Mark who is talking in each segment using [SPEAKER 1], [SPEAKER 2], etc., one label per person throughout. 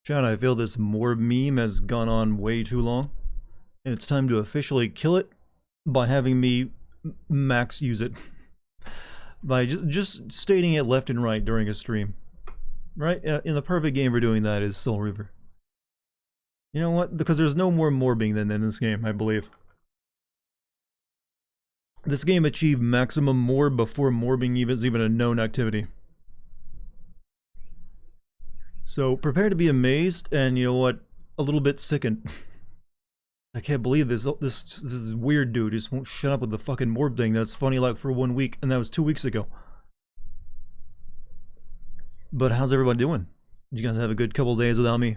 [SPEAKER 1] Chad, I feel this more meme has gone on way too long, and it's time to officially kill it by having me max use it. By just stating it left and right during a stream. Right? In the perfect game for doing that is Soul Reaver. You know what? Because there's no more morbing than in this game, I believe. This game achieved maximum morb before morbing is even a known activity. So prepare to be amazed and, you know what, a little bit sickened. I can't believe this weird dude just won't shut up with the fucking morb thing. That's funny like for 1 week, and that was 2 weeks ago. But how's everybody doing? Did you guys have a good couple days without me?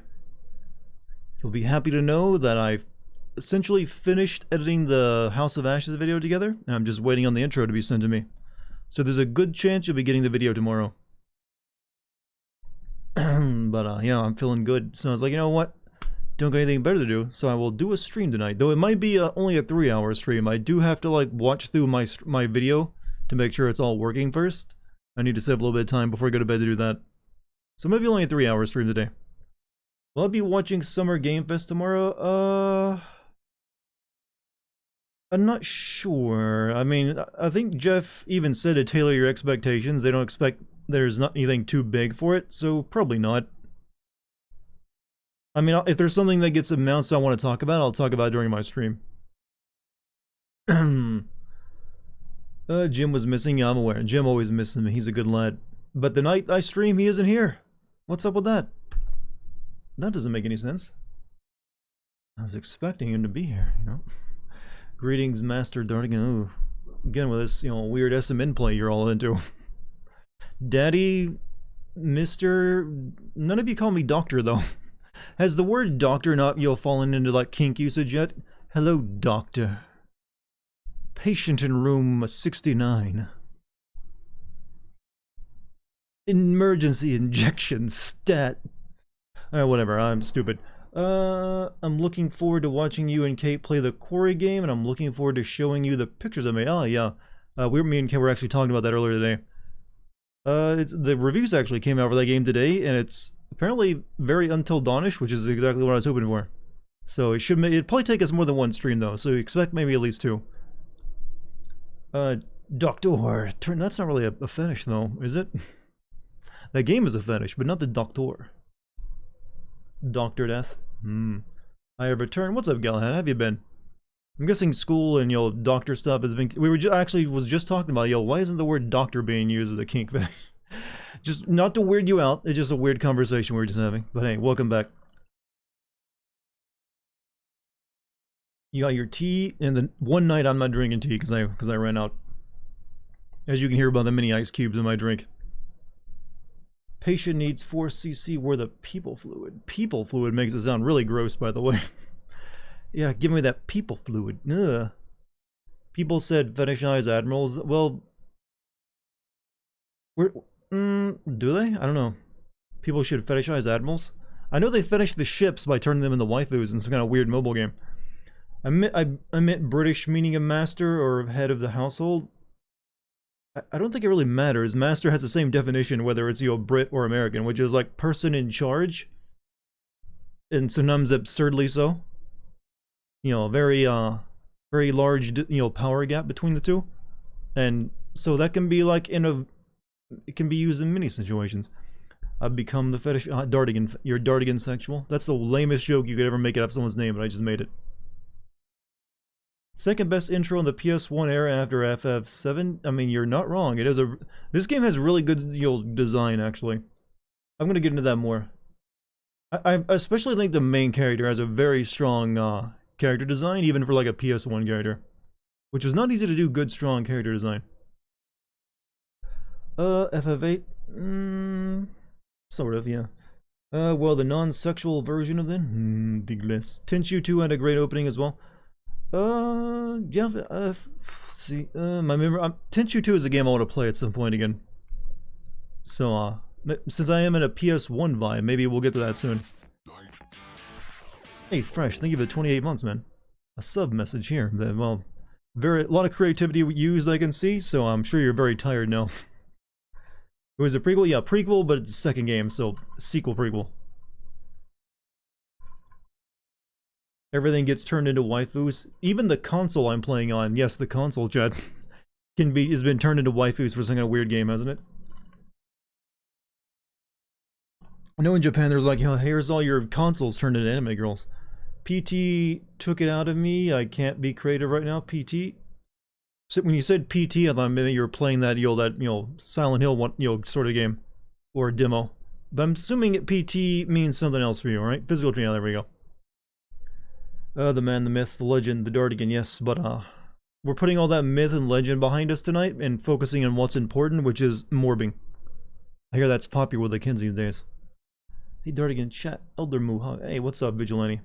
[SPEAKER 1] You'll be happy to know that I've essentially finished editing the House of Ashes video together, and I'm just waiting on the intro to be sent to me. So there's a good chance you'll be getting the video tomorrow. But yeah, I'm feeling good. So I was like, you know what? Don't got anything better to do, so I will do a stream tonight. Though it might be only a 3-hour stream. I do have to like watch through my video to make sure it's all working first. I need to save a little bit of time before I go to bed to do that. So maybe only a 3-hour stream today. Will I be watching Summer Game Fest tomorrow? I'm not sure. I mean, I think Jeff even said to tailor your expectations. They don't expect there's not anything too big for it, so probably not. I mean, if there's something that gets announced I want to talk about, I'll talk about it during my stream. Jim was missing. Yeah, I'm aware. Jim always misses me. He's a good lad. But the night I stream, he isn't here. What's up with that? That doesn't make any sense. I was expecting him to be here, you know. Greetings, Master Dartigan. Ooh. Again with this, you know, weird SMN play you're all into. Daddy, Mr. None of you call me Doctor, though. Has the word doctor not, you know, fallen into, like, kink usage yet? Hello, Doctor. Patient in room 69. Emergency injection stat. Whatever, I'm stupid. I'm looking forward to watching you and Kate play the Quarry game, and I'm looking forward to showing you the pictures I made. Oh, yeah. Me and Kate were actually talking about that earlier today. The reviews actually came out for that game today, and it's apparently very Until Dawnish, which is exactly what I was hoping for. So it'd probably take us more than one stream, though, so expect maybe at least 2. Doctor. That's not really a fetish, though, is it? That game is a fetish, but not the Doctor. Doctor Death. I have returned. What's up, Galahad? How have you been? I'm guessing school and, you know, doctor stuff has been... We were actually was just talking about, yo, why isn't the word doctor being used as a kink fetish? Just not to weird you out. It's just a weird conversation we were just having. But hey, welcome back. You got your tea, and then one night I'm not drinking tea because I ran out. As you can hear by the mini ice cubes in my drink. Patient needs 4 cc worth of people fluid. People fluid makes it sound really gross, by the way. Yeah, give me that people fluid. Ugh. People said fetishize admirals. Well, do they? I don't know. People should fetishize admirals. I know they fetish the ships by turning them into waifus in some kind of weird mobile game. I meant British meaning a master or head of the household. I don't think it really matters. Master has the same definition whether it's, you know, Brit or American, which is like person in charge. And sometimes absurdly so. You know, very large, you know, power gap between the two. And so that can be like it can be used in many situations. I've become the fetish, Dartigan, you're Dartigan sexual. That's the lamest joke you could ever make it up someone's name, but I just made it. Second best intro in the PS1 era after FF7. I mean, you're not wrong. It is this game has really good, you know, design, actually. I'm gonna get into that more. I especially think the main character has a very strong character design, even for like a PS1 character, which was not easy to do good, strong character design. FF8, sort of, yeah. Well, the non-sexual version of them, Digles. Tenchu 2 had a great opening as well. Yeah, let's see, my memory, Tenchu 2 is a game I want to play at some point again. So, since I am in a PS1 vibe, maybe we'll get to that soon. Hey, Fresh, thank you for the 28 months, man. A sub message here. Well, a lot of creativity used, I can see, so I'm sure you're very tired now. It was a prequel? Yeah, prequel, but it's a second game, so sequel prequel. Everything gets turned into waifus. Even the console I'm playing on, yes, the console, chat, has been turned into waifus for some kind of weird game, hasn't it? I know in Japan there's like, you know, here's all your consoles turned into anime girls. PT took it out of me. I can't be creative right now. PT. So when you said PT, I thought maybe you were playing that, Silent Hill one, sort of game or demo. But I'm assuming PT means something else for you, right? Physical training. There we go. The man, the myth, the legend, the Dartigan. Yes, but we're putting all that myth and legend behind us tonight and focusing on what's important, which is morbing. I hear that's popular with the kids these days. Hey, Dartigan, chat, Elder Moo. Hey, what's up, Vigilante?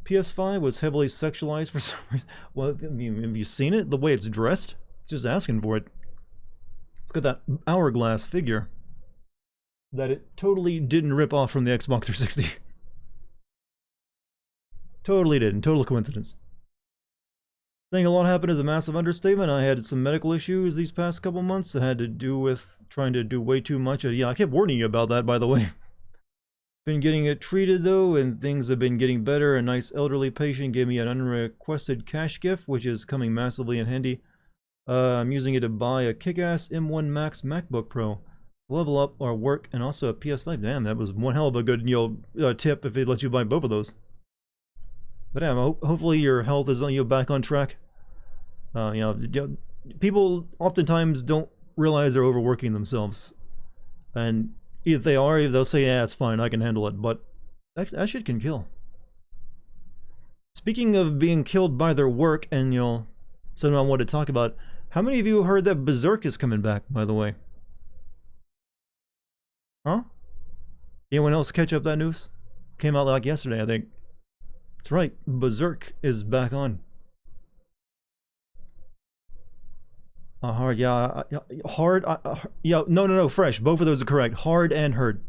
[SPEAKER 1] PS5 was heavily sexualized for some reason. Well, have you seen it? The way it's dressed? It's just asking for it. It's got that hourglass figure that it totally didn't rip off from the Xbox 360. Totally didn't. Total coincidence. Saying a lot happened is a massive understatement. I had some medical issues these past couple months that had to do with trying to do way too much. Yeah, I kept warning you about that, by the way. Been getting it treated though, and things have been getting better. A nice elderly patient gave me an unrequested cash gift, which is coming massively in handy. I'm using it to buy a kick-ass M1 Max MacBook Pro, level up our work, and also a PS5. Damn, that was one hell of a good tip if it lets you buy both of those. But yeah, hopefully your health is back on track. People oftentimes don't realize they're overworking themselves, and if they are, they'll say, yeah, it's fine, I can handle it, but that shit can kill. Speaking of being killed by their work, and something I want to talk about, how many of you heard that Berserk is coming back, by the way? Huh? Anyone else catch up that news? Came out like yesterday, I think. That's right, Berserk is back on. Hard, yeah, hard, yeah, no, fresh. Both of those are correct. Hard and hard.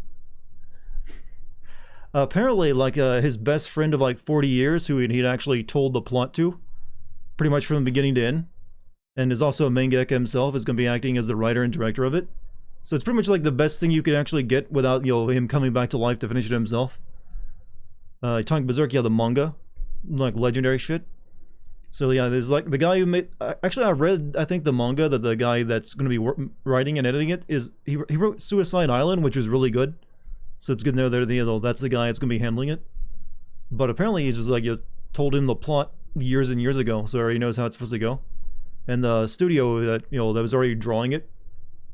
[SPEAKER 1] Apparently, like, his best friend of like 40 years, who he'd actually told the plot to, pretty much from beginning to end, and is also a mangaka himself, is going to be acting as the writer and director of it. So it's pretty much like the best thing you could actually get without, him coming back to life to finish it himself. Talking Berserk, yeah, the manga, like legendary shit. So yeah, there's like the guy who made. Actually, I read, I think, the manga that the guy that's going to be writing and editing it is he wrote Suicide Island, which was really good. So it's good to know that that's the guy that's going to be handling it. But apparently, he just told him the plot years and years ago, so he already knows how it's supposed to go. And the studio that that was already drawing it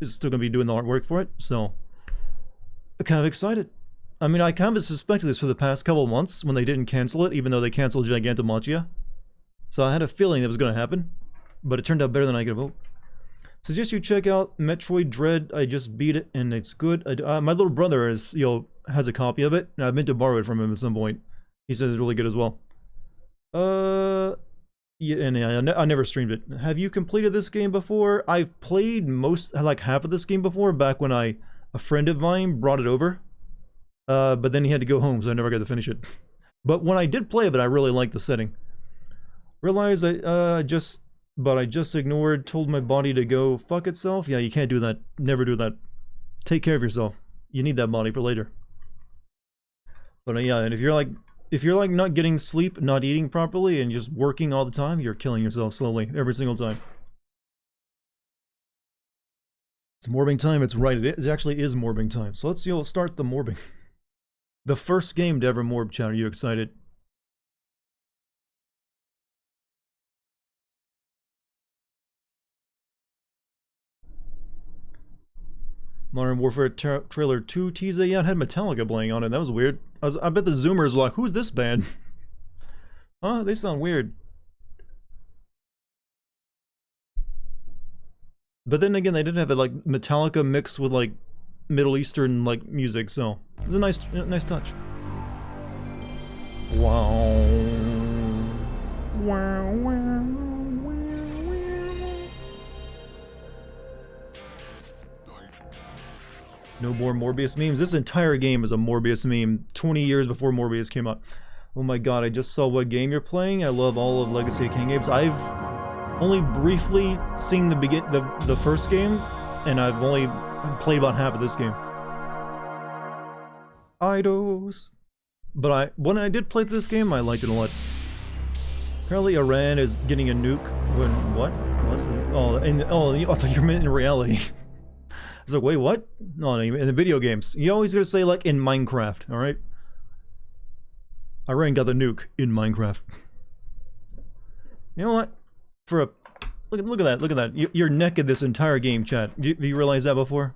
[SPEAKER 1] is still going to be doing the artwork for it. So I'm kind of excited. I mean, I kind of suspected this for the past couple of months when they didn't cancel it, even though they canceled Gigantomachia. So I had a feeling that was going to happen, but it turned out better than I could have hoped. Suggest you check out Metroid Dread. I just beat it and it's good. My little brother has a copy of it, and I've meant to borrow it from him at some point. He says it's really good as well. Yeah, and I never streamed it. Have you completed this game before? I've played like half of this game before, back when a friend of mine brought it over. But then he had to go home, so I never got to finish it. But when I did play it, I really liked the setting. Realized I just ignored, told my body to go fuck itself. Yeah, you can't do that. Never do that. Take care of yourself. You need that body for later. But yeah, and if you're like not getting sleep, not eating properly, and just working all the time, you're killing yourself slowly every single time. It's morbing time. It's right. It actually is morbing time. So let's start the morbing. The first game to ever morb, chat. Are you excited? Modern Warfare trailer 2 teaser. Yeah, it had Metallica playing on it. That was weird. I bet the Zoomers were like, who's this band? Huh? They sound weird. But then again, they didn't have like Metallica mixed with like Middle Eastern like music, so it was a nice touch. Wow. Wow, wow, wow. No more Morbius memes. This entire game is a Morbius meme 20 years before Morbius came out. Oh my god, I just saw what game you're playing. I love all of Legacy of Kain games. I've only briefly seen the first game, and I've only played about half of this game. Idols. But when I did play this game, I liked it a lot. Apparently Iran is getting a nuke when... What? I thought you meant in reality. I was like, wait, what? No, in the video games. You always gotta say, like, in Minecraft, alright? Iran got the nuke in Minecraft. You know what? For a... Look at that. You're naked this entire game, chat. You realize that before?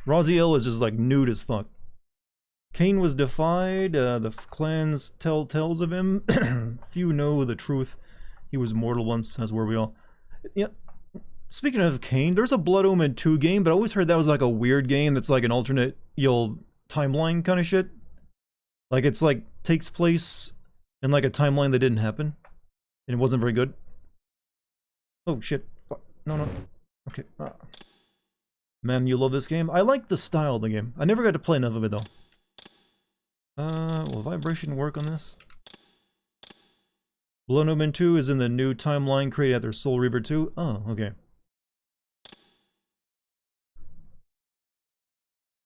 [SPEAKER 1] Raziel is just, like, nude as fuck. Kain was defied, the clans tell tales of him. Few know the truth. He was mortal once, as were we all. Yeah. Speaking of Kain, there's a Blood Omen 2 game, but I always heard that was like a weird game that's like an alternate timeline kind of shit. Like it's like takes place in like a timeline that didn't happen. And it wasn't very good. Oh shit. No. Okay. Man, you love this game? I like the style of the game. I never got to play enough of it though. Will vibration work on this? Blood Omen 2 is in the new timeline created after Soul Reaver 2. Oh, okay.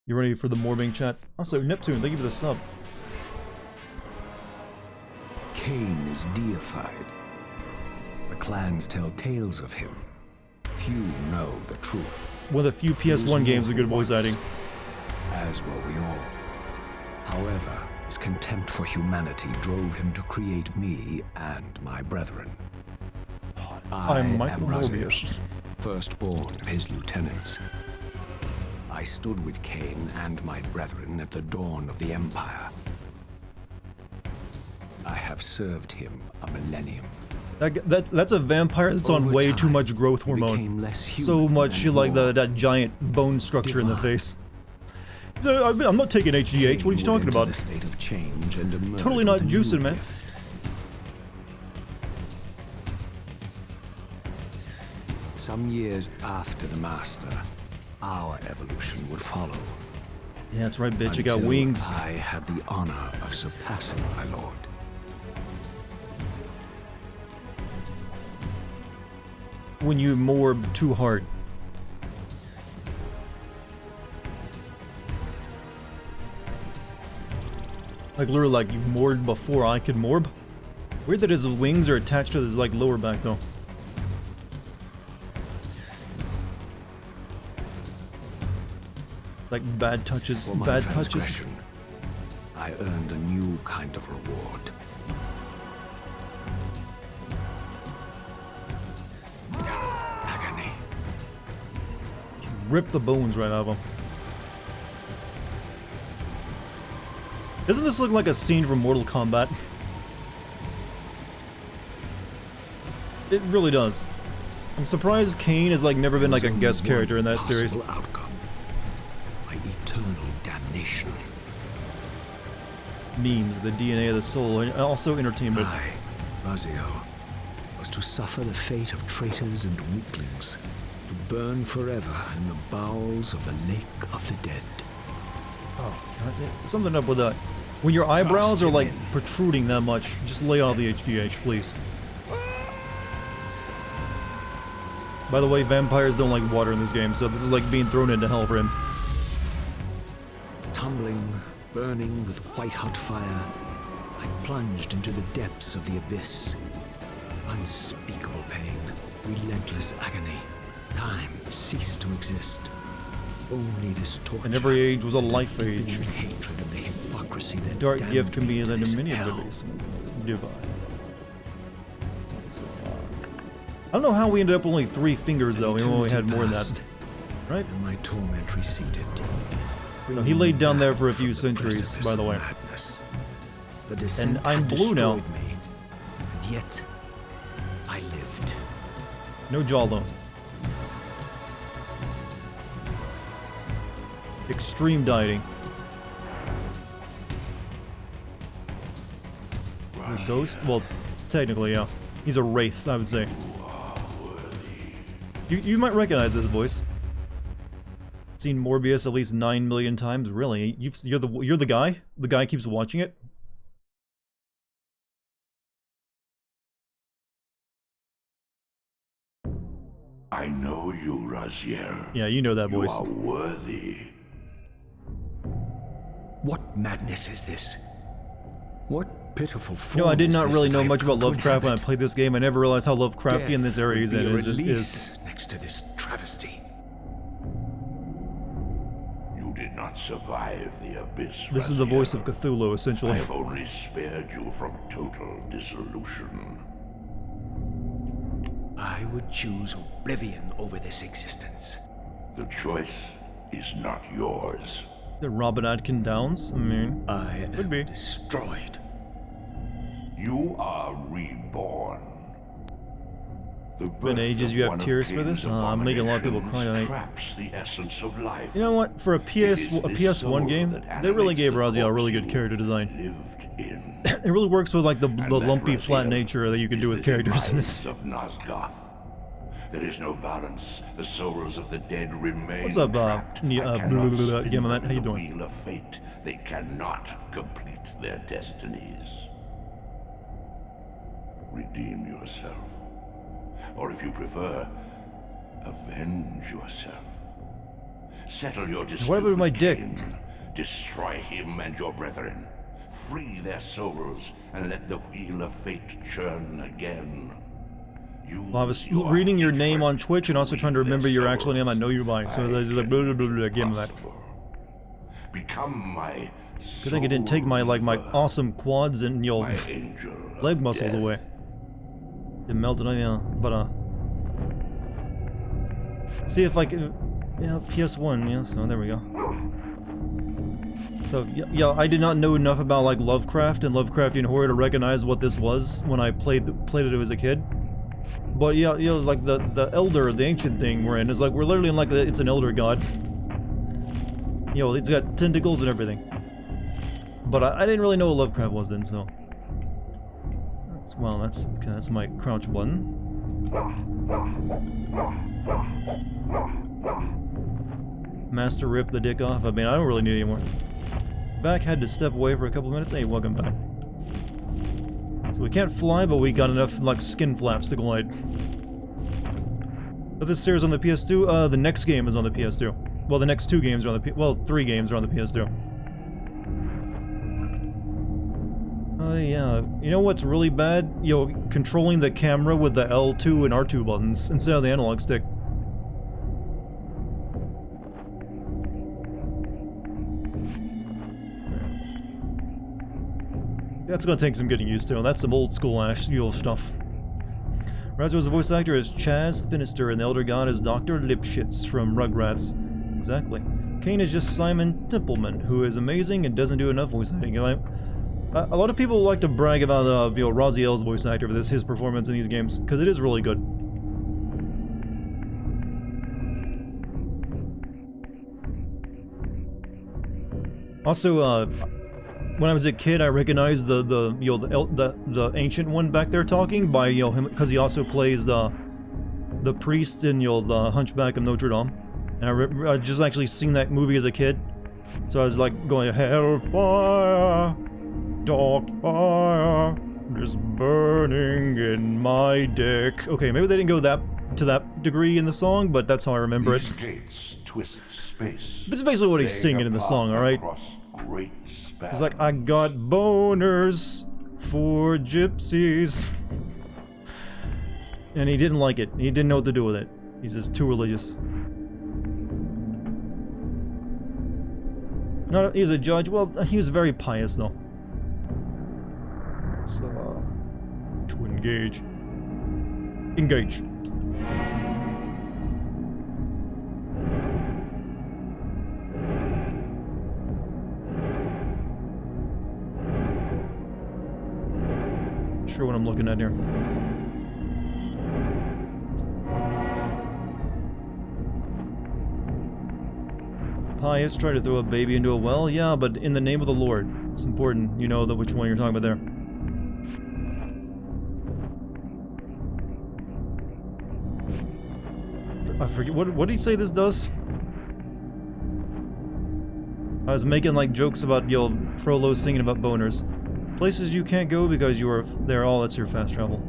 [SPEAKER 1] You ready for the morbing chat? Also, Neptune, thank you for the sub.
[SPEAKER 2] Kain is deified. The clans tell tales of him. Few know the truth.
[SPEAKER 1] One of the few PS1 games with good voice acting.
[SPEAKER 2] As were we all. However, his contempt for humanity drove him to create me and my brethren. I am Raziel, firstborn of his lieutenants. I stood with Kain and my brethren at the dawn of the Empire. I have served him a millennium.
[SPEAKER 1] That's a vampire that's on way too much growth hormone. So much like that giant bone structure in the face. I'm not taking HGH, what are you talking about? Totally not juicing, man.
[SPEAKER 2] Some years after the Master, our evolution would follow.
[SPEAKER 1] Yeah, that's right, bitch, you got wings.
[SPEAKER 2] I had the honor of surpassing my lord.
[SPEAKER 1] When you morb too hard. Like literally, like you morbed before I could morb. Weird that his wings are attached to his like lower back though. Like bad touches, bad touches.
[SPEAKER 2] I earned a new kind of reward. Agony.
[SPEAKER 1] Rip the bones right out of him. Doesn't this look like a scene from Mortal Kombat? It really does. I'm surprised Kain has like never been like a guest character in that series.
[SPEAKER 2] Outcome. My eternal damnation.
[SPEAKER 1] Memes, the DNA of the soul, and also entertainment.
[SPEAKER 2] I, Raziel, was to suffer the fate of traitors and weaklings, to burn forever in the bowels of the lake of the dead.
[SPEAKER 1] Oh, God, something up with that. When your eyebrows are like protruding that much, just lay off the HGH, please. By the way, vampires don't like water in this game, so this is like being thrown into hell for him.
[SPEAKER 2] Tumbling, burning with white-hot fire, I plunged into the depths of the abyss. Unspeakable pain, relentless agony. Time ceased to exist. Only this torture.
[SPEAKER 1] And every age was a life age.
[SPEAKER 2] Hatred of the hypocrisy that
[SPEAKER 1] dark gift can be
[SPEAKER 2] damned
[SPEAKER 1] in
[SPEAKER 2] me
[SPEAKER 1] many
[SPEAKER 2] to
[SPEAKER 1] of
[SPEAKER 2] hell.
[SPEAKER 1] the divine. I don't know how we ended up only 3 fingers though, even when we had more than that. Right?
[SPEAKER 2] And my torment receded.
[SPEAKER 1] No, he laid down there for a few centuries, by the way. And I'm blue now.
[SPEAKER 2] Me, and yet, I lived.
[SPEAKER 1] No jawbone. Extreme dieting. A ghost? Well, technically, yeah. He's a wraith, I would say. You might recognize this voice. Seen Morbius at least 9 million times. Really? You're the guy? The guy keeps watching it?
[SPEAKER 3] I know you, Raziel.
[SPEAKER 1] Yeah, you know that voice.
[SPEAKER 3] You are worthy.
[SPEAKER 2] What madness is this? What pitiful form
[SPEAKER 1] You know, I did
[SPEAKER 2] is
[SPEAKER 1] not
[SPEAKER 2] this
[SPEAKER 1] really
[SPEAKER 2] that
[SPEAKER 1] know
[SPEAKER 2] I've
[SPEAKER 1] much about
[SPEAKER 2] come to
[SPEAKER 1] Lovecraft when I
[SPEAKER 2] inhabit?
[SPEAKER 1] played this game. I never realized how Lovecraftian this area
[SPEAKER 2] Death
[SPEAKER 1] is.
[SPEAKER 2] would be a
[SPEAKER 1] Is
[SPEAKER 2] release next to this travesty.
[SPEAKER 3] You did not survive the abyss.
[SPEAKER 1] This is the voice
[SPEAKER 3] Raziel.
[SPEAKER 1] of Cthulhu,
[SPEAKER 3] I
[SPEAKER 1] essentially.
[SPEAKER 3] have only spared you from total dissolution.
[SPEAKER 2] I would choose oblivion over this existence.
[SPEAKER 3] The choice is not yours.
[SPEAKER 1] The Robin Atkin Downs? I mean,
[SPEAKER 2] I
[SPEAKER 1] could
[SPEAKER 2] am
[SPEAKER 1] be.
[SPEAKER 2] destroyed.
[SPEAKER 3] You are reborn. The
[SPEAKER 1] Been
[SPEAKER 3] birth
[SPEAKER 1] ages
[SPEAKER 3] of
[SPEAKER 1] you have
[SPEAKER 3] one of
[SPEAKER 1] tears for
[SPEAKER 3] Kain's
[SPEAKER 1] this? I'm making a lot of people cry tonight.
[SPEAKER 3] traps the essence of life.
[SPEAKER 1] You know what? For a PS1 game, they really gave Raziel a really good character design.
[SPEAKER 3] Lived in.
[SPEAKER 1] It really works with like the
[SPEAKER 3] And that
[SPEAKER 1] lumpy, flat
[SPEAKER 3] Raziel
[SPEAKER 1] nature that you can do
[SPEAKER 3] is
[SPEAKER 1] with
[SPEAKER 3] the
[SPEAKER 1] characters in this.
[SPEAKER 3] demise of Nosgoth. There is no balance. The souls of the dead remain
[SPEAKER 1] What's up,
[SPEAKER 3] trapped. I cannot spin
[SPEAKER 1] Gamerman?
[SPEAKER 3] them
[SPEAKER 1] How you
[SPEAKER 3] the
[SPEAKER 1] doing?
[SPEAKER 3] wheel of fate. They cannot complete their destinies. Redeem yourself. Or if you prefer, avenge yourself. Settle your dispute
[SPEAKER 1] What about my
[SPEAKER 3] with
[SPEAKER 1] dick?
[SPEAKER 3] Kain. Destroy him and your brethren. Free their souls and let the wheel of fate churn again.
[SPEAKER 1] Well, I was reading your name on Twitch and also trying to remember your actual name I know you by, so there's like blah blah blah blah game that.
[SPEAKER 3] Become my
[SPEAKER 1] Good thing it didn't take my my awesome quads and your
[SPEAKER 3] my angel of
[SPEAKER 1] leg muscles
[SPEAKER 3] death.
[SPEAKER 1] away. It melted on yeah, but see if I can yeah, PS1, yeah, so there we go. So yeah, I did not know enough about like Lovecraft and Lovecraftian horror to recognize what this was when I played it as a kid. But yeah, like the elder, the ancient thing we're in is like we're literally in like it's an elder god. You know, it's got tentacles and everything. But I didn't really know what Lovecraft was then, so. Well, that's okay, that's my crouch button. Master ripped the dick off. I mean, I don't really need it anymore. Back had to step away for a couple minutes. Hey, welcome back. So we can't fly, but we got enough like skin flaps to glide. But this series on the PS2. The next game is on the PS2. Well, the next two games are on the well, 3 games are on the PS2. Yeah. You know what's really bad? Controlling the camera with the L2 and R2 buttons instead of the analog stick. That's gonna take some getting used to, and that's some old school Asheville stuff. Raziel's voice actor is Chaz Finister, and the Elder God is Dr. Lipschitz from Rugrats. Exactly. Kain is just Simon Templeman, who is amazing and doesn't do enough voice acting. A lot of people like to brag about Raziel's voice actor for his performance in these games, because it is really good. Also, when I was a kid, I recognized the ancient one back there talking by him, because he also plays the priest in the Hunchback of Notre Dame, and I just actually seen that movie as a kid, so I was like going hellfire. Dark fire is burning in my dick. Okay, maybe they didn't go to that degree in the song, but that's how I remember
[SPEAKER 3] These
[SPEAKER 1] it.
[SPEAKER 3] gates twist space.
[SPEAKER 1] This is basically what he's singing in the song, alright? He's like, I got boners for gypsies. And he didn't like it. He didn't know what to do with it. He's just too religious. No, he was a judge. Well, he was very pious, though. So, to engage. Engage. Sure what I'm looking at here. Pious, try to throw a baby into a well? Yeah, but in the name of the Lord. It's important you know which one you're talking about there. I forget, what did he say this does? I was making like jokes about Frollo singing about boners. Places you can't go because you are there all that's your fast travel.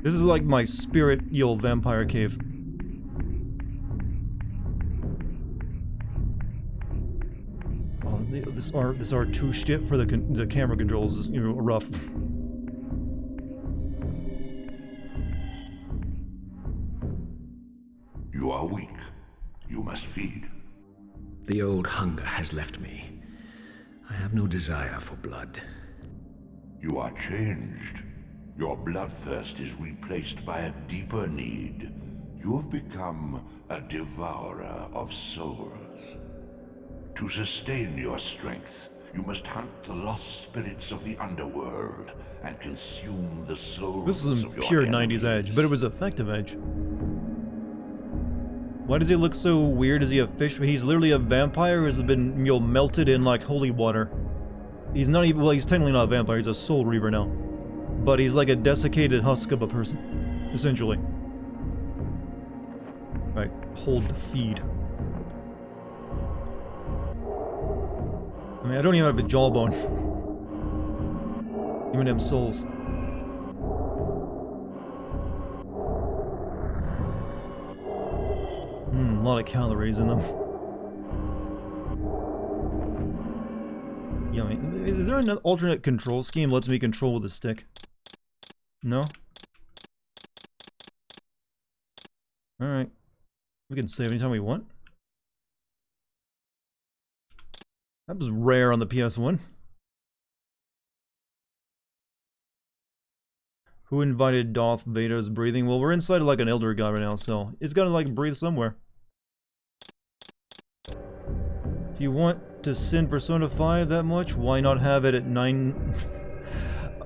[SPEAKER 1] This is like my spirit vampire cave. this R2 shit for the camera controls is, you know, rough.
[SPEAKER 3] You are weak. You must feed.
[SPEAKER 2] The old hunger has left me. I have no desire for blood.
[SPEAKER 3] You are changed. Your bloodthirst is replaced by a deeper need. You have become a devourer of souls. To sustain your strength, you must hunt the lost spirits of the underworld and consume the souls
[SPEAKER 1] This is
[SPEAKER 3] of
[SPEAKER 1] a
[SPEAKER 3] your
[SPEAKER 1] pure
[SPEAKER 3] enemies.
[SPEAKER 1] 90s Edge, but it was effective Edge. Why does he look so weird? Is he a fish? He's literally a vampire who has been, you know, melted in like holy water. He's not even, well, he's technically not a vampire, he's a soul reaver now. But he's like a desiccated husk of a person, essentially. Right, hold to feed. I mean, I don't even have a jawbone. Even them souls. A lot of calories in them. Yeah, I mean, is there an alternate control scheme that lets me control with a stick? No? Alright. We can save anytime we want. That was rare on the PS1. Who invited Darth Vader's breathing? Well, we're inside of like an elder god right now, so it's gotta like breathe somewhere. If you want to send Persona 5 that much, why not have it at 9?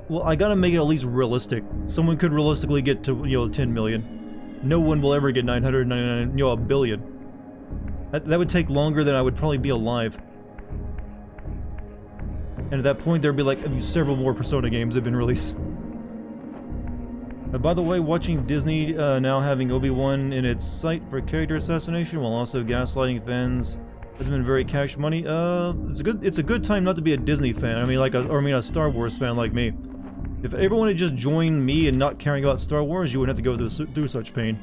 [SPEAKER 1] Well, I gotta make it at least realistic. Someone could realistically get to, you know, 10 million. No one will ever get 999, you know, a billion. That would take longer than I would probably be alive. And at that point, there'd be like several more Persona games have been released. By the way, watching Disney now having Obi-Wan in its sight for character assassination while also gaslighting fans has been very cash money. It's a good time not to be a Disney fan. I mean, a Star Wars fan like me. If everyone had just joined me in not caring about Star Wars, you wouldn't have to go through such pain.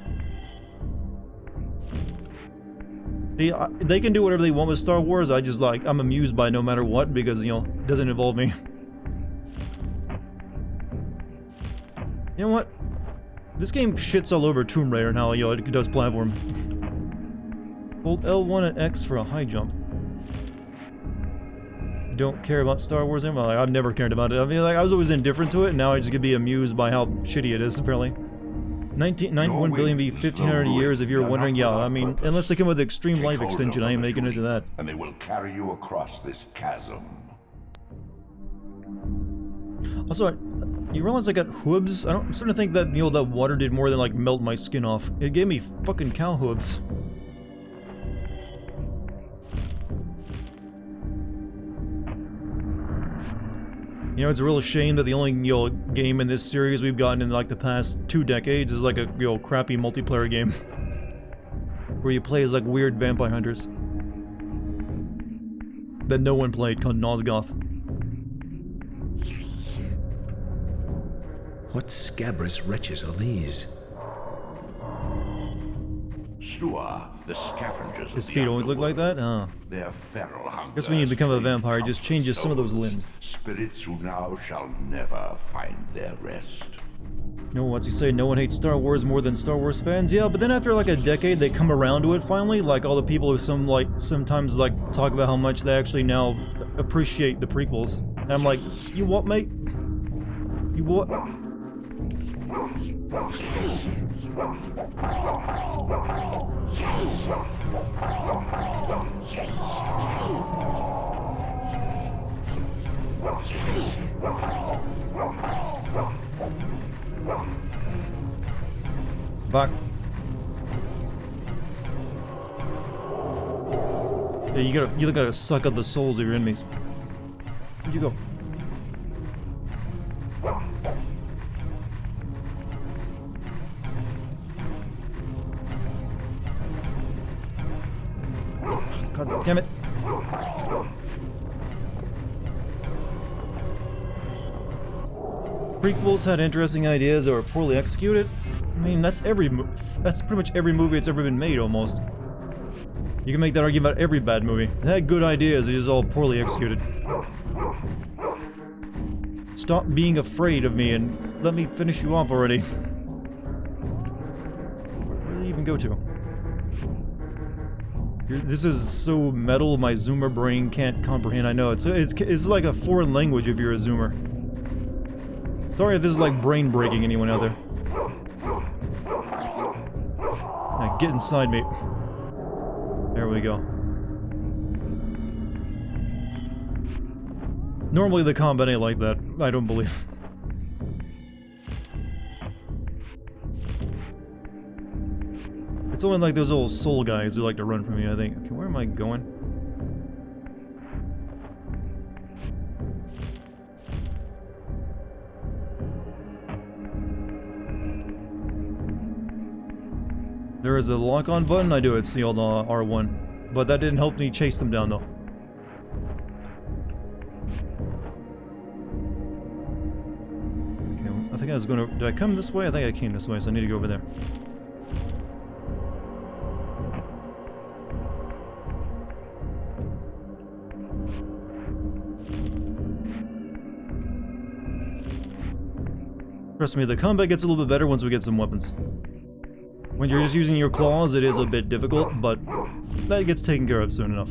[SPEAKER 1] They can do whatever they want with Star Wars. I'm amused by it no matter what because, you know, it doesn't involve me. You know what? This game shits all over Tomb Raider and how, you know, it does platform. Hold L1 and X for a high jump. Don't care about Star Wars anymore? Like, I've never cared about it. I mean, like, I was always indifferent to it, and now I just get to be amused by how shitty it is, apparently. 91 billion be 1,500 years if you're wondering. Yeah, I mean, unless they come with extreme life extension, I ain't making it to that.
[SPEAKER 3] And they will carry you across this chasm.
[SPEAKER 1] Also, you realize I got hooves? I'm starting to think that, you know, that water did more than, like, melt my skin off. It gave me fucking cow hooves. You know, it's a real shame that the only, you know, game in this series we've gotten in, like, the past 2 decades is, like, a, you know, crappy multiplayer game. Where you play as, like, weird vampire hunters. That no one played, called Nosgoth.
[SPEAKER 2] What scabrous wretches are these?
[SPEAKER 3] Stua, the scavengers
[SPEAKER 1] His
[SPEAKER 3] of
[SPEAKER 1] feet
[SPEAKER 3] the
[SPEAKER 1] always look like that? Oh.
[SPEAKER 3] Their feral hunger.
[SPEAKER 1] Guess when you become a
[SPEAKER 3] has
[SPEAKER 1] vampire, it
[SPEAKER 3] claimed
[SPEAKER 1] just changes some of those
[SPEAKER 3] souls,
[SPEAKER 1] limbs.
[SPEAKER 3] Spirits who now shall never find their rest.
[SPEAKER 1] No, what's he say? No one hates Star Wars more than Star Wars fans. Yeah, but then after like a decade, they come around to it finally. Like all the people who sometimes talk about how much they actually now appreciate the prequels. And I'm like, you what, mate? You what? Back. Yeah, you look like a suck up the souls of your enemies. Where'd you go? God damn it. Prequels had interesting ideas that were poorly executed. I mean, that's pretty much every movie that's ever been made, almost. You can make that argument about every bad movie. It had good ideas, it's just all poorly executed. Stop being afraid of me and let me finish you off already. Where did he even go to? This is so metal, my zoomer brain can't comprehend. I know, it's like a foreign language if you're a zoomer. Sorry if this is like brain breaking anyone out there. Now get inside me. There we go. Normally the combat ain't like that, I don't believe. It's only like those old soul guys who like to run from me, I think. Okay, where am I going? There is a lock-on button, I do it, see on the R1. But that didn't help me chase them down, though. Okay, I think I was gonna... Did I come this way? I think I came this way, so I need to go over there. Trust me, the combat gets a little bit better once we get some weapons. When you're just using your claws, it is a bit difficult, but that gets taken care of soon enough.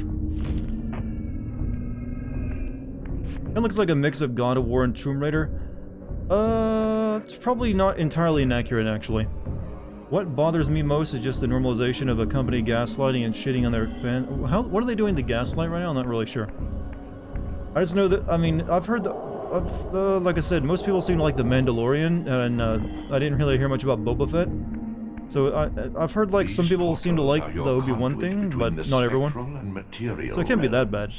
[SPEAKER 1] It looks like a mix of God of War and Tomb Raider. It's probably not entirely inaccurate, actually. What bothers me most is just the normalization of a company gaslighting and shitting on their fan. What are they doing to gaslight right now? I'm not really sure. I just know that, I mean, I've heard that, like I said, most people seem to like The Mandalorian, and I didn't really hear much about Boba Fett. So I've heard like some people seem to like the Obi-Wan thing, but not everyone. So it can't be that bad.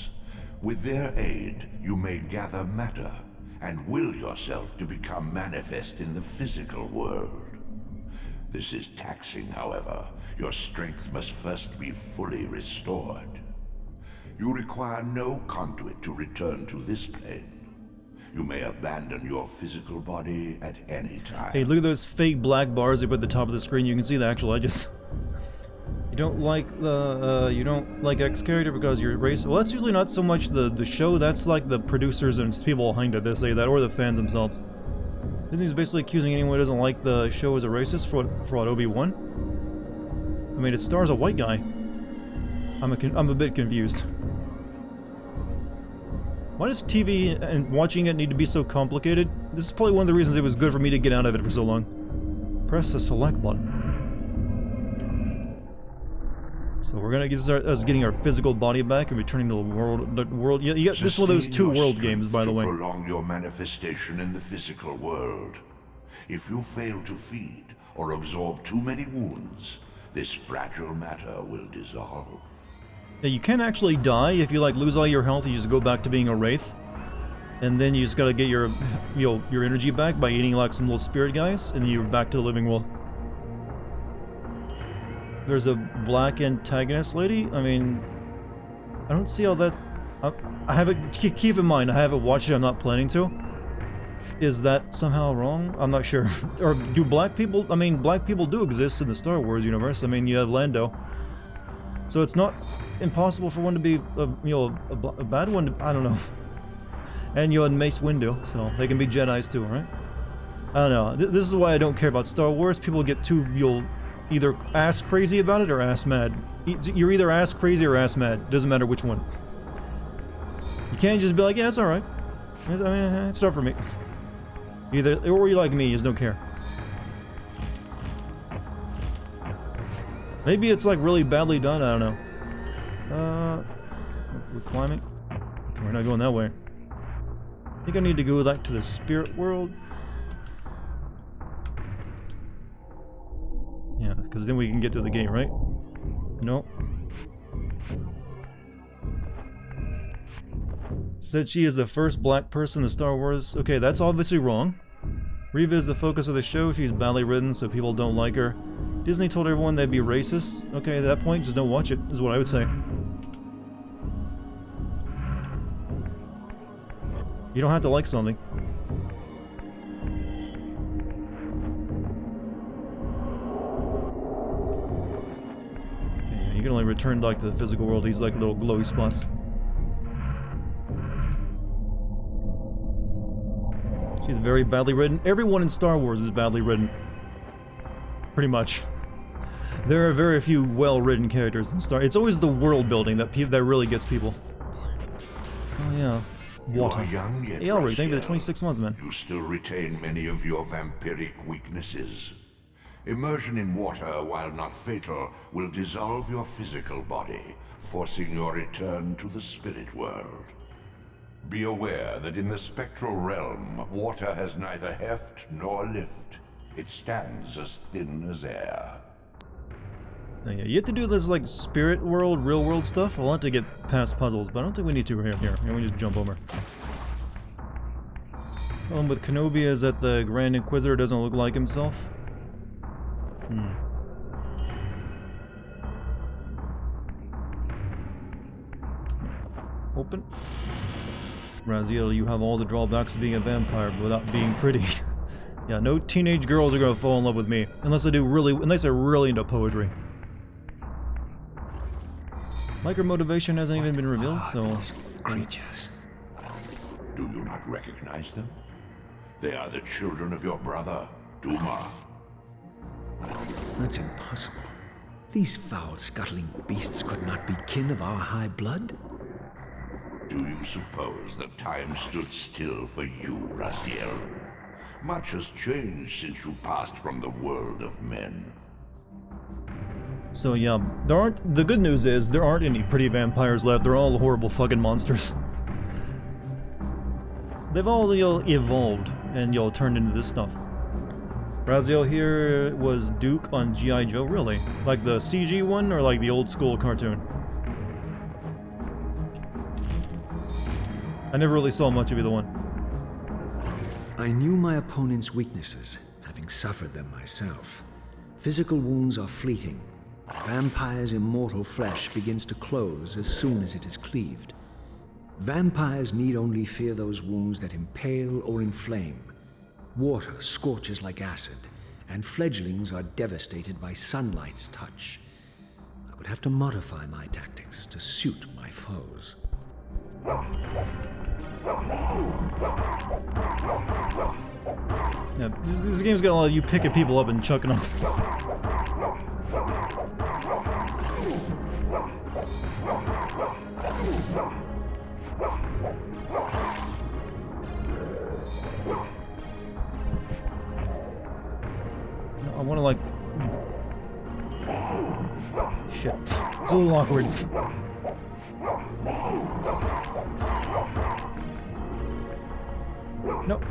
[SPEAKER 3] With their aid, you may gather matter and will yourself to become manifest in the physical world. This is taxing, however. Your strength must first be fully restored. You require no conduit to return to this plane. You may abandon your physical body at any time.
[SPEAKER 1] Hey, look at those fake black bars they put at the top of the screen. You can see the actual edges. You don't like X character because you're racist. Well, that's usually not so much the show. That's like the producers and people behind it that say that, or the fans themselves. Disney's basically accusing anyone who doesn't like the show as a racist for what Obi-Wan. I mean, it stars a white guy. I'm a bit confused. Why does TV and watching it need to be so complicated? This is probably one of the reasons it was good for me to get out of it for so long. Press the select button. So we're gonna get us getting our physical body back and returning to the world. Yeah, this is one of those two world games, by the way.
[SPEAKER 3] Prolong your manifestation in the physical world. If you fail to feed or absorb too many wounds, this fragile matter will dissolve.
[SPEAKER 1] Yeah, you can actually die if you like lose all your health. You just go back to being a wraith, and then you just gotta get your energy back by eating like some little spirit guys, and then you're back to the living world. There's a black antagonist lady. I mean, I don't see how that. I haven't. Keep in mind, I haven't watched it. I'm not planning to. Is that somehow wrong? I'm not sure. Or do black people? I mean, black people do exist in the Star Wars universe. I mean, you have Lando, so it's not impossible for one to be a bad one. I don't know. And you had Mace Windu, so they can be Jedis too, right? I don't know. This is why I don't care about Star Wars. People get too either ass crazy about it or ass mad. You're either ass crazy or ass mad. Doesn't matter which one. You can't just be like, yeah, it's all right. I mean, it's not for me. Either, or you like me, you just don't care. Maybe it's like really badly done. I don't know. We're climbing. Okay, we're not going that way. I think I need to go back to the spirit world. Yeah, because then we can get to the gate, right? No. Said she is the first black person in the Star Wars. Okay, that's obviously wrong. Reaver is the focus of the show. She's badly written, so people don't like her. Disney told everyone they'd be racist. Okay, at that point, just don't watch it, is what I would say. You don't have to like something. Okay, you can only finally returned like to the physical world. He's like little glowy spots. She's very badly written. Everyone in Star Wars is badly written. Pretty much. There are very few well-written characters in Star. It's always the world building that really gets people. Oh yeah. Water.
[SPEAKER 3] Young,
[SPEAKER 1] hey Elric, thank you for the 26 months, man.
[SPEAKER 3] You still retain many of your vampiric weaknesses. Immersion in water, while not fatal, will dissolve your physical body, forcing your return to the spirit world. Be aware that in the spectral realm, water has neither heft nor lift. It stands as thin as air.
[SPEAKER 1] Yeah, you have to do this like spirit world, real world stuff. I'll have to get past puzzles, but I don't think we need to here. We just jump over. Problem with Kenobi is that the Grand Inquisitor doesn't look like himself. Open. Raziel, you have all the drawbacks of being a vampire without being pretty. Yeah, no teenage girls are gonna fall in love with me unless they're really into poetry. Micro-motivation hasn't even been revealed, so...
[SPEAKER 2] Creatures.
[SPEAKER 3] Do you not recognize them? They are the children of your brother, Duma.
[SPEAKER 2] That's impossible. These foul, scuttling beasts could not be kin of our high blood?
[SPEAKER 3] Do you suppose that time stood still for you, Raziel? Much has changed since you passed from the world of men.
[SPEAKER 1] So yeah, the good news is there aren't any pretty vampires left. They're all horrible fucking monsters. They've all evolved and turned into this stuff. Raziel here was Duke on G.I. Joe, really? Like the CG one or like the old school cartoon? I never really saw much of either one.
[SPEAKER 2] I knew my opponent's weaknesses, having suffered them myself. Physical wounds are fleeting. Vampire's immortal flesh begins to close as soon as it is cleaved. Vampires need only fear those wounds that impale or inflame. Water scorches like acid, and fledglings are devastated by sunlight's touch. I would have to modify my tactics to suit my foes.
[SPEAKER 1] Yeah, this game's got a lot of you picking people up and chucking them. I want to like... Shit. It's a little awkward.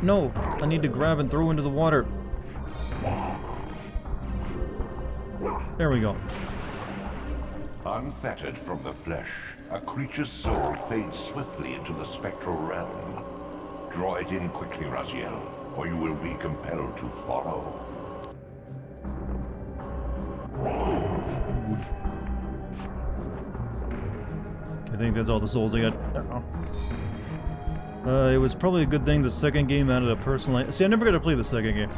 [SPEAKER 1] No, I need to grab and throw into the water. There we go.
[SPEAKER 3] Unfettered from the flesh, a creature's soul fades swiftly into the spectral realm. Draw it in quickly, Raziel, or you will be compelled to follow.
[SPEAKER 1] I think that's all the souls I got. It was probably a good thing the second game added a personal... See, I never got to play the second game.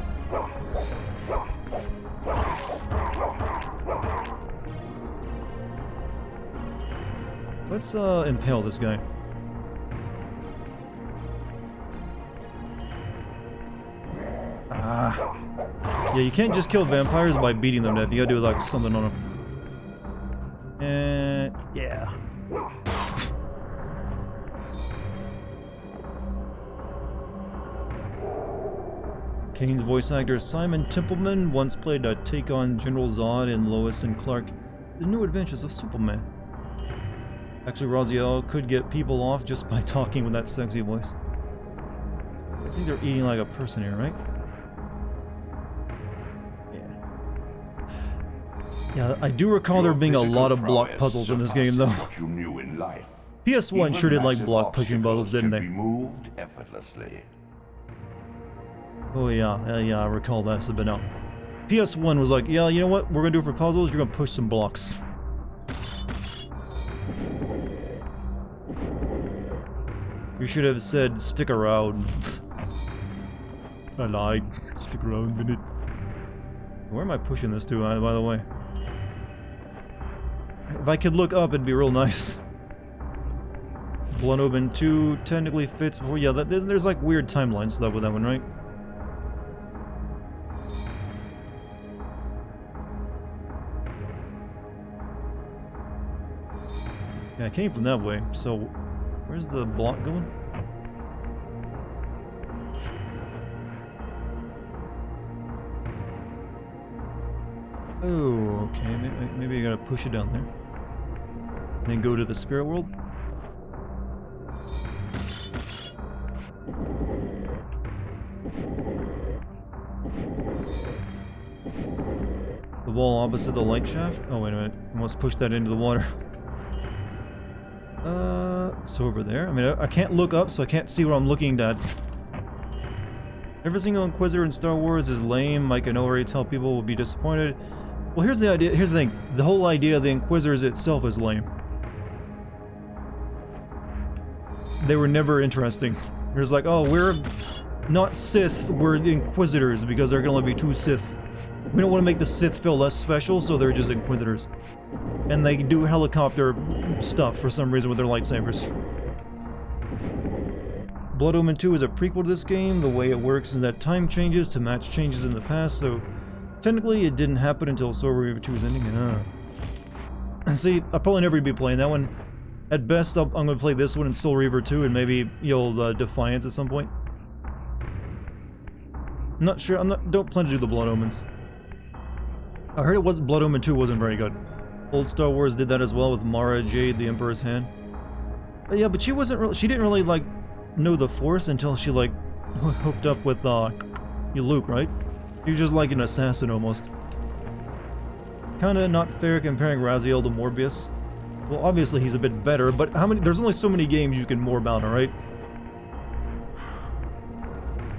[SPEAKER 1] Let's impale this guy. Yeah, you can't just kill vampires by beating them to death. You gotta do like something on them. And yeah. Kain's voice actor Simon Templeman once played a take on General Zod in Lois and Clark: The New Adventures of Superman. Actually, Raziel could get people off just by talking with that sexy voice. I think they're eating like a person here, right? Yeah, I do recall there being a lot of block puzzles in this game, though.
[SPEAKER 3] What you knew in life.
[SPEAKER 1] PS1 sure did like block pushing puzzles, didn't they?
[SPEAKER 3] Be moved effortlessly.
[SPEAKER 1] Oh yeah, I recall that. It's been out. PS1 was like, yeah, you know what? We're gonna do for puzzles. You're gonna push some blocks. You should have said, stick around. I lied. Stick around a minute. Where am I pushing this to, by the way? If I could look up, it'd be real nice. Blood Omen 2 technically fits before... Yeah, there's like weird timeline stuff with that one, right? Yeah, I came from that way, so... Where's the block going? Oh, okay, maybe I gotta push it down there. And then go to the spirit world? The wall opposite the light shaft? Oh, wait a minute. I must push that into the water. So over there? I mean, I can't look up, so I can't see what I'm looking at. Every single Inquisitor in Star Wars is lame. I can already tell people will be disappointed. Well, here's the idea. Here's the thing. The whole idea of the Inquisitors itself is lame. They were never interesting. There's like, oh, we're not Sith, we're Inquisitors because there can only be 2 Sith. We don't want to make the Sith feel less special, so they're just Inquisitors. And they do helicopter stuff for some reason with their lightsabers. Blood Omen 2 is a prequel to this game. The way it works is that time changes to match changes in the past, so technically it didn't happen until Soul Reaver 2's ending. See, I'll probably never be playing that one. At best, I'm going to play this one in Soul Reaver 2 and maybe you'll Defiance at some point. I'm not sure. Don't plan to do the Blood Omens. I heard Blood Omen 2 wasn't very good. Old Star Wars did that as well with Mara Jade, the Emperor's Hand. But yeah, but she didn't really like know the Force until she like hooked up with Luke, right? She was just like an assassin almost. Kinda not fair comparing Raziel to Morbius. Well, obviously he's a bit better, but there's only so many games you can morb out, alright?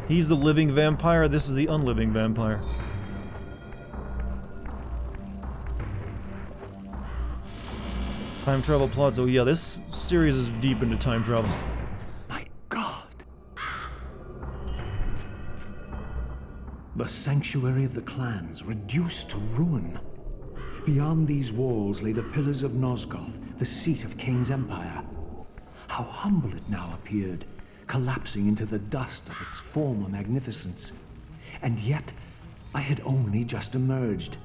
[SPEAKER 1] He's the living vampire, this is the unliving vampire. Time travel plots. Oh yeah, this series is deep into time travel.
[SPEAKER 2] My God! The sanctuary of the clans reduced to ruin. Beyond these walls lay the pillars of Nosgoth, the seat of Kain's empire. How humble it now appeared, collapsing into the dust of its former magnificence. And yet, I had only just emerged.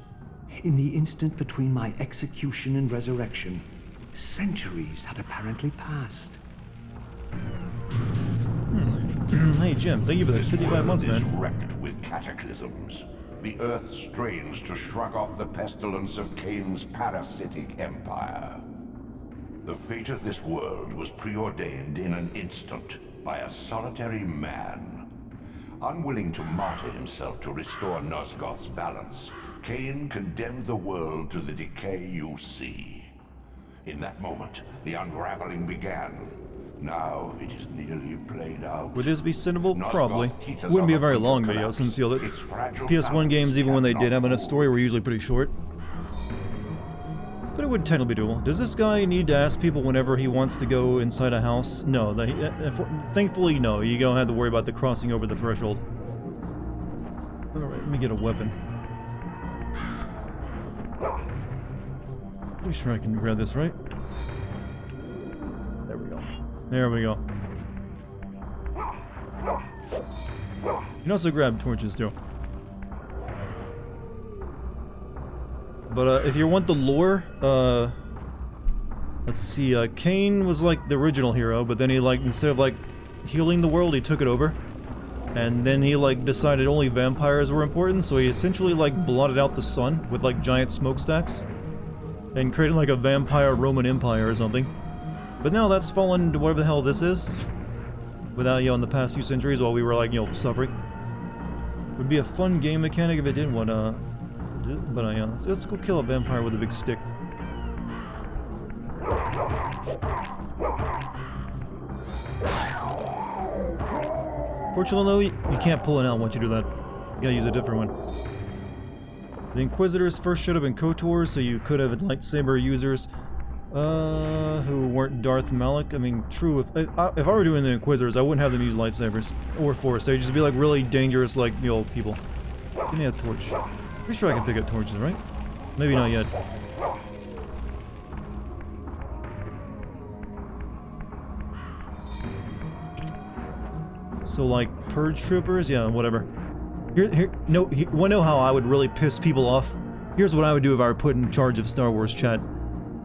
[SPEAKER 2] In the instant between my execution and resurrection, centuries had apparently passed.
[SPEAKER 1] Hey Jim, thank you for the 55 months, man.
[SPEAKER 3] Is wrecked with cataclysms. The earth strains to shrug off the pestilence of Kain's parasitic empire. The fate of this world was preordained in an instant by a solitary man. Unwilling to martyr himself to restore Nosgoth's balance, Kain condemned the world to the decay you see. In that moment, the unraveling began. Now it is nearly played out.
[SPEAKER 1] Would this be cinnable? Probably. Wouldn't be a very long video since the PS1 games, even when they did have enough story, were usually pretty short. But it would technically be doable. Does this guy need to ask people whenever he wants to go inside a house? No. Thankfully, no. You don't have to worry about the crossing over the threshold. Alright, let me get a weapon. Pretty sure I can grab this, right? There we go. There we go. You can also grab torches too. But if you want the lore, let's see, Kain was like the original hero, but then he like, instead of like healing the world, he took it over. And then he like decided only vampires were important, so he essentially like blotted out the sun with like giant smokestacks. And created like a vampire Roman Empire or something. But now that's fallen into whatever the hell this is. Without, you know, in the past few centuries while we were like, you know, suffering. Would be a fun game mechanic if it didn't want to... But yeah, let's go kill a vampire with a big stick. Fortunately though, you can't pull it out once you do that. You gotta use a different one. The Inquisitors first showed up in KOTOR, so you could have lightsaber users who weren't Darth Malak. I mean, true, if I were doing the Inquisitors, I wouldn't have them use lightsabers or Force. They'd just be like really dangerous, like, you know, people. Give me a torch. Pretty sure I can pick up torches, right? Maybe not yet. So like purge troopers, yeah, whatever. Wanna know how I would really piss people off? Here's what I would do if I were put in charge of Star Wars, chat.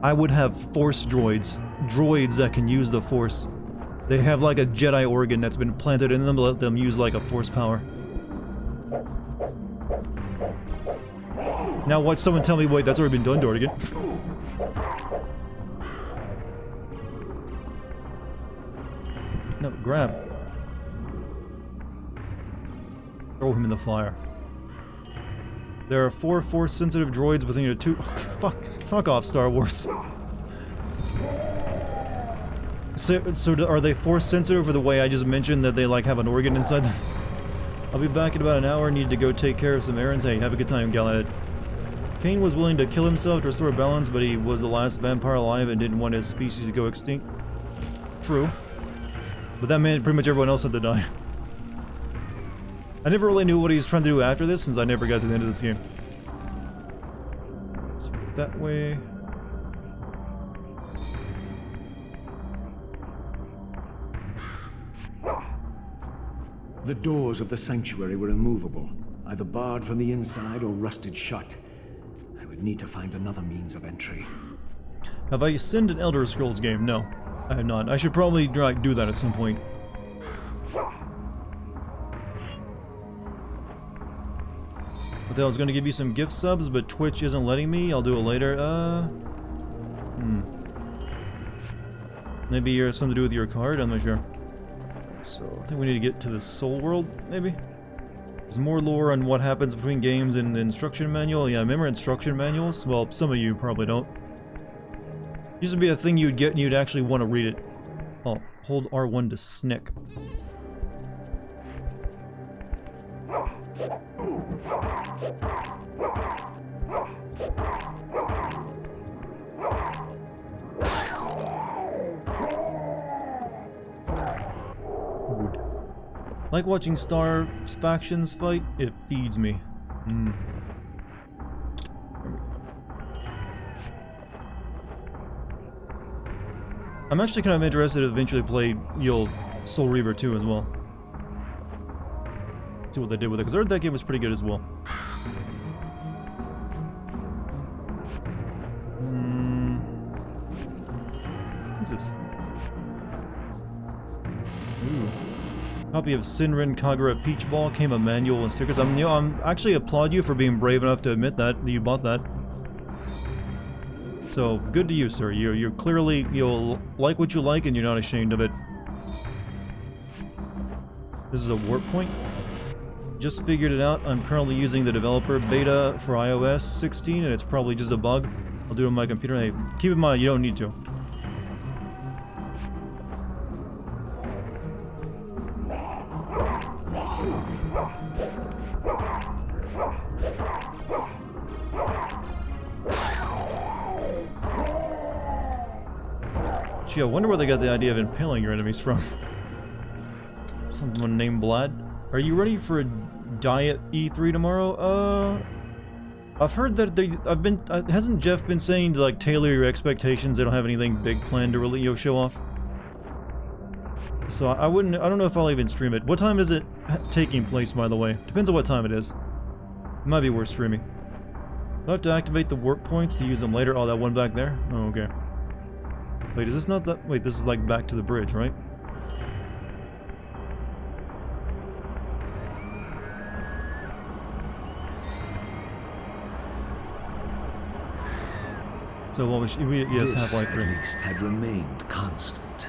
[SPEAKER 1] I would have force droids that can use the force. They have like a Jedi organ that's been planted in them to let them use like a force power. Now watch someone tell me, wait, that's already been done, Dartigan. No, grab. Throw him in the fire. There are 4 force-sensitive droids within your 2... Fuck off, Star Wars. So are they force-sensitive for the way I just mentioned that they, like, have an organ inside them? I'll be back in about an hour. Need to go take care of some errands. Hey, have a good time, Galad. Kain was willing to kill himself to restore balance, but he was the last vampire alive and didn't want his species to go extinct. True. But that meant pretty much everyone else had to die. I never really knew what he was trying to do after this, since I never got to the end of this game. So that way...
[SPEAKER 2] The doors of the sanctuary were immovable, either barred from the inside or rusted shut. I would need to find another means of entry.
[SPEAKER 1] Have I sinned an Elder Scrolls game? No, I have not. I should probably do that at some point. I was going to give you some gift subs, but Twitch isn't letting me. I'll do it later. Maybe it has something to do with your card? I'm not sure. So, I think we need to get to the Soul World, maybe? There's more lore on what happens between games in the instruction manual. Yeah, remember instruction manuals? Well, some of you probably don't. Used to be a thing you'd get and you'd actually want to read it. Oh, hold R1 to snick. Like watching Star factions fight, it feeds me. I'm actually kind of interested to eventually play Soul Reaver 2 as well. See what they did with it, because I heard that game was pretty good as well. What's this? Ooh. Copy of Sinrin Kagura Peach Ball came a manual and stickers. I'm actually applaud you for being brave enough to admit that you bought that. So good to you, sir. You're clearly you'll like what you like and you're not ashamed of it. This is a warp point. Just figured it out. I'm currently using the developer beta for iOS 16 and it's probably just a bug. I'll do it on my computer. Hey, keep in mind you don't need to. Gee, I wonder where they got the idea of impaling your enemies from. Someone named Blad. Are you ready for a diet E3 tomorrow? I've heard that hasn't Jeff been saying to like tailor your expectations? They don't have anything big planned to really show off. So I don't know if I'll even stream it. What time is it taking place, by the way? Depends on what time it is. It might be worth streaming. I'll have to activate the warp points to use them later. Oh, that one back there? Oh, okay. Wait, is this not that? Wait, this is like back to the bridge, right? So what was yes, halfway through.
[SPEAKER 2] At least had remained constant.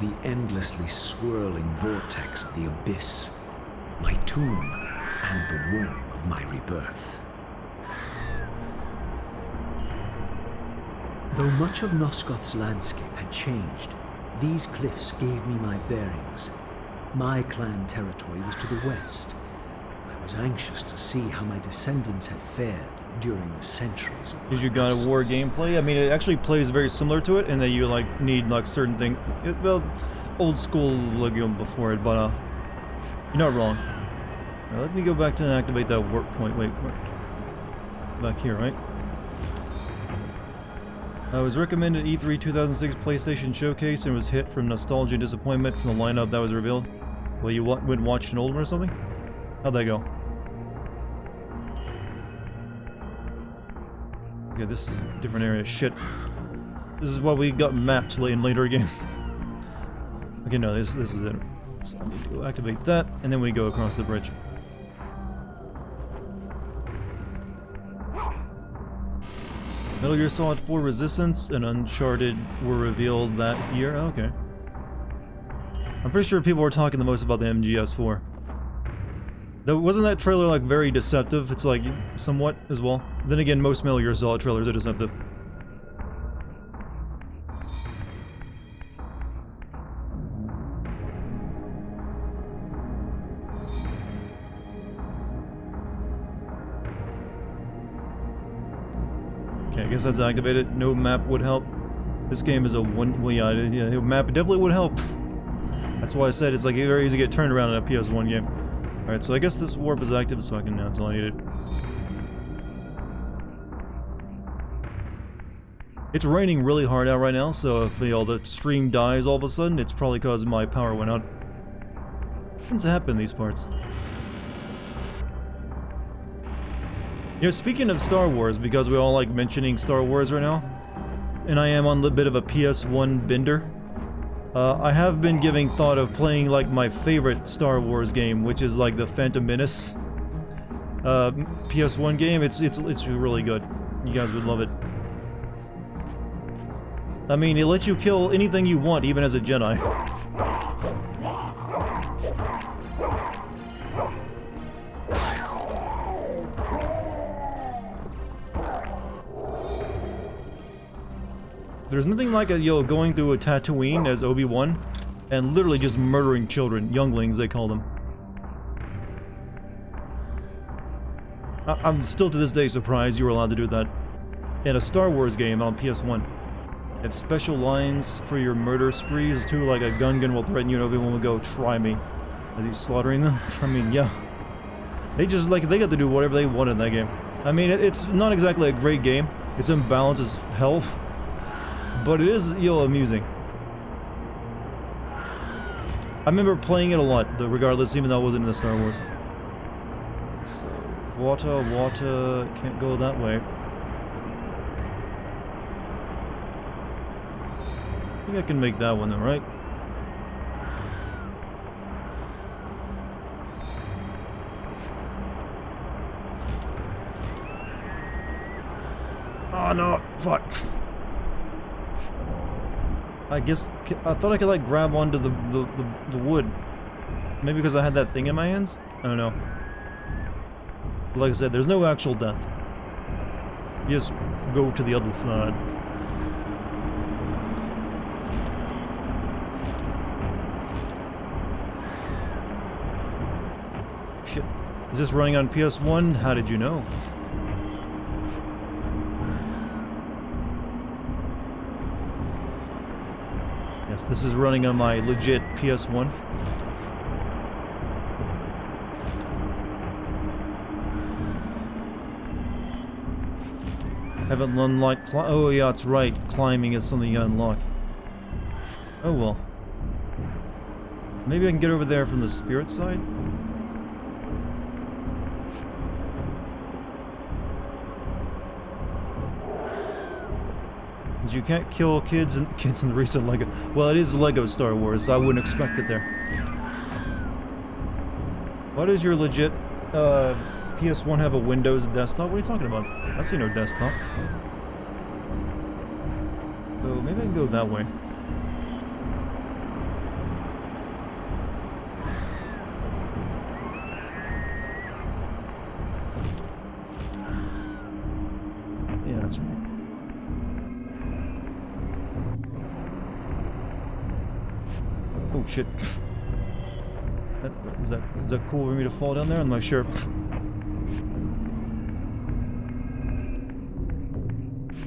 [SPEAKER 2] The endlessly swirling vortex of the abyss, my tomb, and the womb of my rebirth. Though much of Nosgoth's landscape had changed, these cliffs gave me my bearings. My clan territory was to the west. I was anxious to see how my descendants had fared during the centuries of
[SPEAKER 1] Is your God of War gameplay? I mean, it actually plays very similar to it, in that you like need like certain things. Well, old school like before it, but you're not wrong. Now, let me go back to and activate that warp point. Wait, back here, right? I was recommended E3 2006 PlayStation Showcase and was hit from nostalgia and disappointment from the lineup that was revealed. Well, you went and watched an old one or something? How'd that go? Okay, this is a different area. Shit. This is why we got maps in later games. Okay, no, this is it. So I need to go activate that, and then we go across the bridge. Metal Gear Solid 4 Resistance and Uncharted were revealed that year. Oh, okay. I'm pretty sure people were talking the most about the MGS4. Wasn't that trailer like very deceptive? It's like somewhat as well. Then again, most Metal Gear Solid trailers are deceptive. Okay, I guess that's activated. No map would help. This game is a one. Well, yeah, map definitely would help. That's why I said it's like very easy to get turned around in a PS1 game. Alright, so I guess this warp is active, so I can. That's all I needed. It's raining really hard out right now, so if the stream dies all of a sudden, it's probably because my power went out. Things happen in these parts. You know, speaking of Star Wars, because we all like mentioning Star Wars right now, and I am on a bit of a PS1 bender, I have been giving thought of playing like my favorite Star Wars game, which is like the Phantom Menace PS1 game. It's really good. You guys would love it. I mean, it lets you kill anything you want, even as a Jedi. There's nothing like going through a Tatooine as Obi-Wan and literally just murdering children, younglings they call them. I'm still to this day surprised you were allowed to do that in a Star Wars game on PS1. You have special lines for your murder sprees too, like a Gungan will threaten you and Obi-Wan will go, "Try me," as he's slaughtering them. I mean, yeah. They got to do whatever they want in that game. I mean, it's not exactly a great game. It's imbalanced as hell. But it is, amusing. I remember playing it a lot, regardless, even though I wasn't in the Star Wars. So, water, can't go that way. I think I can make that one though, right? Oh no, fuck. I guess I thought I could like grab onto the wood. Maybe because I had that thing in my hands? I don't know. But like I said, there's no actual death. You just go to the other side. Shit. Is this running on PS1? How did you know? Yes, this is running on my legit PS1. Haven't unlocked. Oh yeah, it's right. Climbing is something you unlock. Oh well. Maybe I can get over there from the spirit side. You can't kill kids in the recent Lego. Well, it is Lego Star Wars, so I wouldn't expect it there. Why does your legit PS1 have a Windows desktop? What are you talking about? I see no desktop. So maybe I can go that way. Yeah, that's right. Oh shit. Is that cool for me to fall down there? I'm not sure.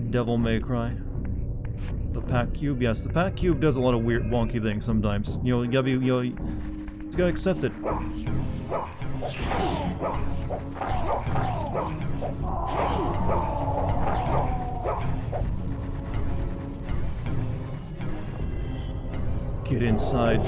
[SPEAKER 1] Devil May Cry. The Pack Cube, yes, the Pack Cube does a lot of weird, wonky things sometimes. You gotta accept it. Get inside.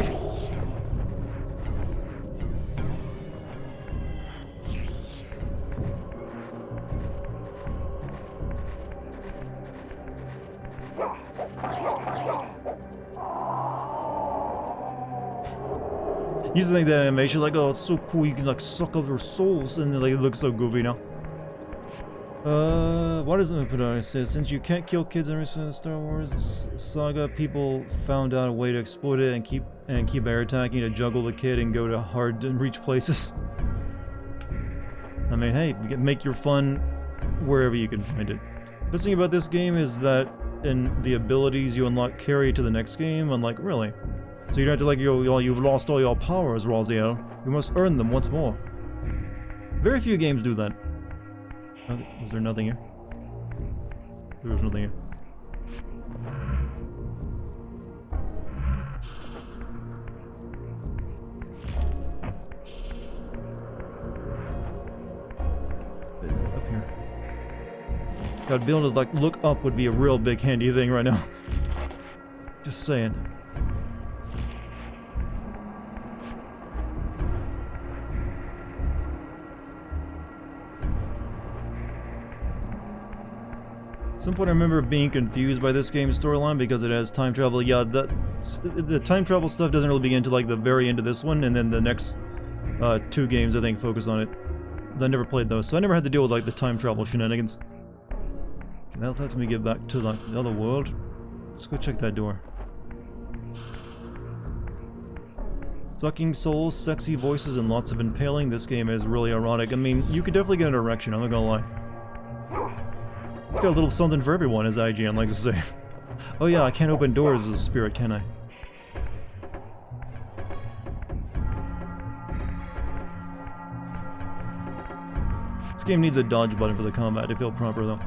[SPEAKER 1] Used to think that animation, like, oh, it's so cool, you can, like, suck other souls, and like, it looks so goofy now. Why doesn't it put on it? Says, since you can't kill kids in Star Wars saga, people found out a way to exploit it and keep air attacking to juggle the kid and go to hard to reach places. I mean, hey, you can make your fun wherever you can find it. The best thing about this game is that in the abilities you unlock carry to the next game, unlike really. So you don't have to like, you've lost all your powers, Raziel. You must earn them once more. Very few games do that. Was there nothing here? There was nothing here. Up here. God, being able to like look up would be a real big handy thing right now. Just saying. At some point I remember being confused by this game's storyline because it has time travel. Yeah, the time travel stuff doesn't really begin until like the very end of this one, and then the next 2 games I think focus on it. I never played those, so I never had to deal with like the time travel shenanigans. Okay, that lets me get back to like the other world. Let's go check that door. Sucking souls, sexy voices, and lots of impaling. This game is really erotic. I mean, you could definitely get an erection, I'm not gonna lie. It's got a little something for everyone, as IGN likes to say. Oh yeah, I can't open doors as a spirit, can I? This game needs a dodge button for the combat to feel proper, though.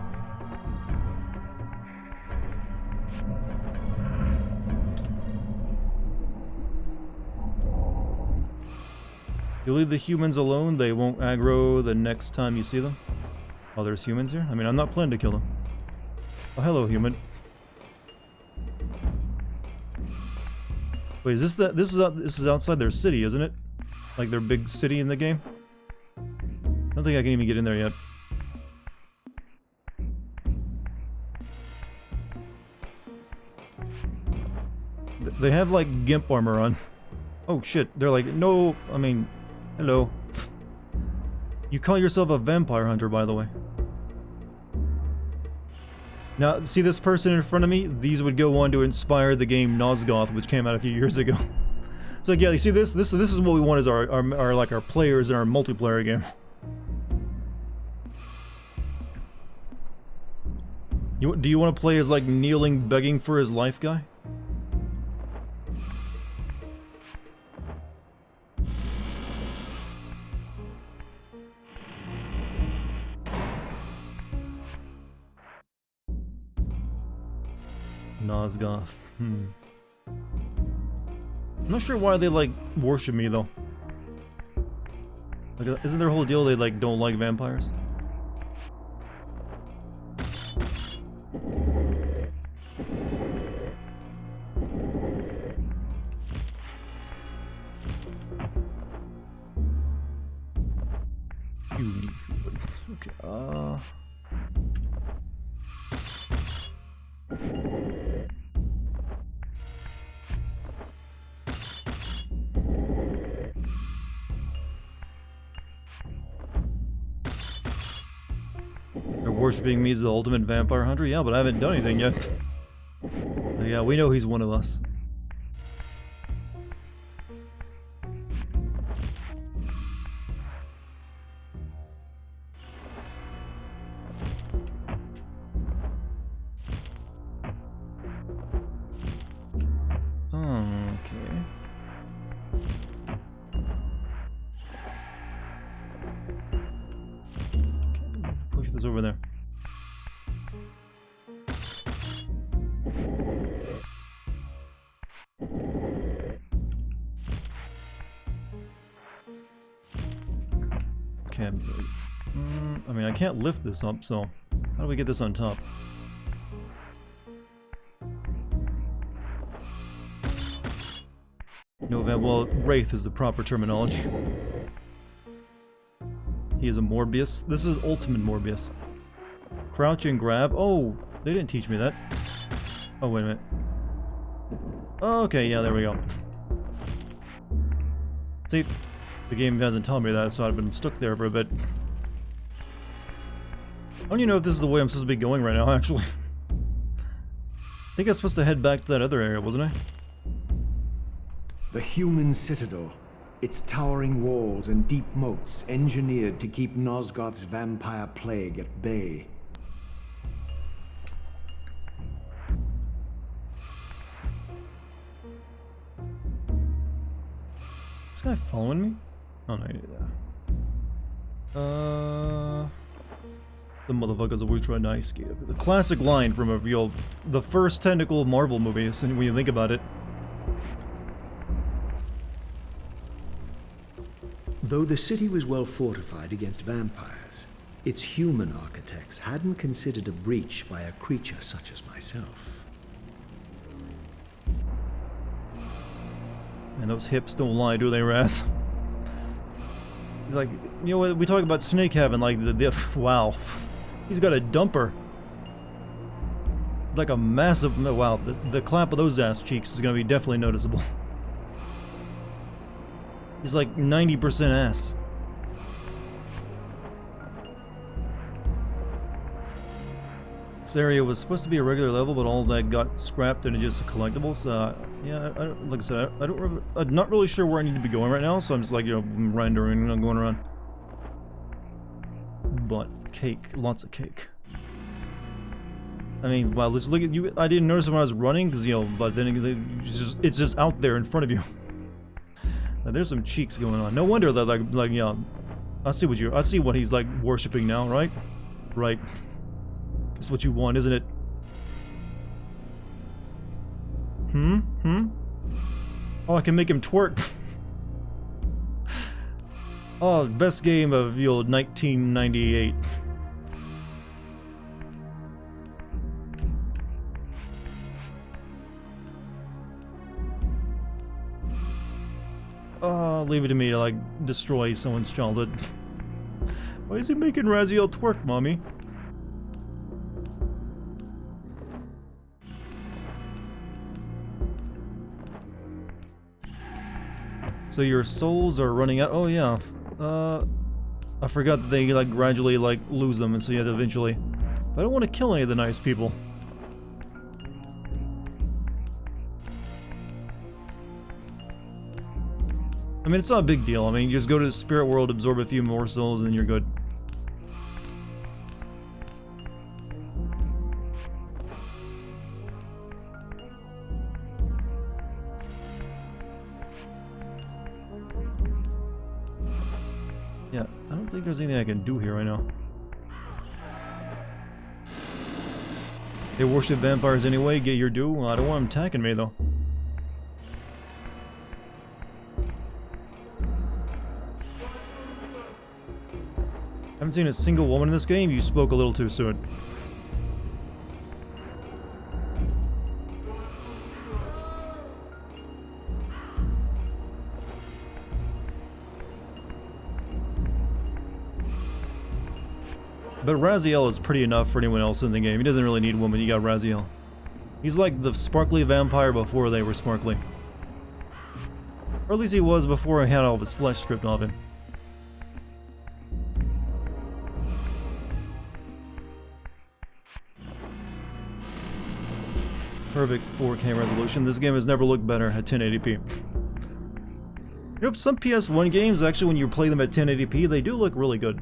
[SPEAKER 1] You leave the humans alone, they won't aggro the next time you see them. Oh, there's humans here? I mean, I'm not planning to kill them. Oh, hello, human. Wait, is this this is outside their city, isn't it? Like their big city in the game? I don't think I can even get in there yet. They have like gimp armor on. Oh shit, they're like, no, I mean, hello. You call yourself a vampire hunter, by the way. Now, see this person in front of me? These would go on to inspire the game Nosgoth, which came out a few years ago. So yeah, you see this? This is what we want as our players in our multiplayer game. Do you want to play as like kneeling, begging for his life guy? Nosgoth. I'm not sure why they like worship me though. Like, isn't their whole deal they like don't like vampires? Okay, They're worshipping me as the ultimate vampire hunter? Yeah, but I haven't done anything yet. So yeah, we know he's one of us. Over there. Can't. I mean, I can't lift this up, so how do we get this on top? No, well, Wraith is the proper terminology. He is a Morbius. This is Ultimate Morbius. Crouch and grab. Oh, they didn't teach me that. Oh, wait a minute. Oh, okay, yeah, there we go. See, the game hasn't told me that, so I've been stuck there for a bit. I don't even know if this is the way I'm supposed to be going right now, actually. I think I was supposed to head back to that other area, wasn't I?
[SPEAKER 2] The human citadel. Its towering walls and deep moats engineered to keep Nosgoth's vampire plague at bay.
[SPEAKER 1] This guy following me? Oh no, the motherfuckers always try to escape. The classic line from the first technical Marvel movie, when you think about it.
[SPEAKER 2] Though the city was well fortified against vampires, its human architects hadn't considered a breach by a creature such as myself.
[SPEAKER 1] And those hips don't lie, do they, Raz? Like, you know what, we talk about Snake having, like, wow. He's got a dumper. Like a massive, wow, the clap of those ass cheeks is gonna be definitely noticeable. He's like 90% ass. This area was supposed to be a regular level, but all that got scrapped and it's just collectibles. Yeah, like I said, I'm not really sure where I need to be going right now, so I'm just like, you know, rendering and going around. But cake, lots of cake. I mean, wow, let's look at you. I didn't notice it when I was running, because, you know, but then it's just out there in front of you. Now, there's some cheeks going on. No wonder that, like, you know, I see what he's like worshipping now, right? Right. That's what you want, isn't it? Oh, I can make him twerk. Oh, best game of, you know, 1998. Oh, leave it to me to, like, destroy someone's childhood. Why is he making Raziel twerk, mommy? So your souls are running out. Oh yeah. I forgot that they like gradually like lose them, and so you have to eventually. But I don't want to kill any of the nice people. I mean, it's not a big deal. I mean, you just go to the spirit world, absorb a few more souls, and then you're good. Yeah, I don't think there's anything I can do here right now. They worship vampires anyway, get your due. Well, I don't want them attacking me, though. Haven't seen a single woman in this game. You spoke a little too soon. But Raziel is pretty enough for anyone else in the game. He doesn't really need a woman. You got Raziel. He's like the sparkly vampire before they were sparkly. Or at least he was before he had all of his flesh stripped off him. Perfect 4K resolution. This game has never looked better at 1080p. You know, some PS1 games, actually, when you play them at 1080p, they do look really good.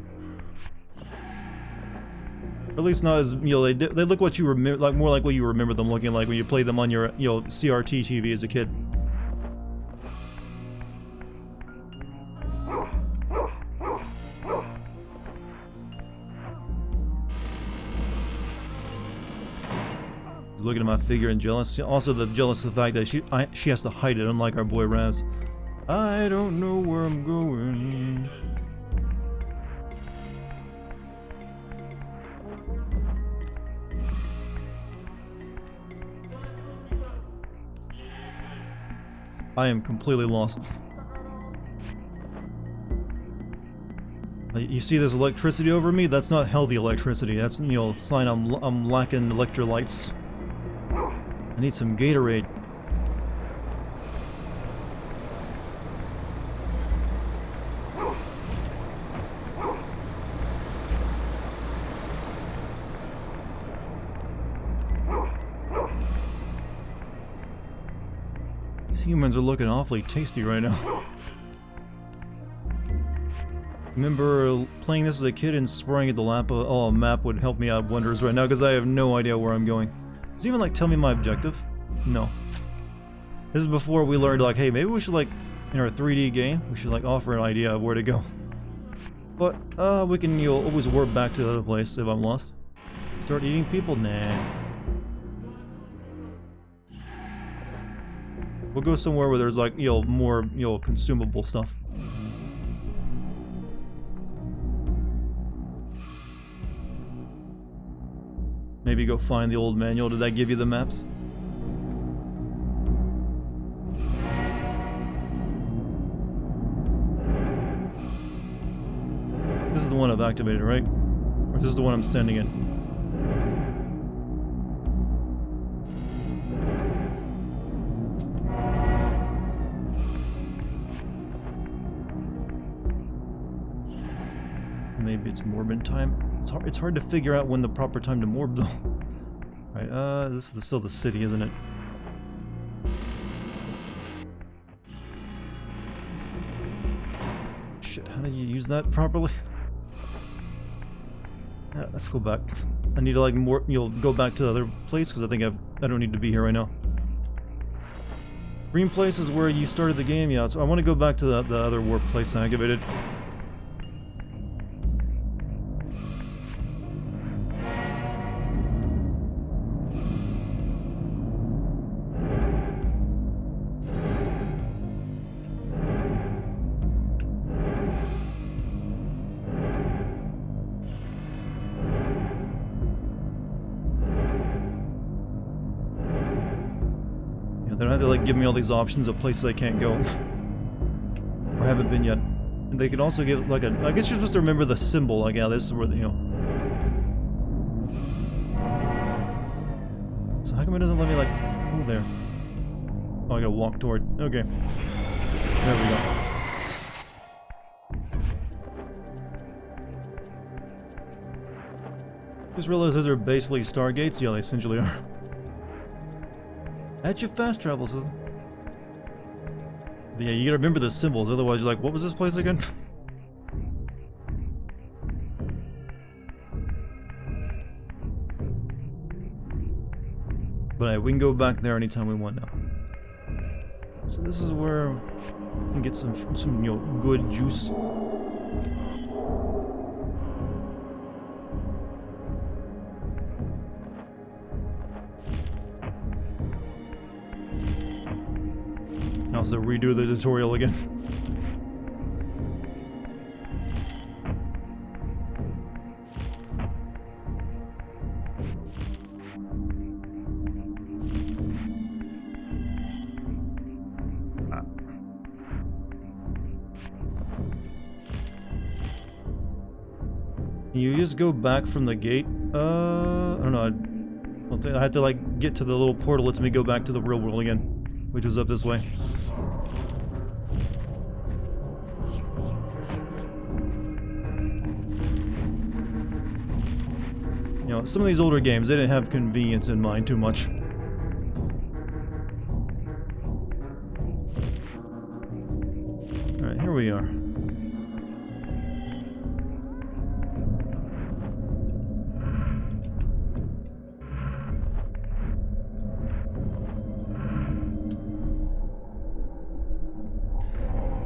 [SPEAKER 1] At least not as, you know, they look what you remember, like more like what you remember them looking like when you played them on your, you know, CRT TV as a kid. Looking at my figure and jealous. Also, jealous of the fact that she has to hide it, unlike our boy Raz. I don't know where I'm going. I am completely lost. You see this electricity over me? That's not healthy electricity. That's, you know, sign I'm lacking electrolytes. I need some Gatorade. These humans are looking awfully tasty right now. Remember playing this as a kid and swearing at the a map would help me out wonders right now because I have no idea where I'm going. Does it even like tell me my objective? No. This is before we learned like, hey, maybe we should like, in our 3D game, we should like offer an idea of where to go. But, we can, always warp back to the other place if I'm lost. Start eating people? Nah. We'll go somewhere where there's like, more, consumable stuff. Maybe go find the old manual. Did that give you the maps? This is the one I've activated, right? Or this is the one I'm standing in? Maybe it's Morbin time. It's hard to figure out when the proper time to morb though. Right, this is still the city, isn't it? Shit, how do you use that properly? Yeah, let's go back. I need to like go back to the other place because I think I don't need to be here right now. Green place is where you started the game, yeah, so I want to go back to the other warp place I activated. They don't have to like give me all these options of places I can't go. Or haven't been yet. And they can also give like I guess you're supposed to remember the symbol, like yeah, this is where So how come it doesn't let me like go there? Oh, I gotta walk toward. Okay. There we go. Just realized those are basically stargates. Yeah, they essentially are. At your fast travel, so. But yeah, you gotta remember the symbols, otherwise you're like, what was this place again? But we can go back there anytime we want now. So this is where we can get some good juice. Also redo the tutorial again. You just go back from the gate? I don't know. I had to like get to the little portal that lets me go back to the real world again, which was up this way. Some of these older games, they didn't have convenience in mind too much. Alright, here we are.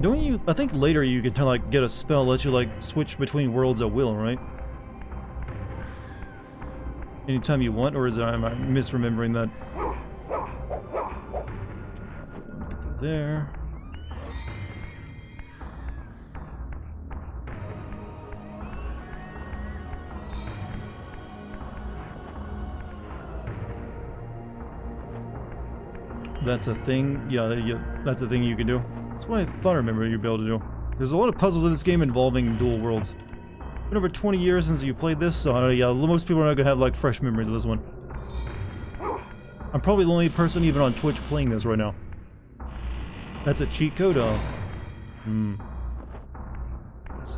[SPEAKER 1] Don't you... I think later you can like get a spell that lets you like switch between worlds at will, right? Anytime you want, or is it, am I misremembering that? There. That's a thing? Yeah, that's a thing you can do. That's what I thought I remember you'd be able to do. There's a lot of puzzles in this game involving dual worlds. It's been over 20 years since you played this, so yeah, most people are not gonna have like fresh memories of this one. I'm probably the only person even on Twitch playing this right now. That's a cheat code, So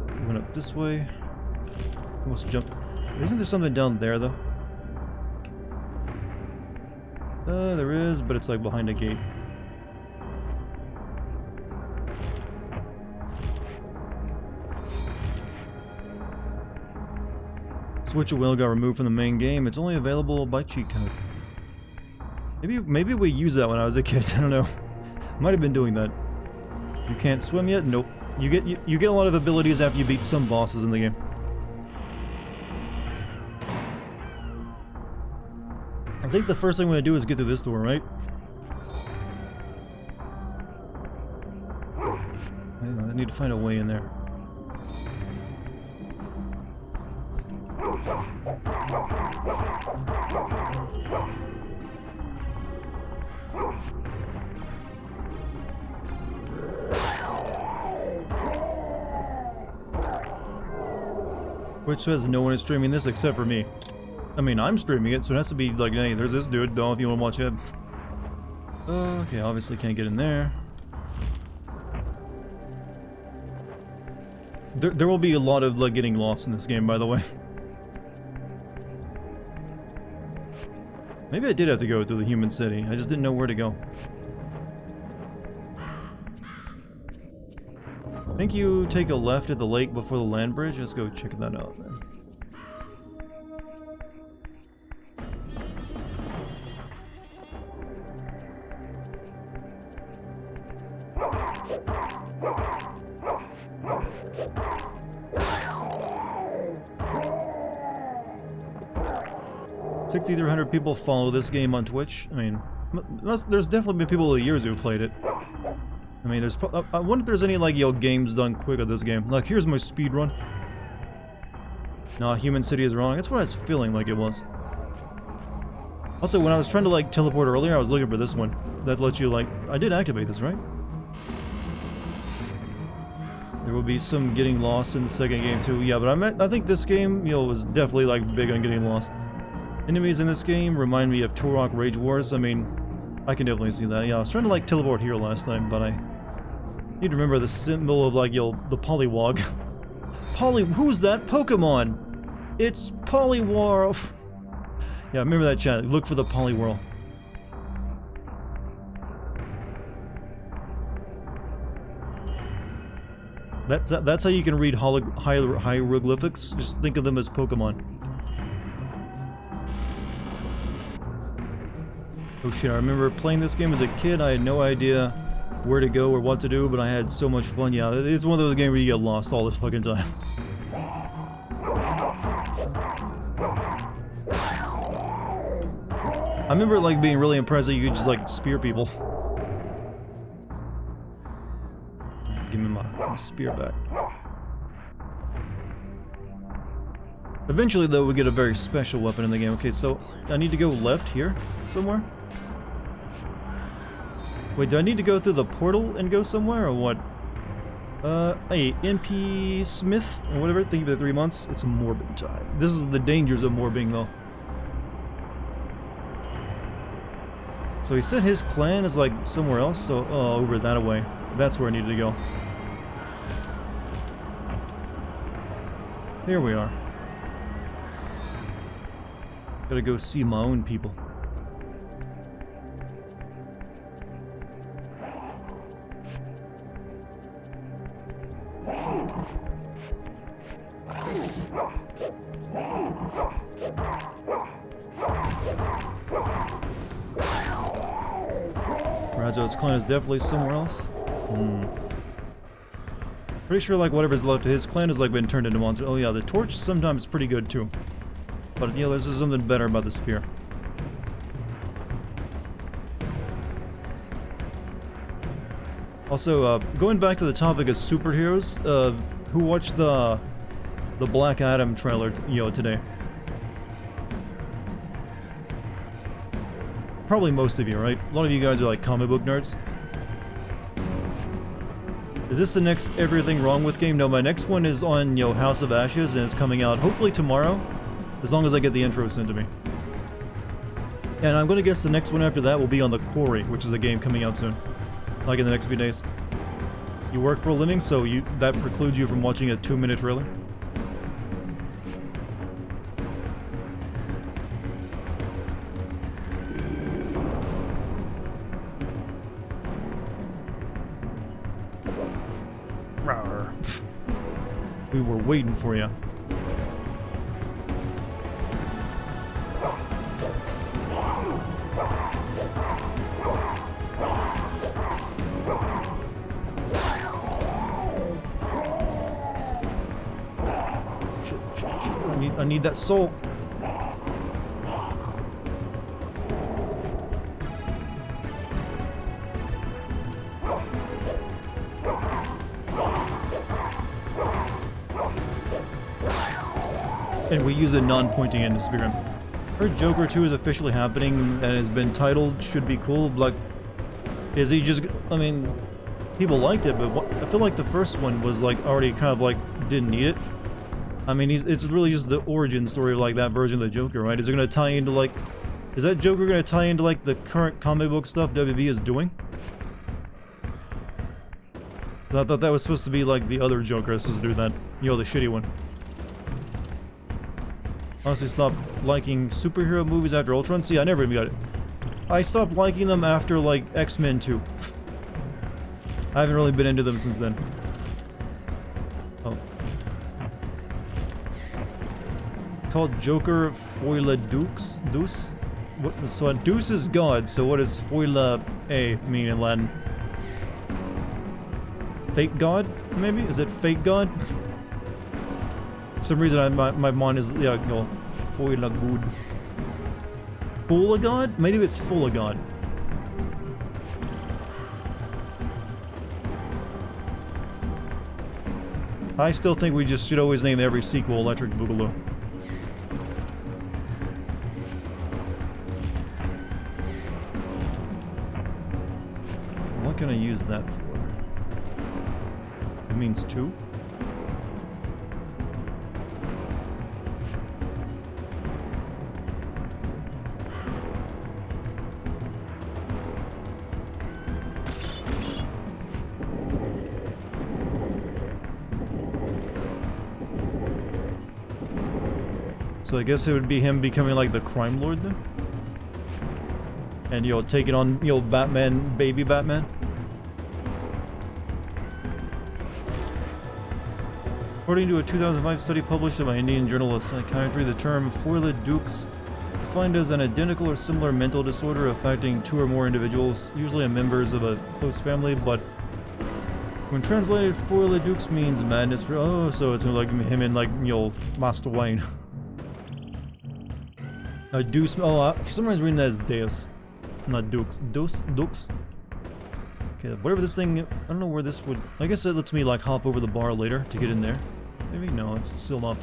[SPEAKER 1] we went up this way. Almost jump. Isn't there something down there though? There is, but it's like behind a gate. Switch wheel got removed from the main game. It's only available by cheat code. Maybe we used that when I was a kid. I don't know. Might have been doing that. You can't swim yet? Nope. You get a lot of abilities after you beat some bosses in the game. I think the first thing we're gonna do is get through this door, right? I need to find a way in there. Which says no one is streaming this except for me. I mean, I'm streaming it, so it has to be like, hey, there's this dude, though, if you want to watch it. Okay, obviously can't get in there. There will be a lot of, like, getting lost in this game, by the way. Maybe I did have to go through the human city. I just didn't know where to go. I think you take a left at the lake before the land bridge. Let's go check that out, then. $6,300 people follow this game on Twitch. I mean, there's definitely been people over the years who have played it. I mean, I wonder if there's any, like, games done quick of this game. Like, here's my speed run. Nah, Human City is wrong. That's what I was feeling like it was. Also, when I was trying to, like, teleport earlier, I was looking for this one. That lets you, like... I did activate this, right? There will be some getting lost in the second game, too. Yeah, but I think this game, was definitely, like, big on getting lost. Enemies in this game remind me of Turok Rage Wars. I mean, I can definitely see that. Yeah, I was trying to, like, teleport here last time, but I need to remember the symbol of, like, the Polywog. Who's that Pokemon? It's Poliwhirl. Yeah, remember that chat. Look for the Poliwhirl. That's how you can read hieroglyphics. Just think of them as Pokemon. Oh shit, I remember playing this game as a kid. I had no idea where to go or what to do, but I had so much fun. Yeah, it's one of those games where you get lost all the fucking time. I remember, like, being really impressed that you could just, like, spear people. Give me my spear back. Eventually, though, we get a very special weapon in the game. Okay, so I need to go left here somewhere? Wait, do I need to go through the portal and go somewhere, or what? Hey, NP Smith, or whatever, thank you for the 3 months. It's morbid time. This is the dangers of morbing, though. So he said his clan is, like, somewhere else, so, over that way. That's where I needed to go. Here we are. Gotta go see my own people. Razo's clan is definitely somewhere else. Pretty sure, like, whatever's left of his clan has, like, been turned into monsters. Oh yeah, the torch sometimes is pretty good too. But yeah, there's something better about the spear. Also, going back to the topic of superheroes, who watched the Black Adam trailer, today? Probably most of you, right? A lot of you guys are, like, comic book nerds. Is this the next Everything Wrong With game? No, my next one is on, House of Ashes, and it's coming out hopefully tomorrow, as long as I get the intro sent to me. And I'm gonna guess the next one after that will be on The Quarry, which is a game coming out soon. Like in the next few days. You work for a living, so that precludes you from watching a 2-minute trailer? We were waiting for you. I need that soul. And we use a non-pointing end to spear him. Heard Joker 2 is officially happening and has been titled. Should be cool. Like, is he just? I mean, people liked it, but I feel like the first one was like already kind of like didn't need it. I mean, it's really just the origin story of like that version of the Joker, right? Is it going to tie into like? Is that Joker going to tie into like the current comic book stuff WB is doing? I thought that was supposed to be like the other Joker. This is to do that, you know, the shitty one. Honestly, stopped liking superhero movies after Ultron. See, I never even got it. I stopped liking them after, like, X-Men 2. I haven't really been into them since then. Oh. Called Joker Foila Dukes? Deuce? What, so a deuce is God, so what does Foila A mean in Latin? Fake God, maybe? Is it fake God? For some reason, my mind is, yeah, you know, Foila good. Full of God? Maybe it's full of God. I still think we just should always name every sequel Electric Boogaloo. What can I use that for? It means 2? So I guess it would be him becoming like the crime lord then? And, you know, taking on, you know, Batman, baby Batman? According to a 2005 study published by Indian Journal of Psychiatry, the term Foila Dukes defined as an identical or similar mental disorder affecting 2 or more individuals, usually members of a close family, but when translated, Foila Dukes means madness for, oh, so it's like him and like, you know, Master Wayne. Deuce, oh, for some reason reading that as Deus, not Dukes. Dukes? Okay, whatever this thing, I don't know where this would, I guess it lets me like hop over the bar later to get in there. Maybe, no, it's still up.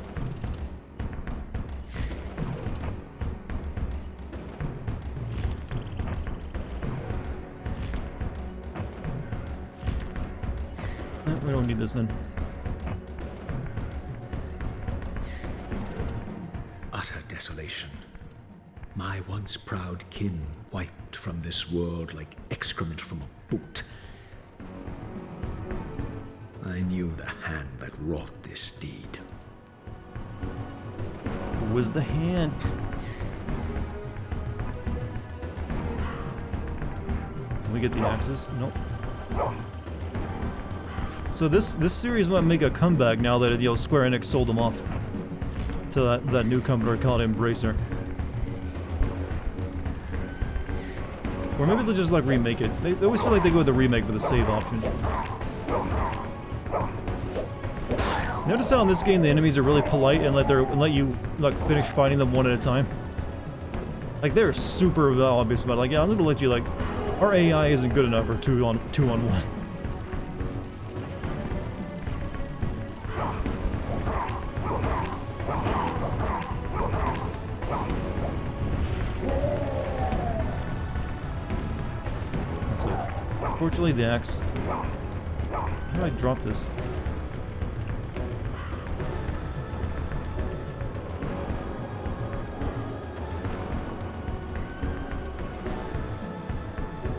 [SPEAKER 1] We don't need this then.
[SPEAKER 2] Utter desolation. My once proud kin wiped from this world like excrement from a boot. I knew the hand that wrought this deed.
[SPEAKER 1] It was the hand. Can we get the axes? Nope. So this series might make a comeback now that, you know, Square Enix sold them off to that new company called Embracer. Or maybe they'll just like remake it. They always feel like they go with the remake with the save option. Notice how in this game the enemies are really polite and let you like finish fighting them one at a time. Like they're super obvious about it. Like, yeah, I'm gonna let you, like, our AI isn't good enough for two on one. Unfortunately, the axe. How do I drop this?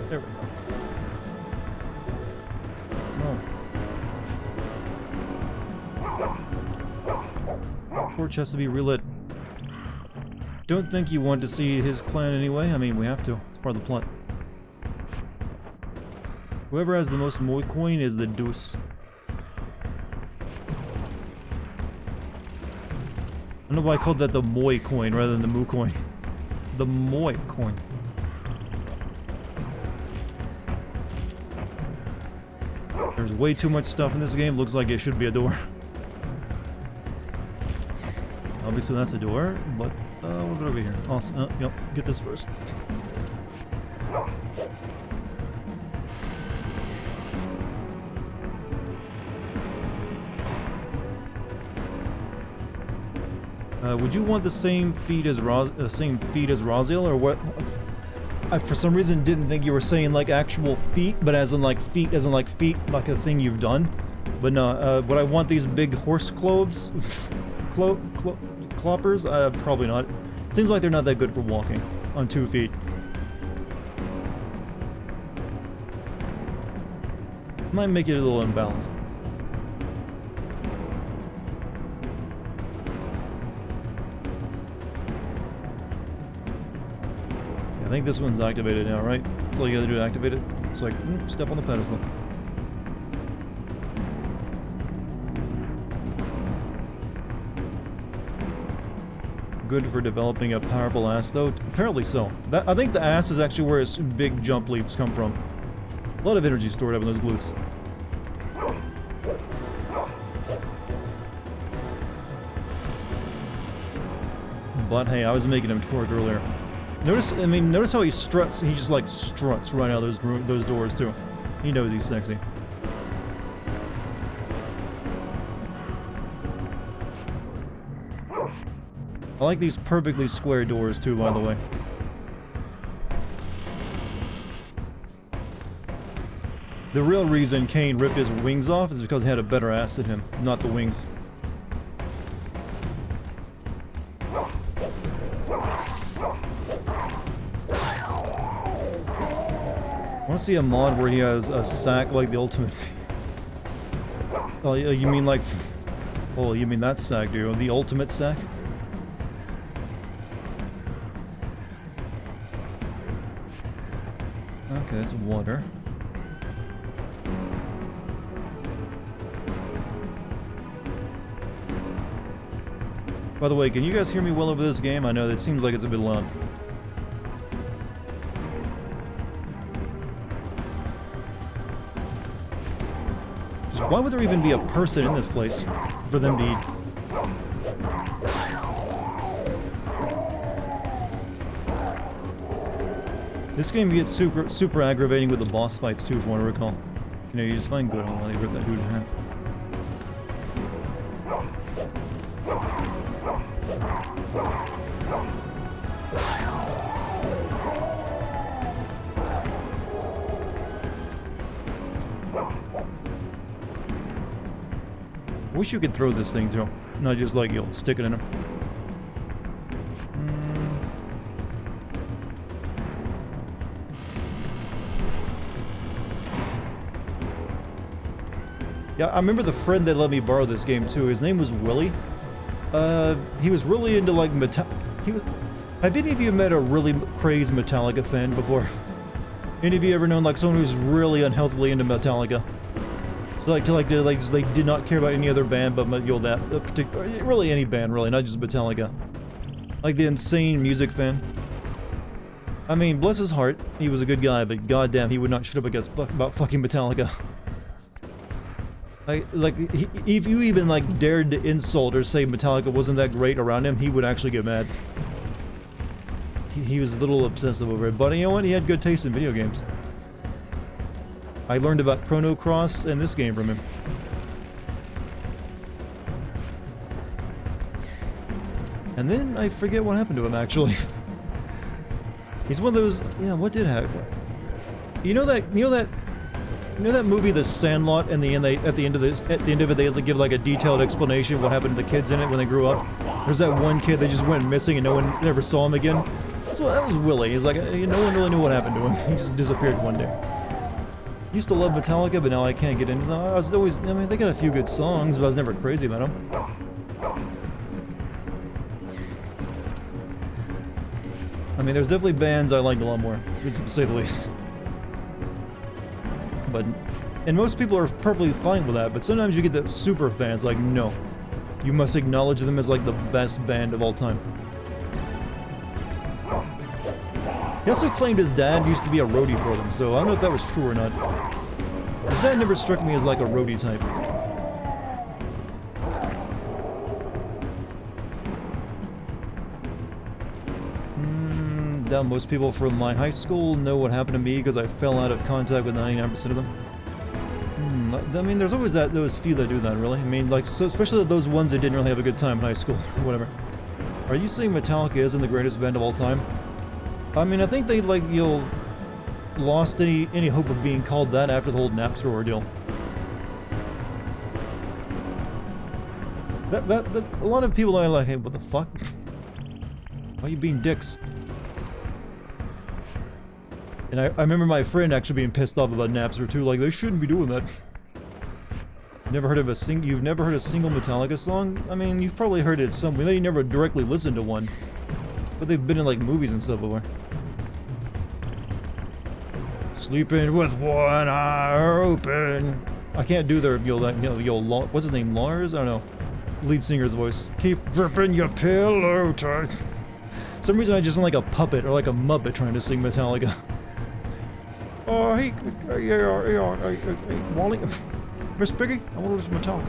[SPEAKER 1] There we go. No. Torch has to be relit. Don't think you want to see his clan anyway. I mean, we have to. It's part of the plot. Whoever has the most Moi coin is the deuce. I don't know why I called that the Moi coin rather than the Mu coin. The Moi coin. There's way too much stuff in this game. Looks like it should be a door. Obviously that's a door, but what about over here? Awesome. Yep, get this first. Would you want the same feet as Raziel, or what? I for some reason didn't think you were saying like actual feet, but as in like feet, like a thing you've done. But no, would I want these big horse cloves? Cloppers? Probably not. Seems like they're not that good for walking on 2 feet. Might make it a little imbalanced. I think this one's activated now, right? That's all you gotta do to activate it. It's like, step on the pedestal. Good for developing a powerful ass, though? Apparently so. I think the ass is actually where its big jump leaps come from. A lot of energy stored up in those glutes. But hey, I was making him twerk earlier. Notice how he struts. He just like struts right out of those doors too. He knows he's sexy. I like these perfectly square doors too, by the way. The real reason Kain ripped his wings off is because he had a better ass than him, not the wings. I want to see a mod where he has a sack like the ultimate. Oh, you mean like... Oh, you mean that sack, dude? The ultimate sack? Okay, that's water. By the way, can you guys hear me well over this game? I know it seems like it's a bit loud. Why would there even be a person in this place for them to eat? This game gets super aggravating with the boss fights too, from what I recall. You know, you just find good on while you rip that dude in half. I wish you could throw this thing too, not just like you'll stick it in him. Yeah, I remember the friend that let me borrow this game too. His name was Willie. He was really into like have any of you met a really crazed Metallica fan before? Any of you ever known like someone who's really unhealthily into Metallica? They did not care about any other band but really any band, really, not just Metallica. Like the insane music fan. I mean, bless his heart, he was a good guy, but goddamn, he would not shut up about fucking Metallica. If you even like dared to insult or say Metallica wasn't that great around him, he would actually get mad. He was a little obsessive over it, but you know what? He had good taste in video games. I learned about Chrono Cross and this game from him. And then I forget what happened to him actually. He's one of those. Yeah, what did happen? You know that movie The Sandlot, and at the end of it they give like a detailed explanation of what happened to the kids in it when they grew up. There's that one kid that just went missing and no one ever saw him again. That was Willie. He's like, no one really knew what happened to him. He just disappeared one day. Used to love Metallica, but now I can't get into them. They got a few good songs, but I was never crazy about them. I mean, there's definitely bands I liked a lot more, to say the least. And most people are perfectly fine with that, but sometimes you get the super fans, like, no. You must acknowledge them as, like, the best band of all time. He also claimed his dad used to be a roadie for them, so I don't know if that was true or not. His dad never struck me as, like, a roadie type. doubt most people from my high school know what happened to me because I fell out of contact with 99% of them. I mean, there's always those few that do that, really. I mean, like, so especially those ones that didn't really have a good time in high school, or whatever. Are you saying Metallica isn't the greatest band of all time? I mean, I think they, like, lost any hope of being called that after the whole Napster ordeal. A lot of people are like, hey, what the fuck? Why are you being dicks? And I remember my friend actually being pissed off about Napster too, like, they shouldn't be doing that. Never heard of you've never heard a single Metallica song? I mean, you've probably heard it somewhere. Maybe you never directly listened to one. But they've been in, like, movies and stuff before. Sleeping with one eye open. I can't do their, what's his name, Lars? I don't know. Lead singer's voice. Keep gripping your pillow tight. For some reason I just sound like a puppet or like a muppet trying to sing Metallica. Oh, hey, Wally, Miss Piggy, I want to listen to Metallica.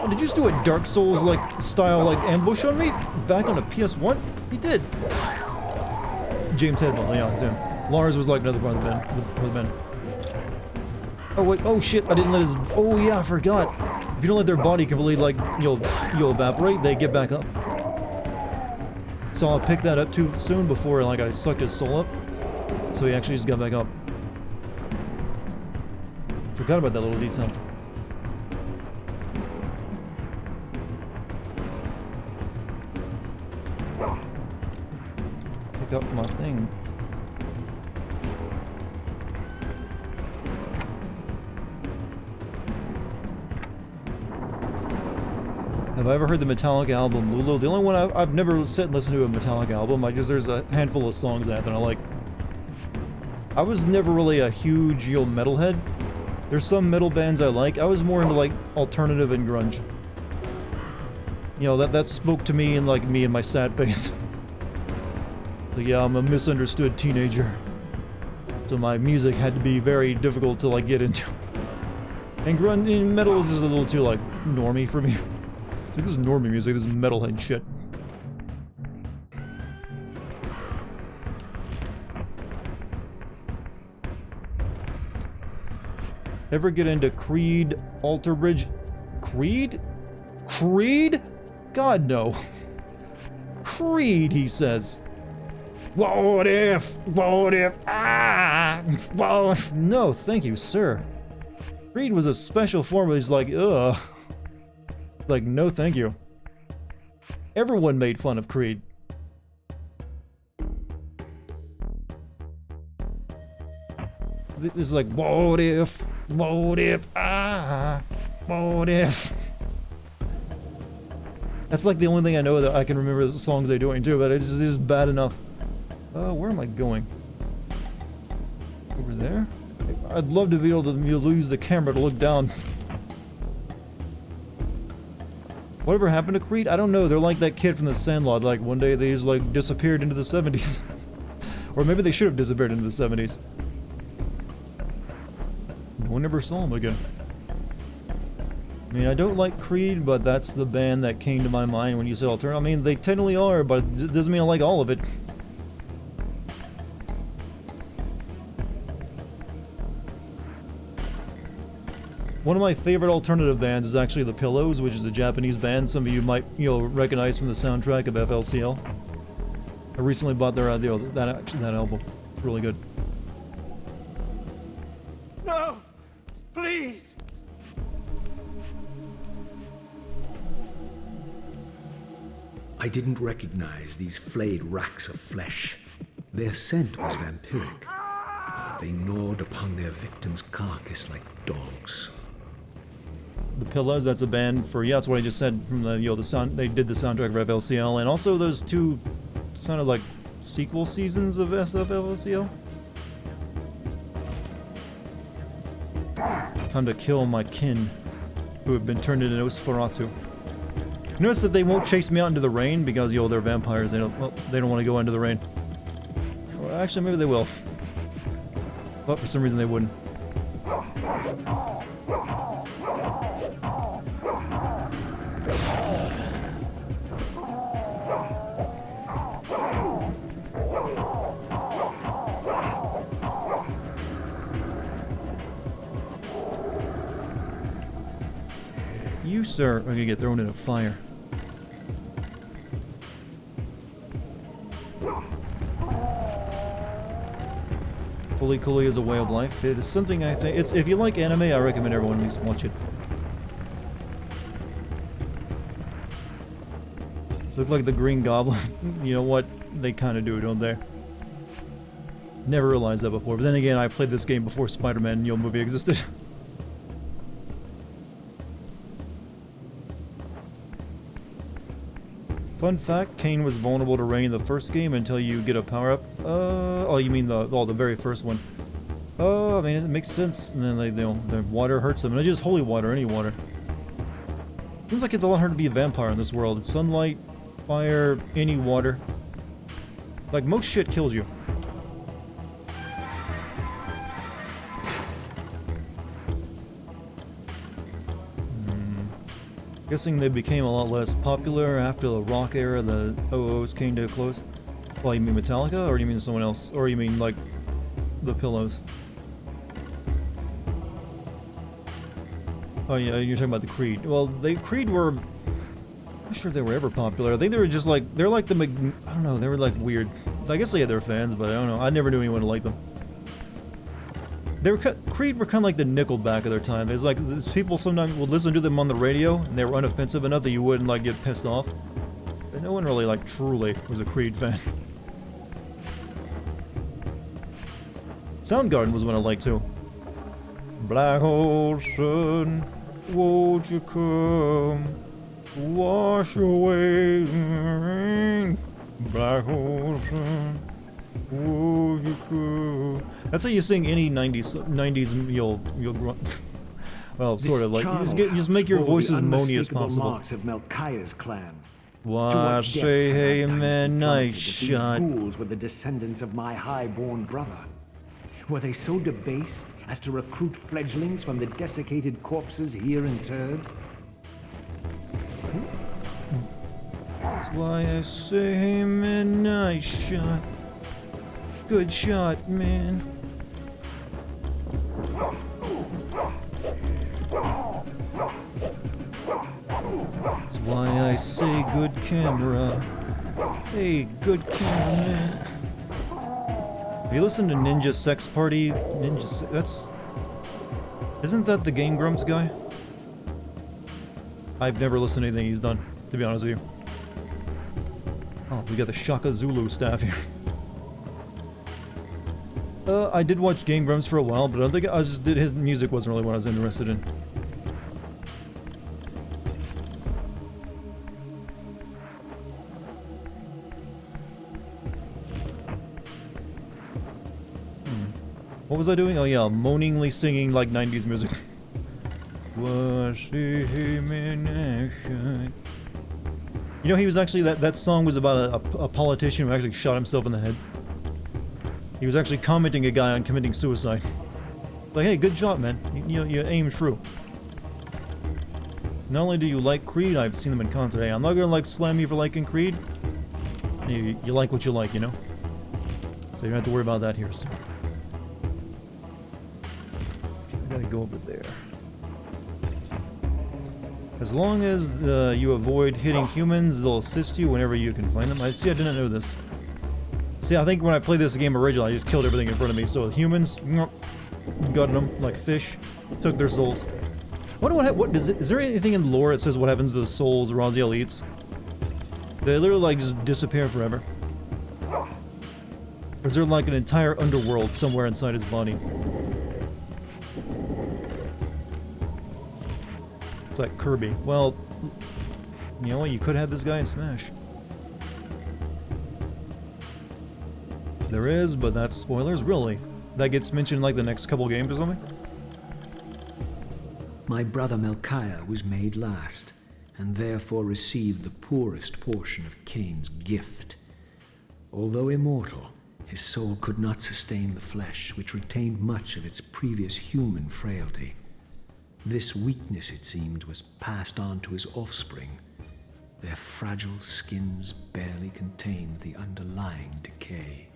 [SPEAKER 1] Oh, did you just do a Dark Souls like style like ambush on me back on a PS1? He did. James Hetfield, yeah, it's him. Lars was like another part of the band. Oh wait, oh shit, I didn't let his. Oh yeah, I forgot. If you don't let their body completely like you'll evaporate, they get back up. So I'll pick that up too soon before like I sucked his soul up. So he actually just got back up. Forgot about that little detail. Pick up my thing. Have I ever heard the Metallica album Lulu? The only one I've never sat and listened to a Metallica album. There's a handful of songs that I like. I was never really a huge metalhead. There's some metal bands I like. I was more into like alternative and grunge. That spoke to me and like me and my sad face. So yeah, I'm a misunderstood teenager. So my music had to be very difficult to like get into. And grunge and metal is just a little too like normie for me. Like, this is normie music, this is metalhead shit. Ever get into Creed, Alter Bridge? Creed? Creed? God, no. Creed, he says. What if, well, no, thank you, sir. Creed was a special form, but he's like, ugh. Like, no thank you. Everyone made fun of Creed. This is like, what if, what if. That's like the only thing I know that I can remember the songs they're doing too, but it's just bad enough. Where am I going? Over there? I'd love to be able to use the camera to look down. Whatever happened to Creed? I don't know. They're like that kid from the Sandlot. Like, one day they just, like, disappeared into the 70s. Or maybe they should have disappeared into the 70s. No one ever saw them again. I mean, I don't like Creed, but that's the band that came to my mind when you said alternative. I mean, they technically are, but it doesn't mean I like all of it. One of my favorite alternative bands is actually The Pillows, which is a Japanese band some of you might, recognize from the soundtrack of FLCL. I recently bought their, that album. Really good.
[SPEAKER 4] No! Please!
[SPEAKER 2] I didn't recognize these flayed racks of flesh. Their scent was vampiric, but they gnawed upon their victim's carcass like dogs.
[SPEAKER 1] The Pillows, that's a band for, that's what I just said from the, the sound, they did the soundtrack for FLCL, and also those two sounded like sequel seasons of FLCL. Time to kill my kin, who have been turned into Nosferatu. Notice that they won't chase me out into the rain because, they're vampires, they don't want to go into the rain. Well, actually, maybe they will. But for some reason they wouldn't. You, sir, are gonna get thrown in a fire. Fully Cooley is a way of life. It is something I think... If you like anime, I recommend everyone at least watch it. Look like the Green Goblin. You know what? They kind of do, don't they? Never realized that before. But then again, I played this game before Spider-Man movie existed. Fun fact, Kain was vulnerable to rain in the first game until you get a power-up. Oh, you mean the very first one. Oh, I mean, it makes sense. And then the water hurts them. And it's just holy water, any water. Seems like it's a lot harder to be a vampire in this world. It's sunlight, fire, any water. Like, most shit kills you. Guessing they became a lot less popular after the rock era, the OOs came to a close. Well, you mean Metallica, or you mean someone else? Or you mean, like, the Pillows? Oh yeah, you're talking about the Creed. Well, Creed were... I'm not sure if they were ever popular. I think they were just like... They're like the... I don't know, they were like weird. I guess they had their fans, but I don't know. I never knew anyone who liked them. They were Creed were kind of like the Nickelback of their time. There's like people sometimes would listen to them on the radio, and they were unoffensive enough that you wouldn't like get pissed off. But no one really like truly was a Creed fan. Soundgarden was one I liked too. Black hole sun, won't you come wash away the rain? Black hole sun. Oh, you cool. That's how you sing any 90s you'll well, sort of like you just make your voice as moany as possible.
[SPEAKER 2] Marks of Melchiah's clan.
[SPEAKER 1] Why say hey man, nice shot.
[SPEAKER 2] These ghouls were the descendants of my high-born brother. Were they so debased as to recruit fledglings from the desiccated corpses here interred?
[SPEAKER 1] That's why I say hey man, nice shot. Good shot, man. That's why I say good camera. Hey, good camera, man. Have you listened to Ninja Sex Party? Isn't that the Game Grumps guy? I've never listened to anything he's done, to be honest with you. Oh, we got the Shaka Zulu staff here. I did watch Game Grumps for a while, but I don't think his music wasn't really what I was interested in. What was I doing? Oh yeah, moaningly singing like 90s music. You know, he was actually, that song was about a politician who actually shot himself in the head. He was actually commenting a guy on committing suicide. Like, hey, good shot, man. You aim true. Not only do you like Creed, I've seen them in concert. Hey, I'm not gonna like slam you for liking Creed. You like what you like, you know? So you don't have to worry about that here, sir. I gotta go over there. As long as you avoid hitting humans, they'll assist you whenever you can find them. I didn't know this. See, I think when I played this game originally, I just killed everything in front of me. So humans, gutted them like fish, took their souls. Is there anything in lore that says what happens to the souls Raziel eats? They literally like just disappear forever. Or is there like an entire underworld somewhere inside his body? It's like Kirby. Well, you know what? You could have this guy in Smash. There is, but that's spoilers, really. That gets mentioned in like the next couple games or something?
[SPEAKER 2] My brother Melchiah was made last, and therefore received the poorest portion of Kain's gift. Although immortal, his soul could not sustain the flesh, which retained much of its previous human frailty. This weakness, it seemed, was passed on to his offspring. Their fragile skins barely contained the underlying decay.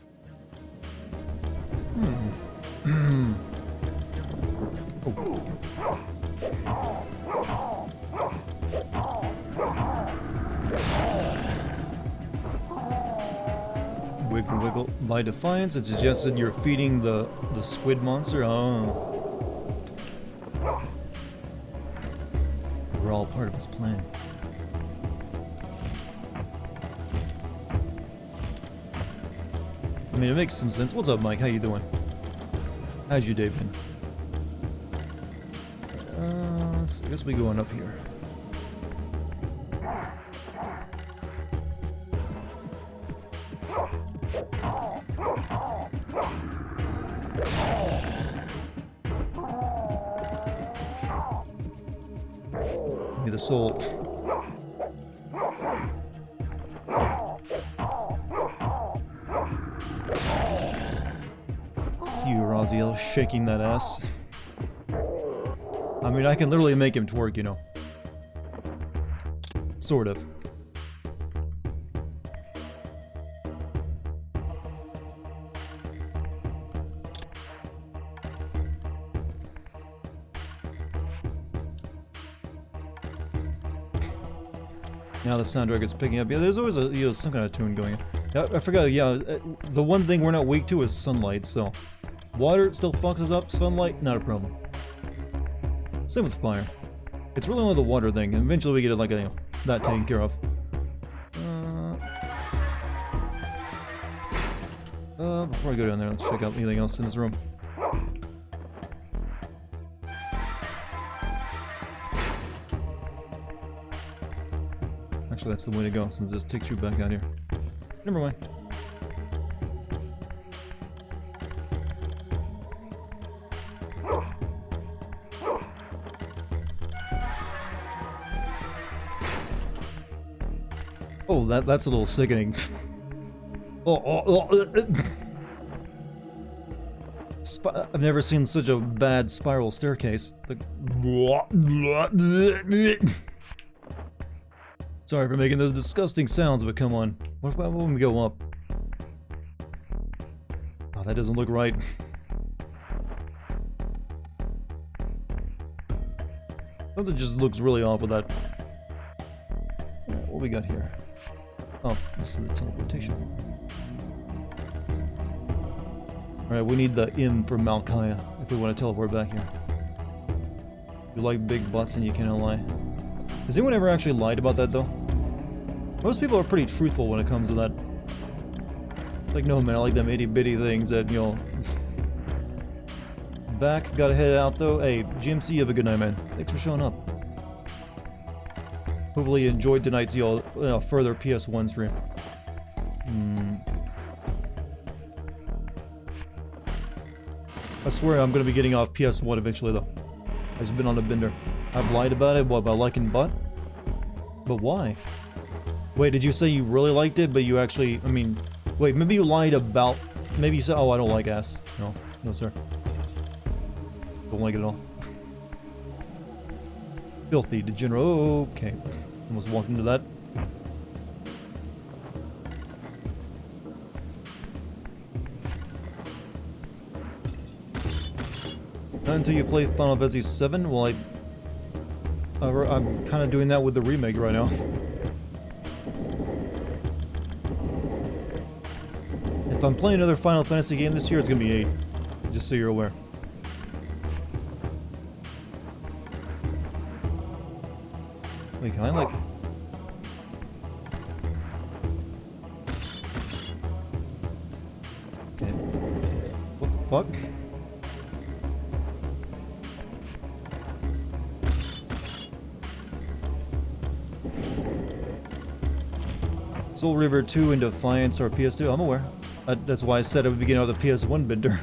[SPEAKER 1] Wiggle wiggle. By defiance, it suggests that you're feeding the squid monster. Oh. We're all part of his plan. I mean, it makes some sense. What's up, Mike? How you doing? How's your day been? So I guess we going up here. Give me the soul. See you, Raziel, shaking that ass. I mean, I can literally make him twerk, you know. Sort of. Now the soundtrack is picking up. Yeah, there's always a some kind of tune going. I forgot. Yeah, the one thing we're not weak to is sunlight. So, water still fucks us up. Sunlight, not a problem. Same with fire. It's really only the water thing, and eventually we get it like that taken care of. Before I go down there, let's check out anything else in this room. Actually, that's the way to go, since this takes you back out here. Never mind. Oh, that's a little sickening. I've never seen such a bad spiral staircase. Sorry for making those disgusting sounds, but come on. What about when we go up? Oh, that doesn't look right. Something just looks really off with that. What we got here? Oh, this is the teleportation. Alright, we need the M for Malkaya if we want to teleport back here. You like big butts and you cannot lie. Has anyone ever actually lied about that, though? Most people are pretty truthful when it comes to that. Like, no, man, I like them itty-bitty things that, you know... Back, gotta head out, though. Hey, GMC, you have a good night, man. Thanks for showing up. Hopefully you enjoyed tonight's, further PS1 stream. I swear I'm gonna be getting off PS1 eventually, though. I've just been on a bender. I've lied about it, what, about liking butt? But why? Wait, did you say you really liked it, but you actually, I mean... Wait, maybe you lied about... Maybe you said, oh, I don't like ass. No, no sir. Don't like it at all. Filthy degenerate. Oh, okay. Almost walked into that. Not until you play Final Fantasy VII? Well, I'm kind of doing that with the remake right now. If I'm playing another Final Fantasy game this year, it's gonna be 8. Just so you're aware. Wait, can I like... Okay. What the fuck? Soul Reaver 2 and Defiance are PS2. I'm aware. That's why I said I would be getting out of the PS1 bender.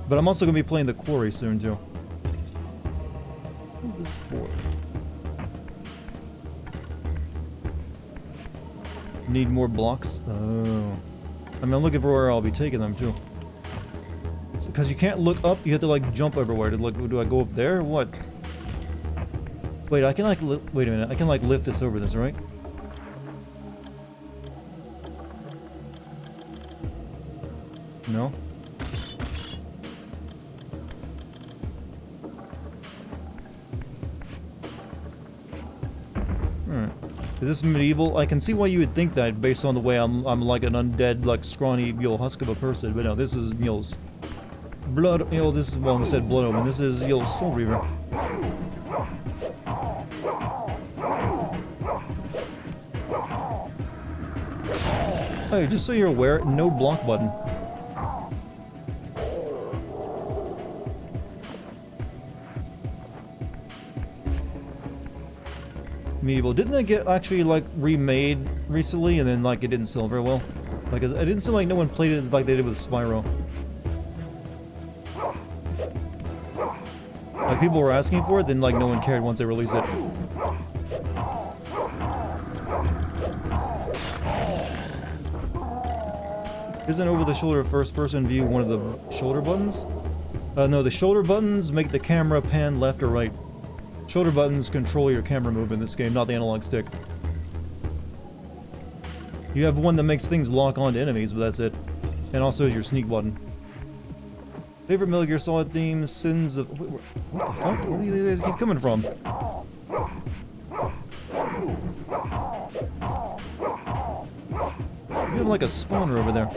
[SPEAKER 1] But I'm also going to be playing the Quarry soon, too. What is this for? Need more blocks? Oh. I mean, I'm looking for where I'll be taking them, too. Because you can't look up, you have to, like, jump everywhere. Do I go up there, or what? Wait, I can, like, wait a minute. I can, like, lift this over this, right? No? Alright. Is this medieval? I can see why you would think that based on the way I'm like an undead, like scrawny, husk of a person. But no, this is, blood, this is, well, I said blood omen. This is, Soul Reaver. Hey, just so you're aware, no block button. Medieval. Didn't that get actually like remade recently, and then like it didn't sell very well? Like it didn't seem like no one played it like they did with Spyro. Like people were asking for it, then like no one cared once they released it. Isn't over-the-shoulder first-person view one of the shoulder buttons? No, the shoulder buttons make the camera pan left or right. Shoulder buttons control your camera move in this game, not the analog stick. You have one that makes things lock onto enemies, but that's it. And also your sneak button. Favorite Metal Gear Solid themes, Sins of... What the fuck? Where do these guys keep coming from? You have like a spawner over there.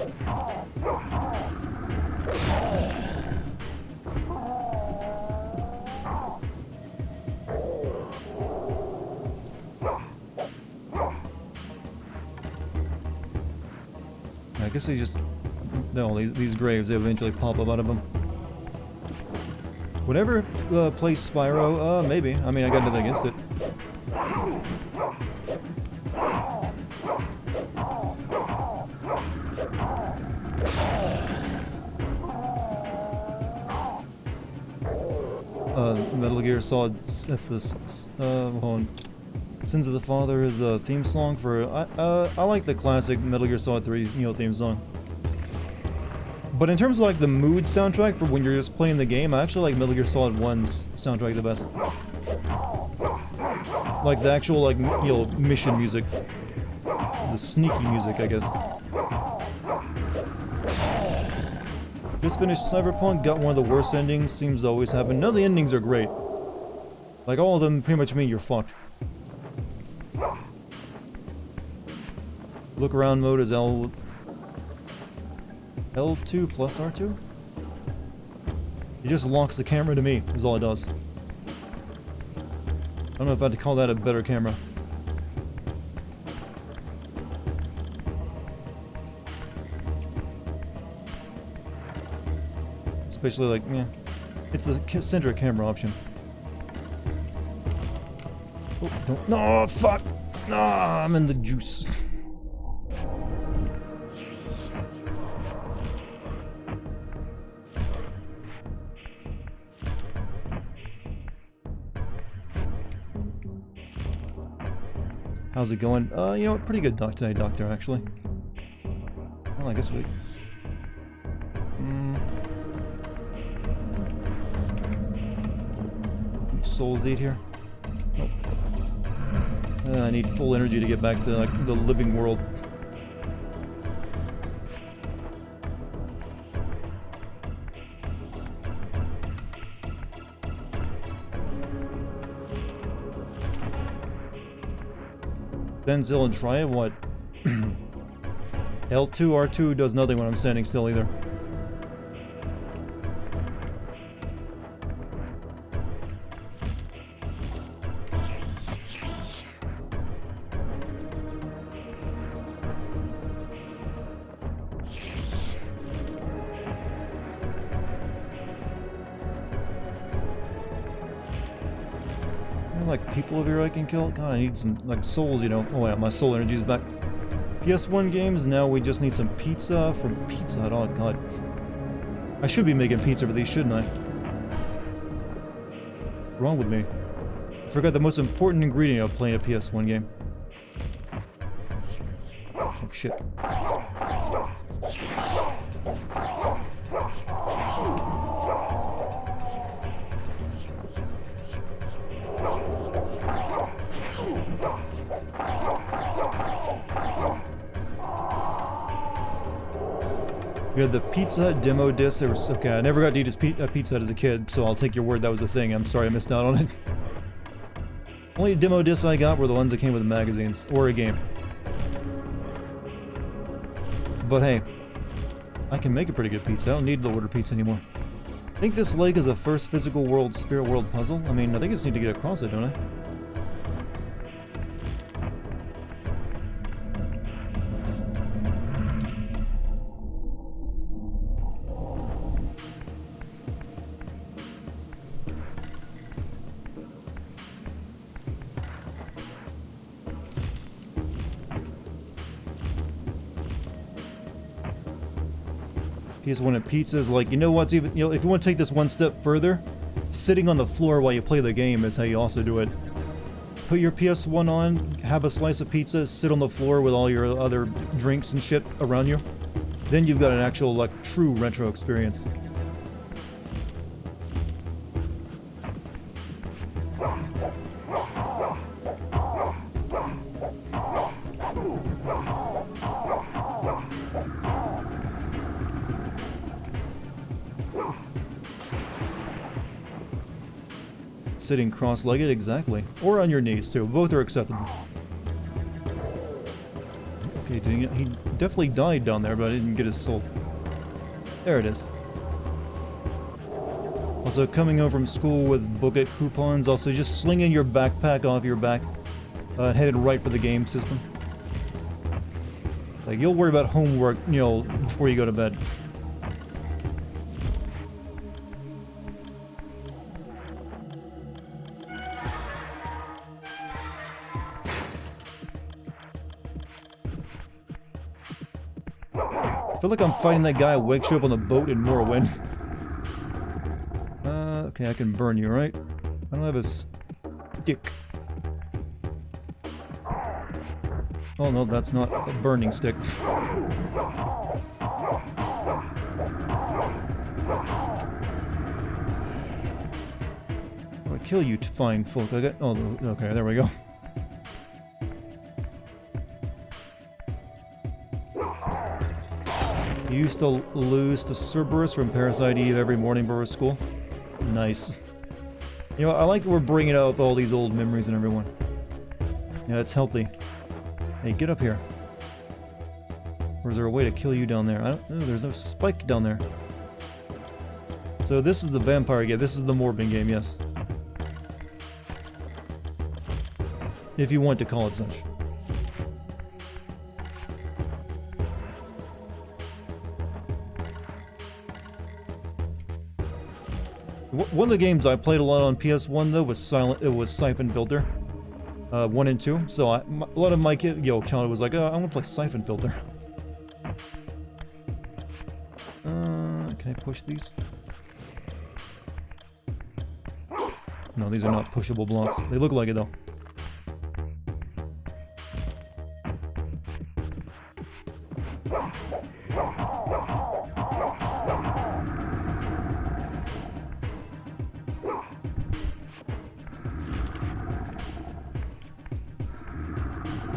[SPEAKER 1] I guess they just... No, these graves, they eventually pop up out of them. Whatever plays Spyro, maybe. I mean, I got nothing against it. Metal Gear Solid, that's this, hold on. Sins of the Father is the theme song for, I like the classic Metal Gear Solid 3, theme song. But in terms of like the mood soundtrack for when you're just playing the game, I actually like Metal Gear Solid 1's soundtrack the best. Like the actual like, mission music. The sneaky music, I guess. Just finished Cyberpunk, got one of the worst endings, seems to always happen. None of the endings are great. Like all of them pretty much mean you're fucked. Look around mode is L2 plus R2? It just locks the camera to me, is all it does. I don't know if I'd call that a better camera. Especially like, yeah, it's the center camera option. Oh, don't, no, fuck! No, I'm in the juice. How's it going? You know what? Pretty good today, Doctor, actually. Well, I guess we... Souls eat here? Nope. I need full energy to get back to like, the living world. Denzel and try it? What? L2, R2 does nothing when I'm standing still either. Like people over here I can kill? God, I need some like souls, Oh yeah, my soul energy's back. PS1 games, now we just need some pizza from Pizza Hut. Oh god. I should be making pizza for these, shouldn't I? What's wrong with me? I forgot the most important ingredient of playing a PS1 game. Oh shit. We had the Pizza Hut demo disc. There was, okay, I never got to eat Pizza Hut as a kid, so I'll take your word that was a thing. I'm sorry I missed out on it. Only demo discs I got were the ones that came with magazines or a game. But hey, I can make a pretty good pizza. I don't need to order pizza anymore. I think this lake is a first physical world, spirit world puzzle. I mean, I think I just need to get across it, don't I? PS1 and pizzas, like, you know what's even, you know, if you want to take this one step further, sitting on the floor while you play the game is how you also do it. Put your PS1 on, have a slice of pizza, sit on the floor with all your other drinks and shit around you. Then you've got an actual, like, true retro experience. Sitting cross-legged, exactly. Or on your knees, too. Both are acceptable. Okay, he definitely died down there, but I didn't get his soul. There it is. Also, coming home from school with booklet coupons, also just slinging your backpack off your back, headed right for the game system. Like, you'll worry about homework, you know, before you go to bed. I feel like I'm fighting that guy who wakes you up on the boat in Morrowind. Okay, I can burn you, right? I don't have a stick. Oh no, that's not a burning stick. I'll kill you, fine folk. I got. Oh, okay, there we go. You used to lose to Cerberus from Parasite Eve every morning before school. Nice. You know, I like that we're bringing up all these old memories in everyone. Yeah, it's healthy. Hey, get up here. Or is there a way to kill you down there? I don't know. There's no spike down there. So this is the vampire game. This is the Morbin game, yes. If you want to call it such. One of the games I played a lot on PS1 though was Siphon Filter, 1 and 2. So a lot of my childhood was like, oh, I want to play Siphon Filter. Can I push these? No, these are not pushable blocks. They look like it though.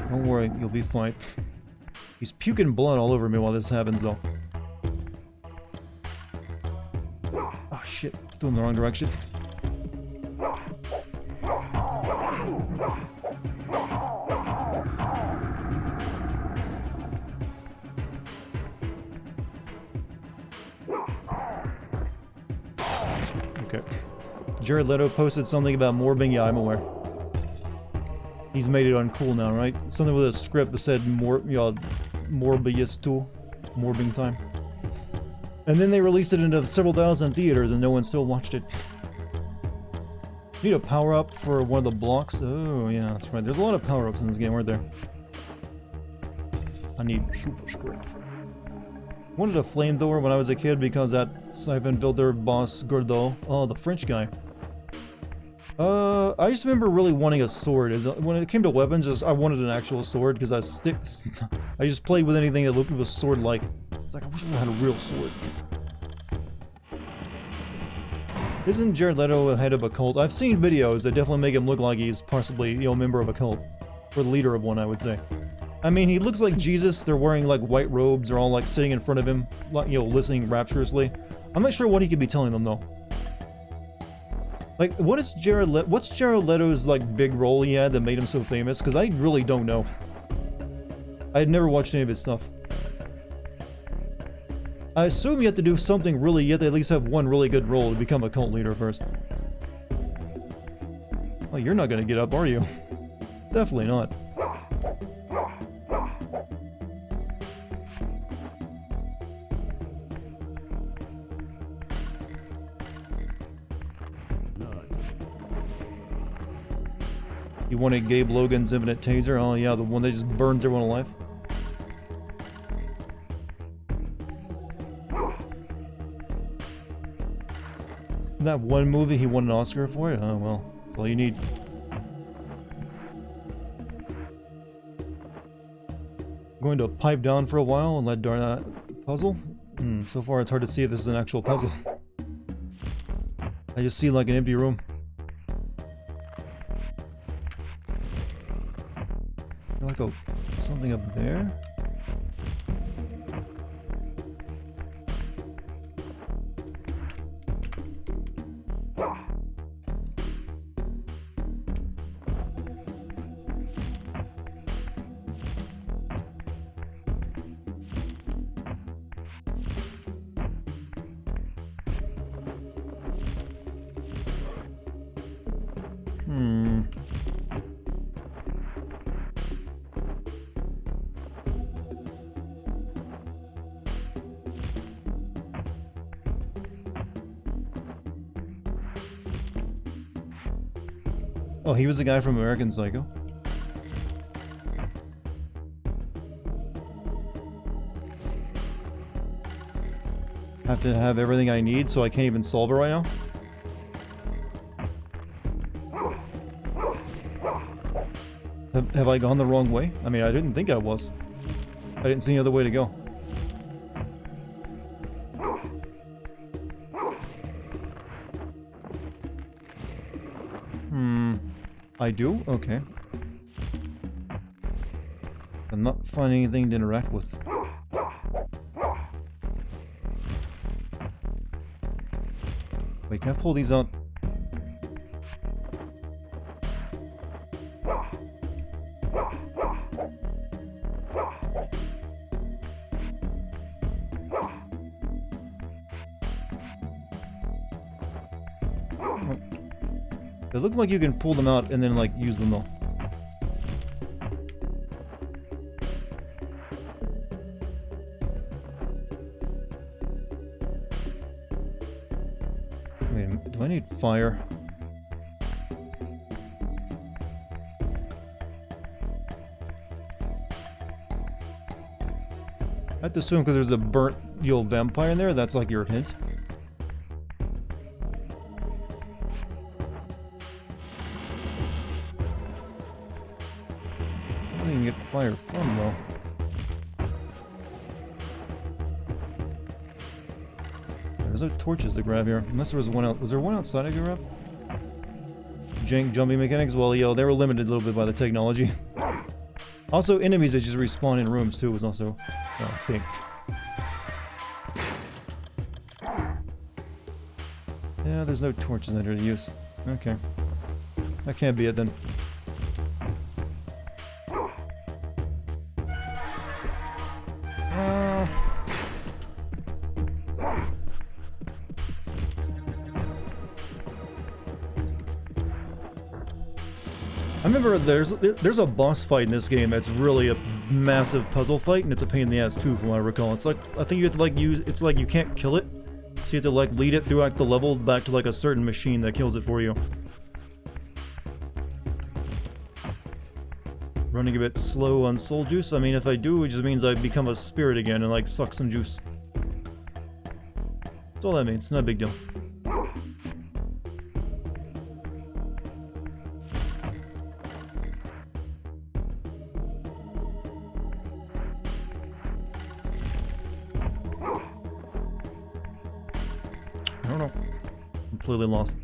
[SPEAKER 1] Don't worry, you'll be fine. He's puking blood all over me while this happens, though. Oh shit, doing the wrong direction. Okay. Jared Leto posted something about Morbing. Yeah, I'm aware. He's made it uncool now, right? Something with a script that said Morbius 2, Morbing time. And then they released it into several thousand theaters and no one still watched it. Need a power-up for one of the blocks? Oh, yeah, that's right. There's a lot of power-ups in this game, aren't there? I need super strength. Wanted a flamethrower when I was a kid because that Siphon Filter boss Gordeau, oh, the French guy. I just remember really wanting a sword. When it came to weapons, I wanted an actual sword because I just played with anything that looked was sword-like. It's like, I wish I had a real sword. Isn't Jared Leto a head of a cult? I've seen videos that definitely make him look like he's possibly, a member of a cult. Or the leader of one, I would say. I mean, he looks like Jesus. They're wearing, like, white robes. They're all, like, sitting in front of him, like, listening rapturously. I'm not sure what he could be telling them, though. Like, what's Jared Leto's, like, big role he had that made him so famous? Because I really don't know. I had never watched any of his stuff. I assume you have to do something really, you have to at least have one really good role to become a cult leader first. Oh, you're not gonna get up, are you? Definitely not. You wanted Gabe Logan's infinite taser? Oh yeah, the one that just burns everyone alive. That one movie he won an Oscar for it? Oh well, that's all you need. Going to pipe down for a while and let puzzle? So far it's hard to see if this is an actual puzzle. I just see like an empty room. Like something up there. Oh, he was the guy from American Psycho? Have to have everything I need, so I can't even solve it right now? Have I gone the wrong way? I mean, I didn't think I was. I didn't see any other way to go. I do? Okay. I'm not finding anything to interact with. Wait, can I pull these out? They look like you can pull them out and then, like, use them though. Wait, do I need fire? I have to assume because there's a burnt old vampire in there, that's like your hint. Fire from though. There's no torches to grab here. Unless there was one out. Was there one outside I could grab? Jank jumping mechanics? Well, yo, they were limited a little bit by the technology. Also, enemies that just respawn in rooms too was also a thing. Yeah, there's no torches under to use. Okay. That can't be it then. I remember there's a boss fight in this game that's really a massive puzzle fight, and it's a pain in the ass too, from what I recall. It's like, I think you have to like it's like you can't kill it, so you have to like lead it throughout the level back to like a certain machine that kills it for you. Running a bit slow on soul juice. I mean, if I do, it just means I become a spirit again and like suck some juice. That's all that means. Not a big deal. I don't know. Completely lost.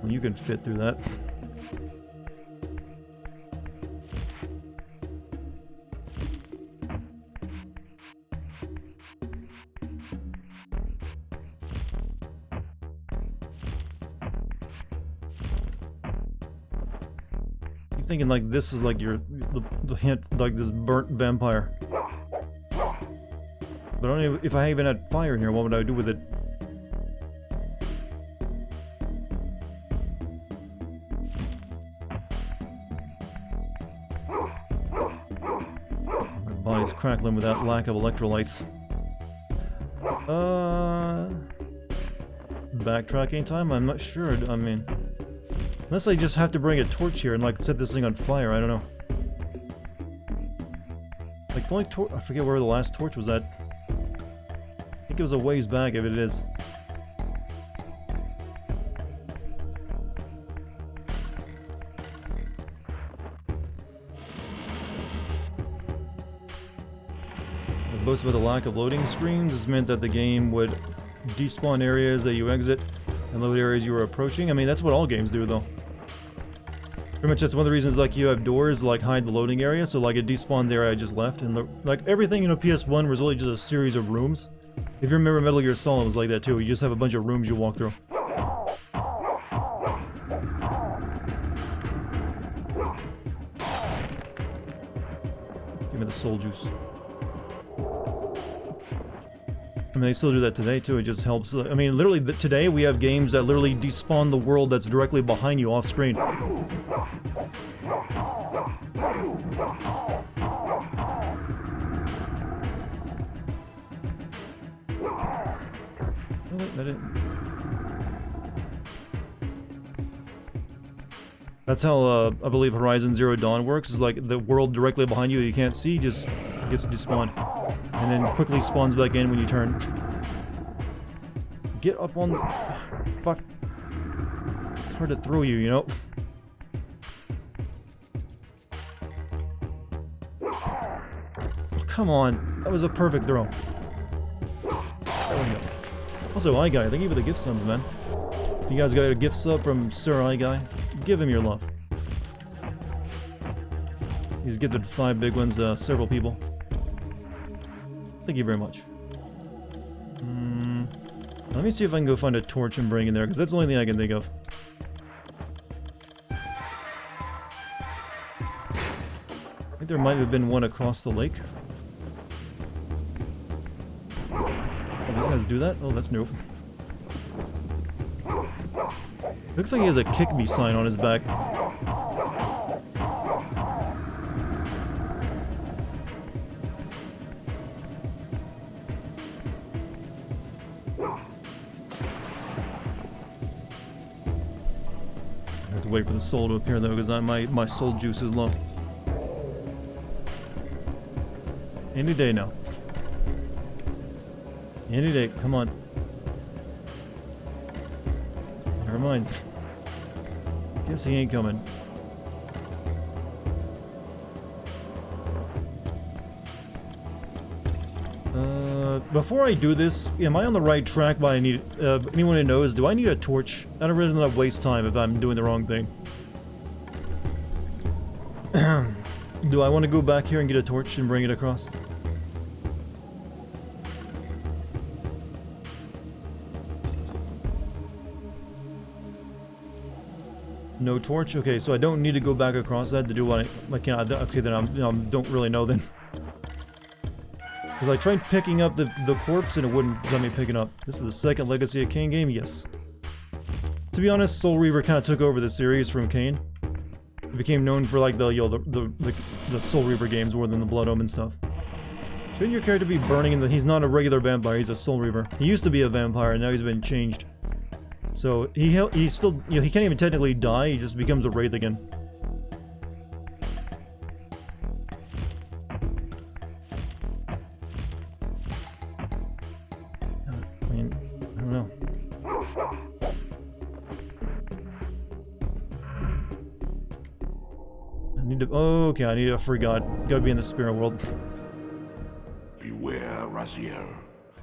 [SPEAKER 1] Well, you can fit through that. I'm thinking like this is like the hint, like this burnt vampire. But only if I even had fire in here, what would I do with it? My body's crackling with that lack of electrolytes. Backtracking time? I'm not sure. I mean, unless I just have to bring a torch here and like set this thing on fire, I don't know. Like the only torch, I forget where the last torch was at. I think it was a ways back if it is. The boast about the lack of loading screens has meant that the game would despawn areas that you exit and load areas you were approaching. I mean, that's what all games do, though. Pretty much that's one of the reasons, like, you have doors, like, hide the loading area, so, like, it despawned the area I just left, and, like, everything, you know, PS1 was really just a series of rooms. If you remember Metal Gear Solid, it was like that, too. You just have a bunch of rooms you walk through. Give me the soul juice. I mean, they still do that today, too. It just helps. I mean, literally, today we have games that literally despawn the world that's directly behind you off screen. Oh, wait, that didn't... That's how, I believe Horizon Zero Dawn works. Is like the world directly behind you can't see just gets despawned. And then quickly spawns back in when you turn. Get up on the... Fuck. It's hard to throw you, you know? Oh, come on. That was a perfect throw. There we go. Also, iGuy, thank you for the gift subs, man. If you guys got a gift sub from Sir iGuy, give him your love. He's gifted 5 big ones, several people. Thank you very much. Let me see if I can go find a torch and bring in there, because that's the only thing I can think of. I think there might have been one across the lake. Oh, these guys do that? Oh, that's new. Looks like he has a kick me sign on his back. Wait for the soul to appear though, because my soul juice is low. Any day now. Any day, come on. Never mind. Guess he ain't coming. Before I do this, am I on the right track? But I need anyone who knows, do I need a torch? I don't really want to waste time if I'm doing the wrong thing. Do I want to go back here and get a torch and bring it across? No torch? Okay, so I don't need to go back across that to do what I can. Okay, then I don't really know then. Because I tried picking up the corpse and it wouldn't let me pick it up. This is the second Legacy of Kain game? Yes. To be honest, Soul Reaver kind of took over the series from Kain. It became known for like the Soul Reaver games more than the Blood Omen stuff. Shouldn't your character be burning in the... He's not a regular vampire, he's a Soul Reaver. He used to be a vampire, and now he's been changed. So he still... You know, he can't even technically die, he just becomes a wraith again. Okay, I need a free god. Gotta be in the spirit world.
[SPEAKER 3] Beware, Raziel.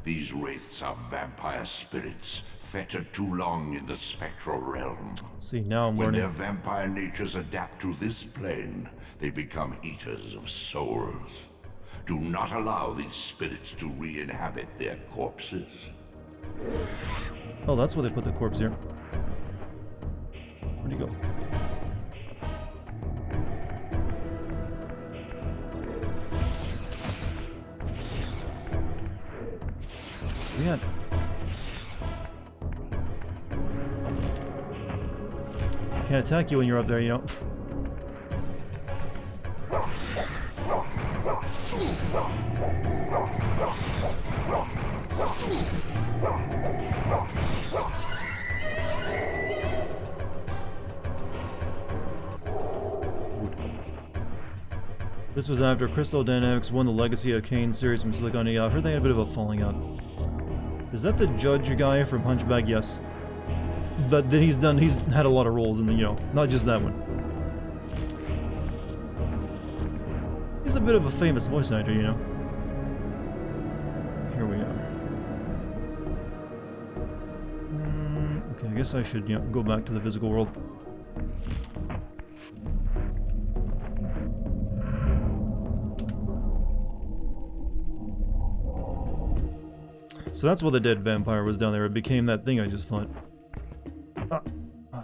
[SPEAKER 3] These wraiths are vampire spirits, fettered too long in the spectral realm.
[SPEAKER 1] See, now I'm
[SPEAKER 3] When
[SPEAKER 1] learning.
[SPEAKER 3] their vampire natures adapt to this plane, they become eaters of souls. Do not allow these spirits to re-inhabit their corpses.
[SPEAKER 1] Oh, that's why they put the corpse here. Where'd he go? Yeah. Can't attack you when you're up there, you know. This was after Crystal Dynamics won the Legacy of Kain series from Silicon Valley. I've heard they had a bit of a falling out. Is that the judge guy from Hunchback? Yes. But then he's had a lot of roles in the, you know, not just that one. He's a bit of a famous voice actor, you know. Here we are. Okay, I guess I should, you know, go back to the physical world. So that's what the dead vampire was down there. It became that thing I just fought.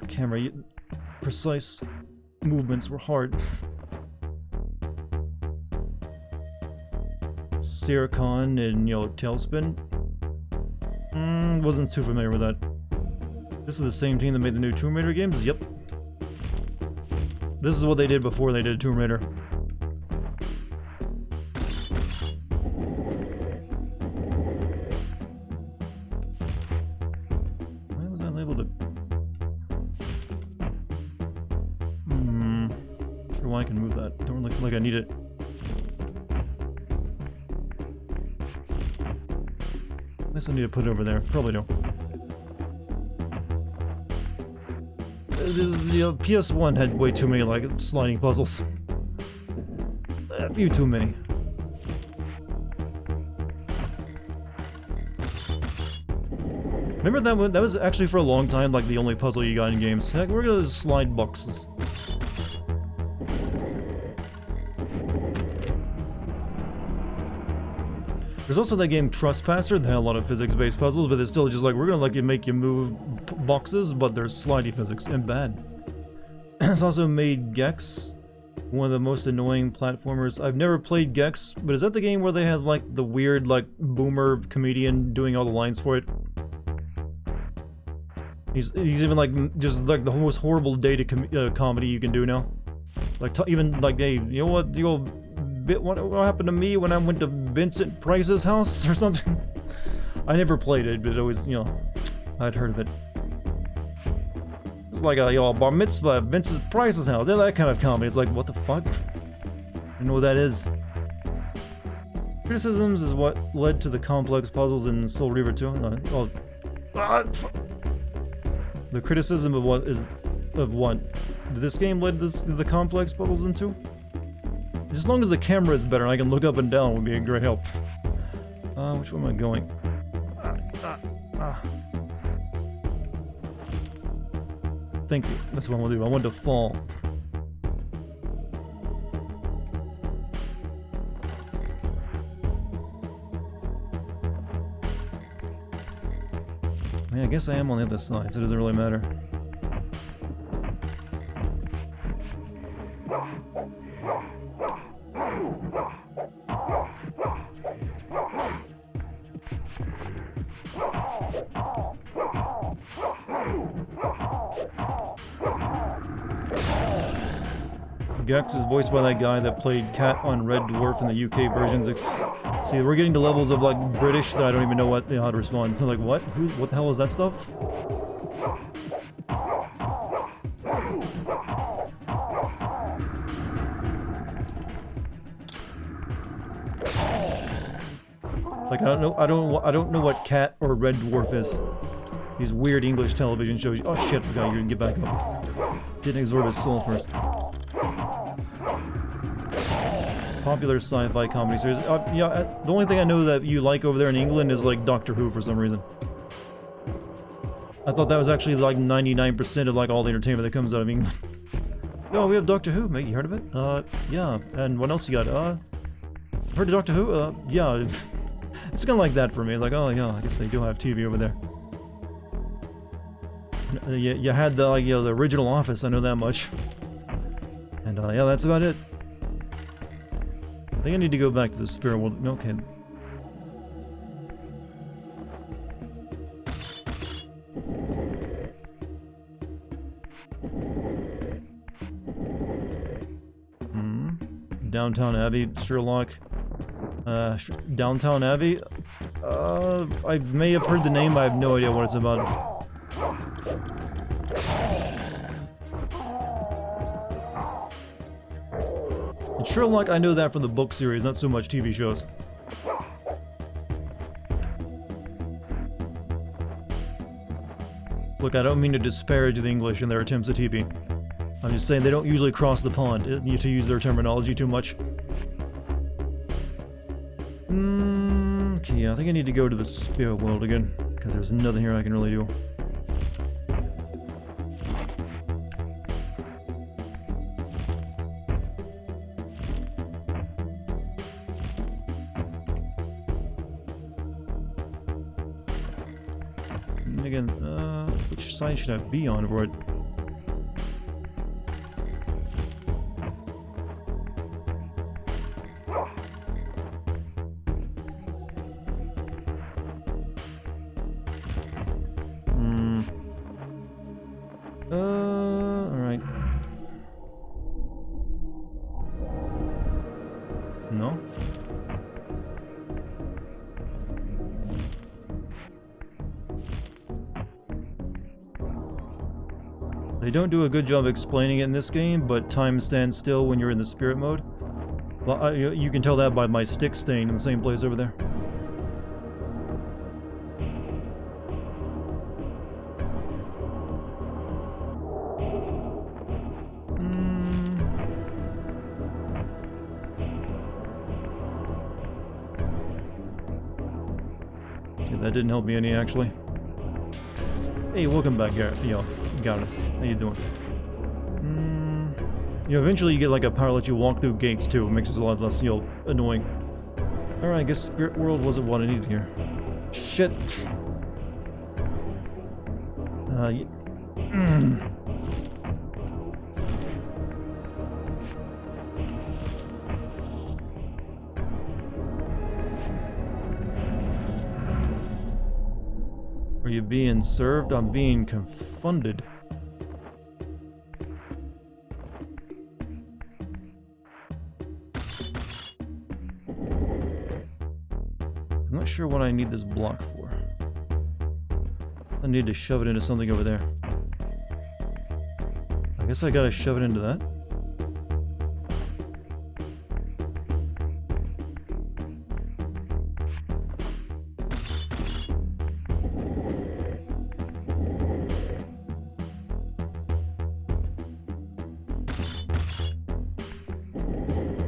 [SPEAKER 1] Camera. Precise movements were hard. Sircon and, you know, Tailspin. Wasn't too familiar with that. This is the same team that made the new Tomb Raider games? Yep. This is what they did before they did Tomb Raider. Why was I labeled it? Sure why I can move that. Don't look like I need it. Unless I need to put it over there. Probably don't. This is, you know, PS1 had way too many, like, sliding puzzles. A few too many. Remember that one? That was actually for a long time, like, the only puzzle you got in games. Heck, we're gonna slide boxes. There's also that game Trespasser that had a lot of physics-based puzzles, but it's still just like, we're gonna like make you move boxes, but there's slidey physics, and bad. It's also made Gex, one of the most annoying platformers. I've never played Gex, but is that the game where they had like the weird like boomer comedian doing all the lines for it? He's even like just like the most horrible data comedy you can do now. Like even like, hey, you know what? What happened to me when I went to Vincent Price's house or something? I never played it, but it always, you know, I'd heard of it. It's like a, you know, bar mitzvah at Vincent Price's house. Yeah, that kind of comedy. It's like, what the fuck? I don't know what that is. Criticisms is what led to the complex puzzles in Soul Reaver 2. The criticism of what is did this game led to the complex puzzles in 2? As long as the camera is better and I can look up and down, would be a great help. Which way am I going? Thank you. That's what I want to do. I want to fall. I mean, I guess I am on the other side, so it doesn't really matter. Gex is voiced by that guy that played Cat on Red Dwarf in the UK versions. See, we're getting to levels of like British that I don't even know what, you know, how to respond. Like, what? What the hell is that stuff? Like, I don't know what Cat or Red Dwarf is. These weird English television shows. Oh shit! I forgot you can get back up. Didn't absorb his soul first. Popular sci-fi comedy series. Yeah, the only thing I know that you like over there in England is like Doctor Who for some reason. I thought that was actually like 99% of like all the entertainment that comes out of England. Oh, we have Doctor Who, mate. You heard of it? Yeah. And what else you got? Heard of Doctor Who? Yeah. It's kind of like that for me. Like, oh yeah, I guess they do have TV over there. You had the, like, you know, the original Office. I know that much. And yeah, that's about it. I think I need to go back to the spirit world. Okay. Downtown Abbey, Sherlock. Downtown Abbey? I may have heard the name, I have no idea what it's about. And Sherlock, I know that from the book series, not so much TV shows. Look, I don't mean to disparage the English in their attempts at TV. I'm just saying they don't usually cross the pond, to use their terminology too much. Okay, yeah, I think I need to go to the spirit world again, because there's nothing here I can really do. And again, which side should I be on for it? Alright. No? They don't do a good job explaining it in this game, but time stands still when you're in the spirit mode. Well, you can tell that by my stick staying in the same place over there. That didn't help me any, actually. Hey, welcome back, Garrett. Yo, Garrus. How you doing? Eventually you get like a power that lets you walk through gates, too. It makes it a lot less, annoying. Alright, I guess Spirit World wasn't what I needed here. Shit. Are you being served? I'm being confounded. I'm not sure what I need this block for. I need to shove it into something over there. I guess I gotta shove it into that.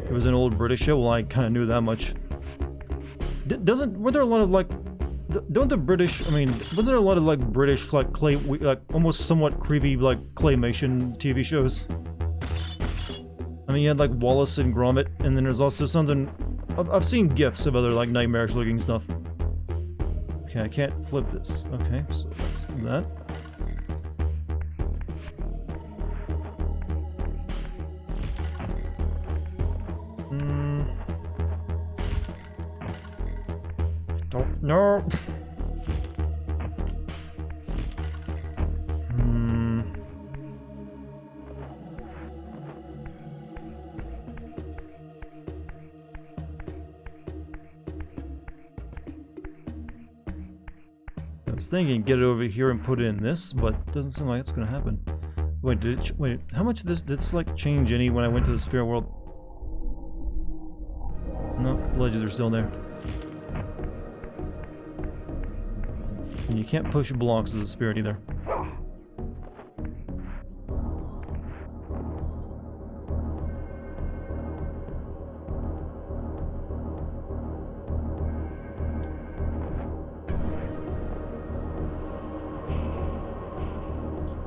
[SPEAKER 1] It was an old British show. Well, I kind of knew that much. Were there a lot of like, don't the British? I mean, wasn't there a lot of like British like almost somewhat creepy like claymation TV shows? I mean, you had like Wallace and Gromit, and then there's also something. I've seen gifs of other like nightmarish looking stuff. Okay, I can't flip this. Okay, so that's that. No. I was thinking get it over here and put it in this, but it doesn't seem like it's gonna happen. Wait, wait, how much did this like change any when I went to the spirit world? No, ledges are still there. And you can't push blocks as a spirit either.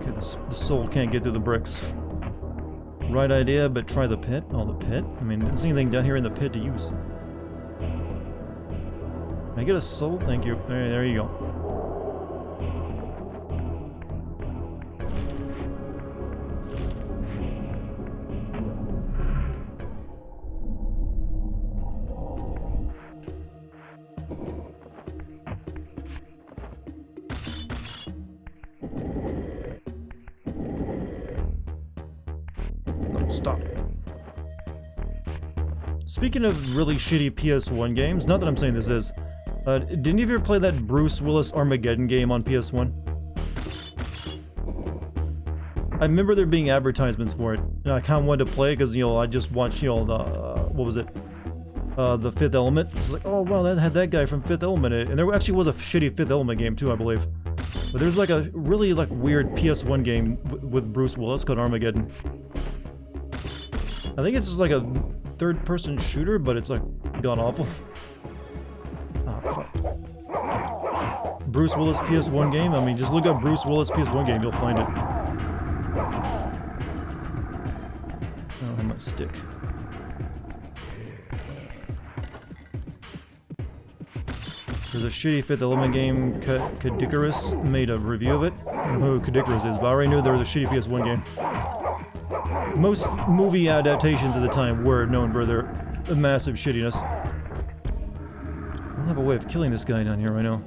[SPEAKER 1] Okay, the soul can't get through the bricks. Right idea, but try the pit. Oh, the pit? I mean, there's anything down here in the pit to use. Can I get a soul? Thank you. There you go. Stop. Speaking of really shitty PS1 games, not that I'm saying this is, didn't you ever play that Bruce Willis Armageddon game on PS1? I remember there being advertisements for it, and I kind of wanted to play because, you know, I just watched, you know, the, what was it? The Fifth Element. It's like, oh wow, that had that guy from Fifth Element in it. And there actually was a shitty Fifth Element game too, I believe. But there's like a really like weird PS1 game with Bruce Willis called Armageddon. I think it's just like a third-person shooter, but it's like god-awful. Oh, fuck. Bruce Willis PS1 game? I mean, just look up Bruce Willis PS1 game, you'll find it. I don't have my stick. There's a shitty Fifth Element game, Kadikarus made a review of it. I don't know who Kadikarus is, but I already knew there was a shitty PS1 game. Most movie adaptations at the time were known for their massive shittiness. I don't have a way of killing this guy down here right now.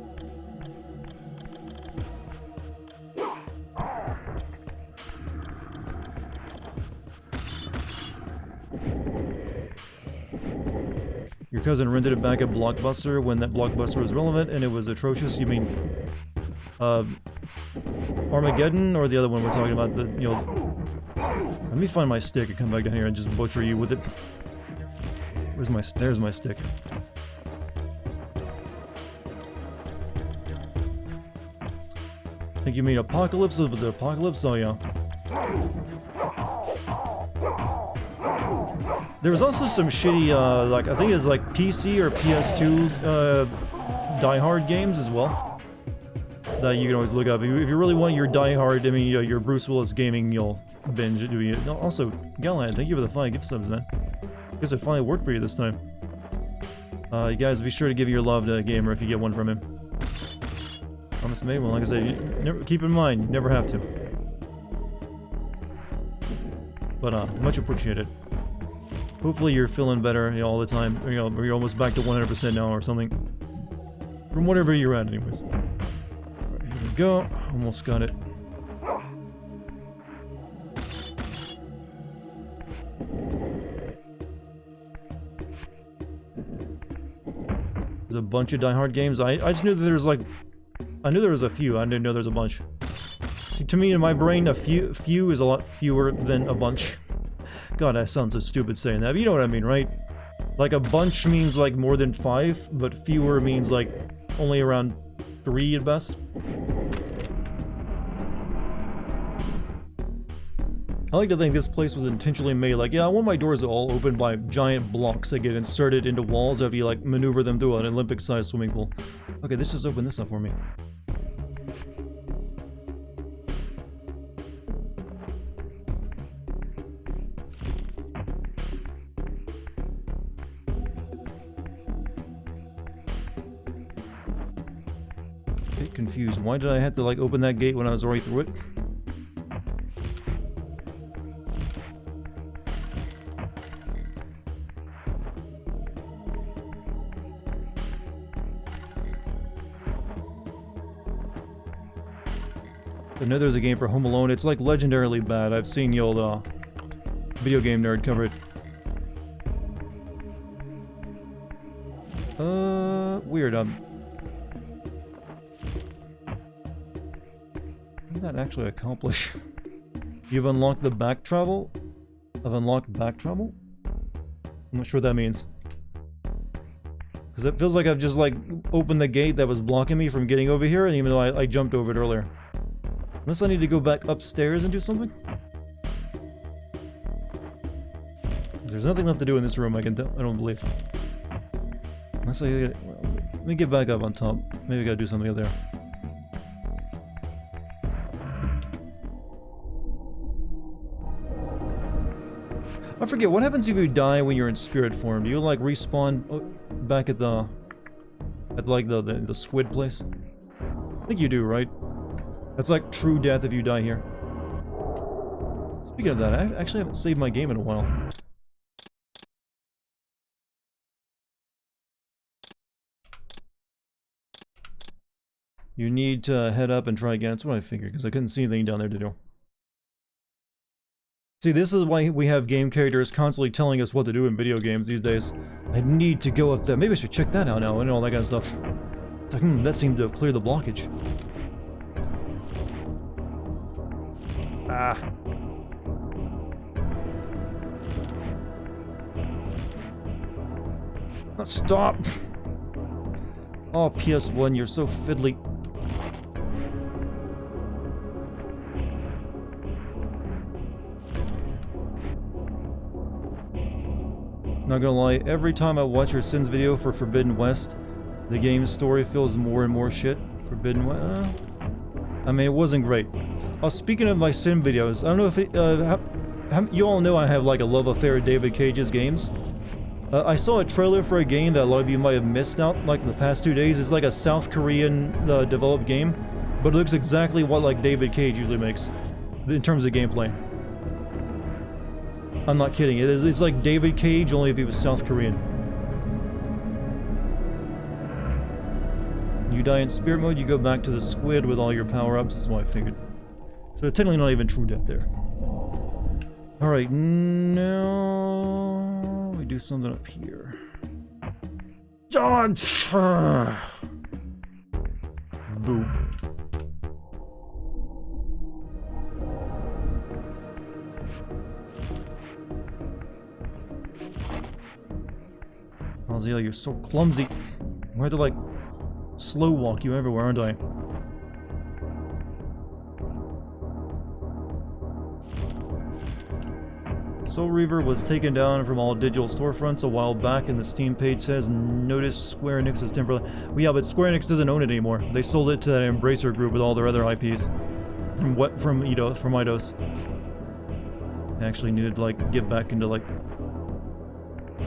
[SPEAKER 1] Your cousin rented it back at Blockbuster when that Blockbuster was relevant and it was atrocious. You mean Armageddon or the other one we're talking about? The, you know, let me find my stick and come back down here and just butcher you with it. Where's my... There's my stick. I think you mean Apocalypse? Was it Apocalypse? Oh yeah. There was also some shitty, like, I think it's like PC or PS2 Die Hard games as well. That you can always look up. If you really want your Die Hard, I mean, your Bruce Willis gaming, you'll binge doing it. Also, Galahad, thank you for the 5 gift subs, man. Guess it finally worked for you this time. You guys, be sure to give your love to a gamer if you get one from him. Promise made. Well, like I said, you never, keep in mind, you never have to. But, much appreciated. Hopefully you're feeling better, you know, all the time. You know, you're almost back to 100% now or something. From whatever you're at, anyways. Alright, here we go. Almost got it. There's a bunch of Die Hard games. I just knew that there's like... I knew there was a few. I didn't know there's a bunch. See, to me, in my brain, a few is a lot fewer than a bunch. God, that sounds so stupid saying that, but you know what I mean, right? Like, a bunch means, like, more than 5, but fewer means, like, only around 3 at best. I like to think this place was intentionally made, like, yeah, I want my doors to all open by giant blocks that get inserted into walls after you, like, maneuver them through an Olympic-sized swimming pool. Okay, this just opened this up for me. Confused. Why did I have to like open that gate when I was already through it? I know there's a game for Home Alone. It's like legendarily bad. I've seen the old video game nerd cover it. Weird. What did that actually accomplish? You've unlocked the back travel? I've unlocked back travel? I'm not sure what that means. Because it feels like I've just like opened the gate that was blocking me from getting over here, and even though I jumped over it earlier. Unless I need to go back upstairs and do something? There's nothing left to do in this room, I don't believe. Unless I get... Let me get back up on top. Maybe I gotta do something up there. I forget, what happens if you die when you're in spirit form? Do you like respawn back at the... like the squid place? I think you do, right? That's like true death if you die here. Speaking of that, I actually haven't saved my game in a while. You need to head up and try again. That's what I figured, because I couldn't see anything down there to do. See, this is why we have game characters constantly telling us what to do in video games these days. I need to go up there. Maybe I should check that out now and all that kind of stuff. It's like, that seemed to have cleared the blockage. Ah. Stop! Oh, PS1, you're so fiddly. Not gonna lie, every time I watch your Sins video for Forbidden West, the game's story feels more and more shit. Forbidden West? I mean, it wasn't great. Speaking of my Sin videos, I don't know if it, you all know I have like a love affair with David Cage's games. I saw a trailer for a game that a lot of you might have missed out like in the past 2 days. It's like a South Korean developed game, but it looks exactly what like David Cage usually makes in terms of gameplay. I'm not kidding. It's like David Cage, only if he was South Korean. You die in spirit mode, you go back to the squid with all your power-ups, is what I figured. So technically not even true death there. Alright, now we do something up here. John! Boo. Ozzy, you're so clumsy. I'm going to like slow walk you everywhere, aren't I? Soul Reaver was taken down from all digital storefronts a while back, and the Steam page says, notice Square Enix is temporarily... Well, yeah, but Square Enix doesn't own it anymore. They sold it to that Embracer group with all their other IPs. From Eidos. They actually needed to, like, get back into, like,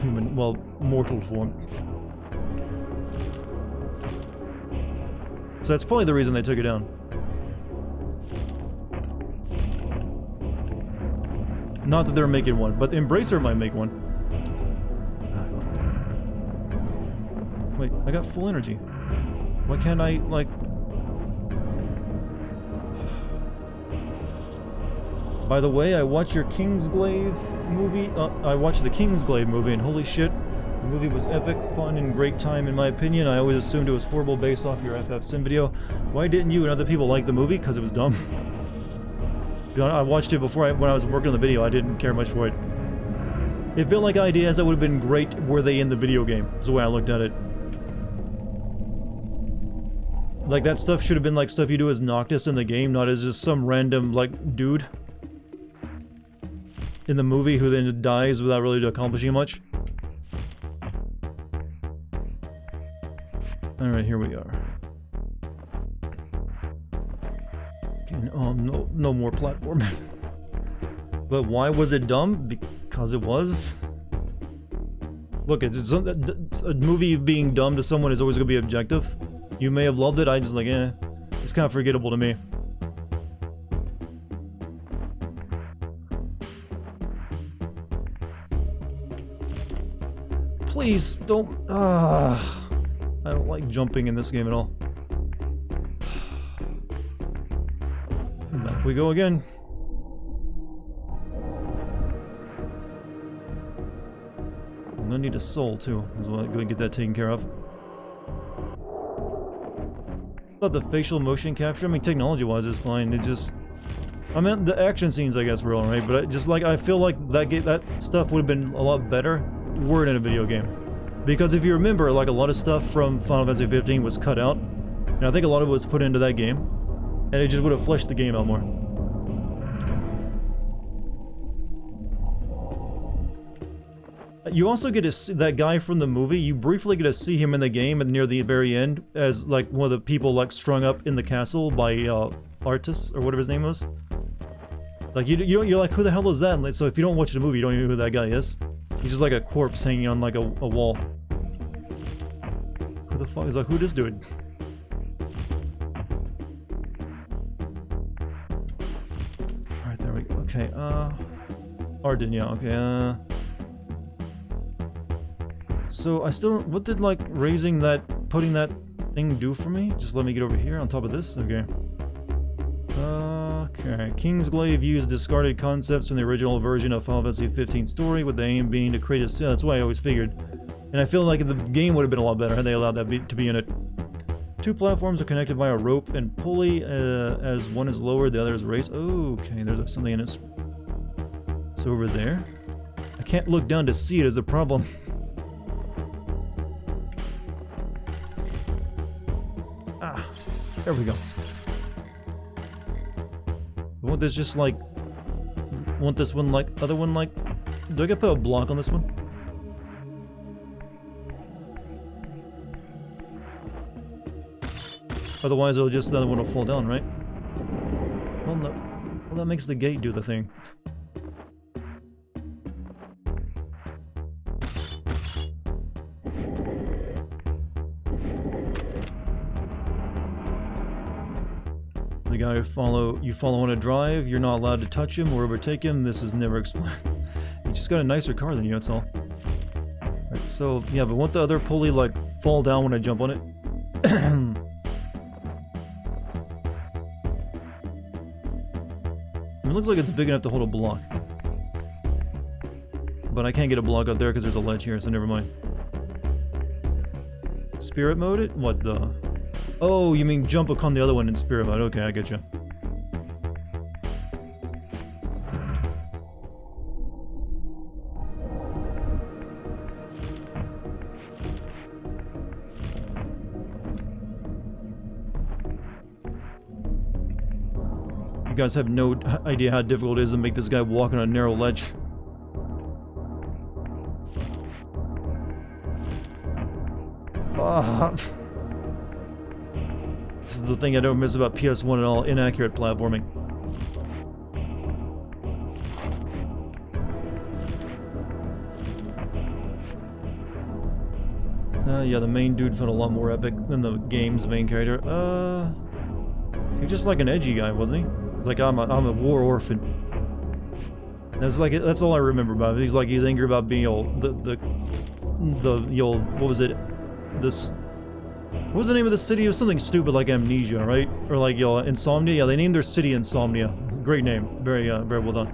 [SPEAKER 1] human, well, mortal form. So that's probably the reason they took it down. Not that they're making one, but Embracer might make one. Wait, I got full energy. Why can't I, like... By the way, I watched your Kingsglaive movie. I watched the Kingsglaive movie, and holy shit, the movie was epic, fun, and great time in my opinion. I always assumed it was horrible based off your FF Sim video. Why didn't you and other people like the movie? Because it was dumb. I watched it before when I was working on the video. I didn't care much for it. It felt like ideas that would have been great were they in the video game, is the way I looked at it. Like, that stuff should have been like stuff you do as Noctis in the game, not as just some random, like, dude in the movie who then dies without really accomplishing much. Alright, here we are. No more platforming. But why was it dumb? Because it was. Look, it's a movie being dumb to someone is always going to be objective. You may have loved it, I just like, it's kind of forgettable to me. Please, don't... I don't like jumping in this game at all. Back we go again. I'm gonna need a soul too, as well. Go and get that taken care of. I thought the facial motion capture, I mean, technology-wise, is fine. It just, I mean, the action scenes, I guess, were alright, but I feel like that stuff would have been a lot better were it in a video game. Because if you remember, like, a lot of stuff from Final Fantasy 15 was cut out, and I think a lot of it was put into that game, and it just would have fleshed the game out more. You also get to see that guy from the movie. You briefly get to see him in the game and near the very end as like one of the people like strung up in the castle by Artis or whatever his name was. Like you're like, who the hell is that? And so if you don't watch the movie, you don't even know who that guy is. He's just like a corpse hanging on like a wall. Who the fuck is like, who this dude? All right, there we go. Okay, Arden, yeah. Okay, So I still, what did like raising that, putting that thing do for me? Just let me get over here on top of this? Okay. Okay. Okay, Kingsglaive used discarded concepts from the original version of Final Fantasy 15 story, with the aim being to create a... Yeah, that's what I always figured. And I feel like the game would have been a lot better had they allowed that to be in it. 2 platforms are connected by a rope and pulley, as one is lowered, the other is raised. Oh, okay, there's something in it. So over there. I can't look down to see it is the problem. Ah, there we go. I want this just like... want this one like... other one like... Do I gotta put a block on this one? Otherwise, it'll just... the other one will fall down, right? Well, no. Well, that makes the gate do the thing. The guy you follow on a drive, you're not allowed to touch him or overtake him. This is never explained. He just got a nicer car than you, that's all. Right, so, yeah, but won't the other pulley, like, fall down when I jump on it? It looks like it's big enough to hold a block. But I can't get a block out there because there's a ledge here, so never mind. Spirit mode it? What the... Oh, you mean jump upon the other one in spirit mode. Okay, I get you. You guys have no idea how difficult it is to make this guy walk on a narrow ledge. This is the thing I don't miss about PS1 at all, inaccurate platforming. Yeah, the main dude felt a lot more epic than the game's main character. He's just like an edgy guy, wasn't he? It's like, I'm a war orphan. That's like, that's all I remember about him. He's like, he's angry about being old, the old, what was it? This... What was the name of the city? It was something stupid like Amnesia, right? Or like, Insomnia? Yeah, they named their city Insomnia. Great name. Very well done.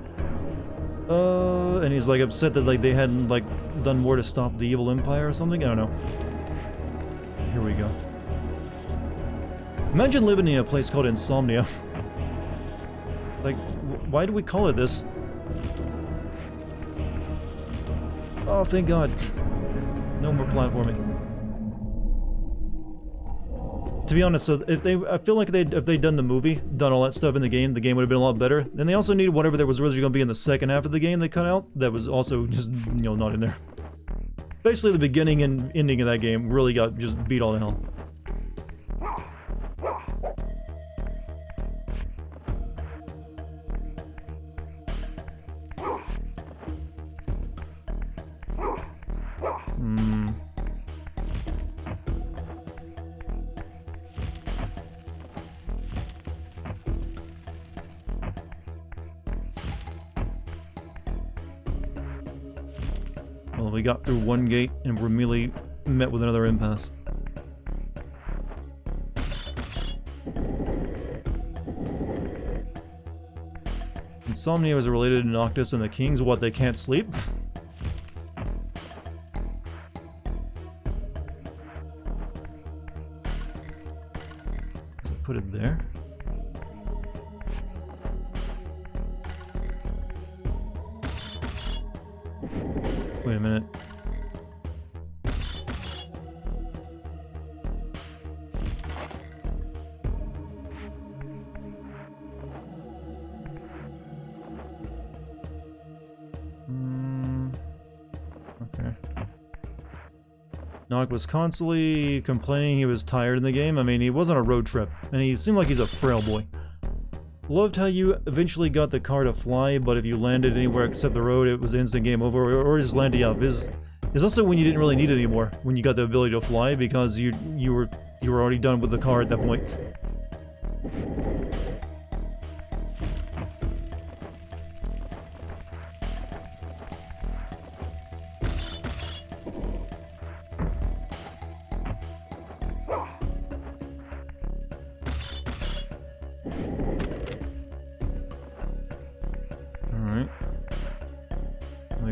[SPEAKER 1] And he's like upset that like they hadn't like done more to stop the evil empire or something? I don't know. Here we go. Imagine living in a place called Insomnia. Like, why do we call it this? Oh, thank God. No more platforming. To be honest, so I feel like if they'd done the movie, done all that stuff in the game would have been a lot better. And they also needed whatever there was originally going to be in the second half of the game they cut out. That was also just, not in there. Basically, the beginning and ending of that game really got just beat all to hell. Well, we got through one gate and we're immediately met with another impasse. Insomnia is related to Noctis and the Kings. What, they can't sleep? Let's put it there. Wait a minute. Okay. Nock was constantly complaining he was tired in the game. I mean, he was on a road trip, and he seemed like he's a frail boy. Loved how you eventually got the car to fly, but if you landed anywhere except the road, it was instant game over, or just landing up. Is also when you didn't really need it anymore, when you got the ability to fly, because you were already done with the car at that point.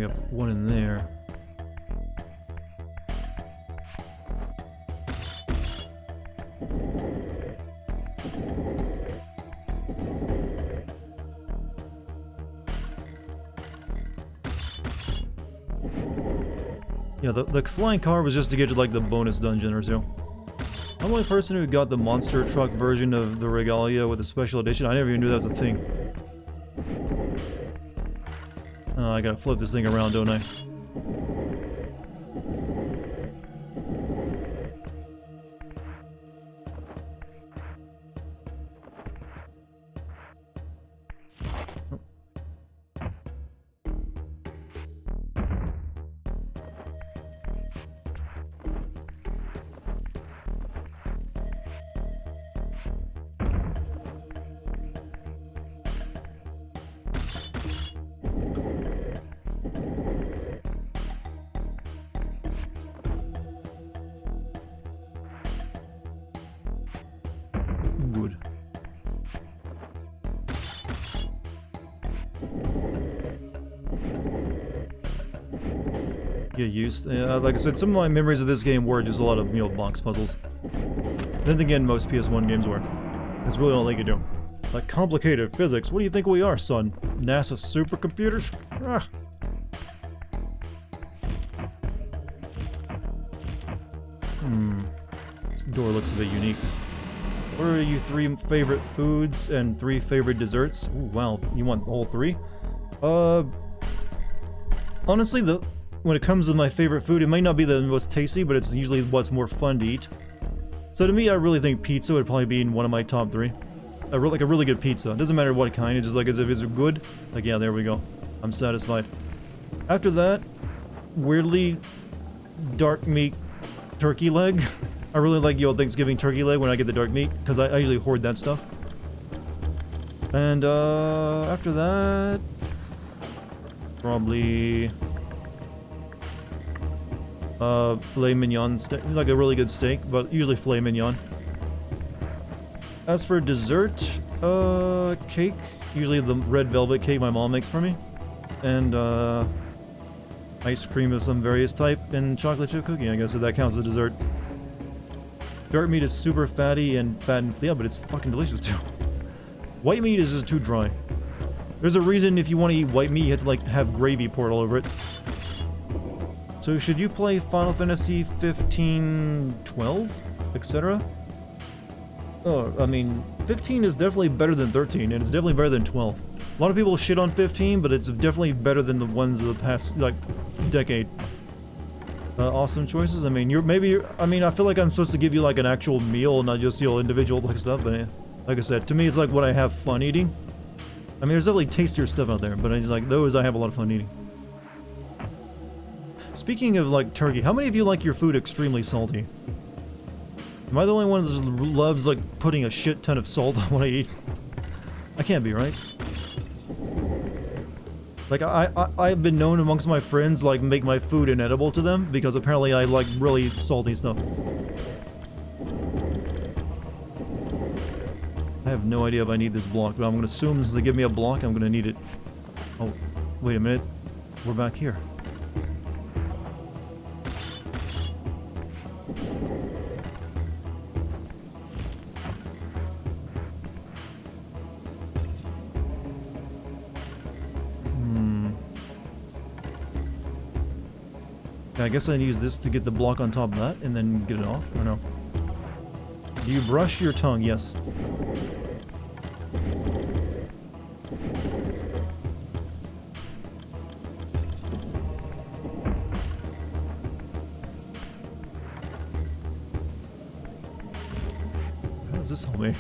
[SPEAKER 1] I got one in there. Yeah, the flying car was just to get to like the bonus dungeon or so. I'm the only person who got the monster truck version of the Regalia with a special edition. I never even knew that was a thing. I gotta flip this thing around, don't I? Good. Get used. Like I said, some of my memories of this game were just a lot of, you know, box puzzles. Then again, most PS1 games were. That's really all they could do. Like complicated physics. What do you think we are, son? NASA supercomputers? Ah. This door looks a bit unique. What are your 3 favorite foods and 3 favorite desserts? Ooh, wow, you want all 3? Honestly, when it comes to my favorite food, it might not be the most tasty, but it's usually what's more fun to eat. So to me, I really think pizza would probably be in one of my top 3. Like a really good pizza. It doesn't matter what kind, it's just like, as if it's good, like, yeah, there we go. I'm satisfied. After that, weirdly, dark meat turkey leg. I really like the old Thanksgiving turkey leg when I get the dark meat, because I usually hoard that stuff. And, after that... probably... filet mignon steak. Like a really good steak, but usually filet mignon. As for dessert, cake. Usually the red velvet cake my mom makes for me. And, ice cream of some various type, and chocolate chip cookie, I guess, if that counts as dessert. Dark meat is super fatty and yeah, but it's fucking delicious too. White meat is just too dry. There's a reason if you want to eat white meat, you have to like have gravy poured all over it. So should you play Final Fantasy 15, 12, etc.? Oh, I mean, 15 is definitely better than 13, and it's definitely better than 12. A lot of people shit on 15, but it's definitely better than the ones of the past, like, decade. Awesome choices. I mean, I feel like I'm supposed to give you like an actual meal, not just, you know, individual like stuff. But like I said, to me, it's like what I have fun eating. I mean, there's definitely tastier stuff out there, but it's like those I have a lot of fun eating. Speaking of like turkey, how many of you like your food extremely salty? Am I the only one that just loves like putting a shit ton of salt on what I eat? I can't be, right? Like, I've been known amongst my friends, like, make my food inedible to them, because apparently I like really salty stuff. I have no idea if I need this block, but I'm gonna assume since they give me a block, I'm gonna need it. Oh, wait a minute. We're back here. I guess I use this to get the block on top of that, and then get it off, or no? Do you brush your tongue? Yes. How does this help me?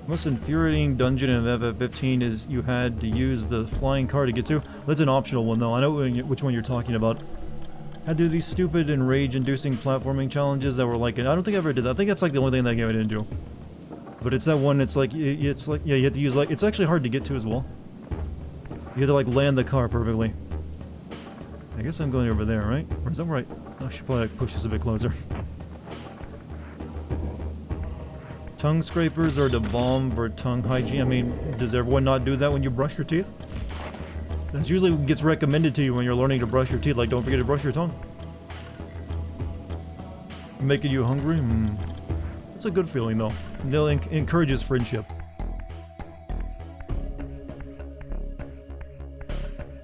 [SPEAKER 1] Most infuriating dungeon in FF15 is you had to use the flying car to get to. That's an optional one though. I know which one you're talking about. Had to do these stupid and rage-inducing platforming challenges that were like, I don't think I ever did that. I think that's like the only thing that game I didn't do. But it's that one. It's like yeah, you have to use like, it's actually hard to get to as well. You have to like land the car perfectly. I guess I'm going over there, right? Or is that right? I should probably like push this a bit closer. Tongue scrapers are the bomb for tongue hygiene. I mean, does everyone not do that when you brush your teeth? That usually gets recommended to you when you're learning to brush your teeth, like don't forget to brush your tongue. Making you hungry? It's a good feeling though. It encourages friendship.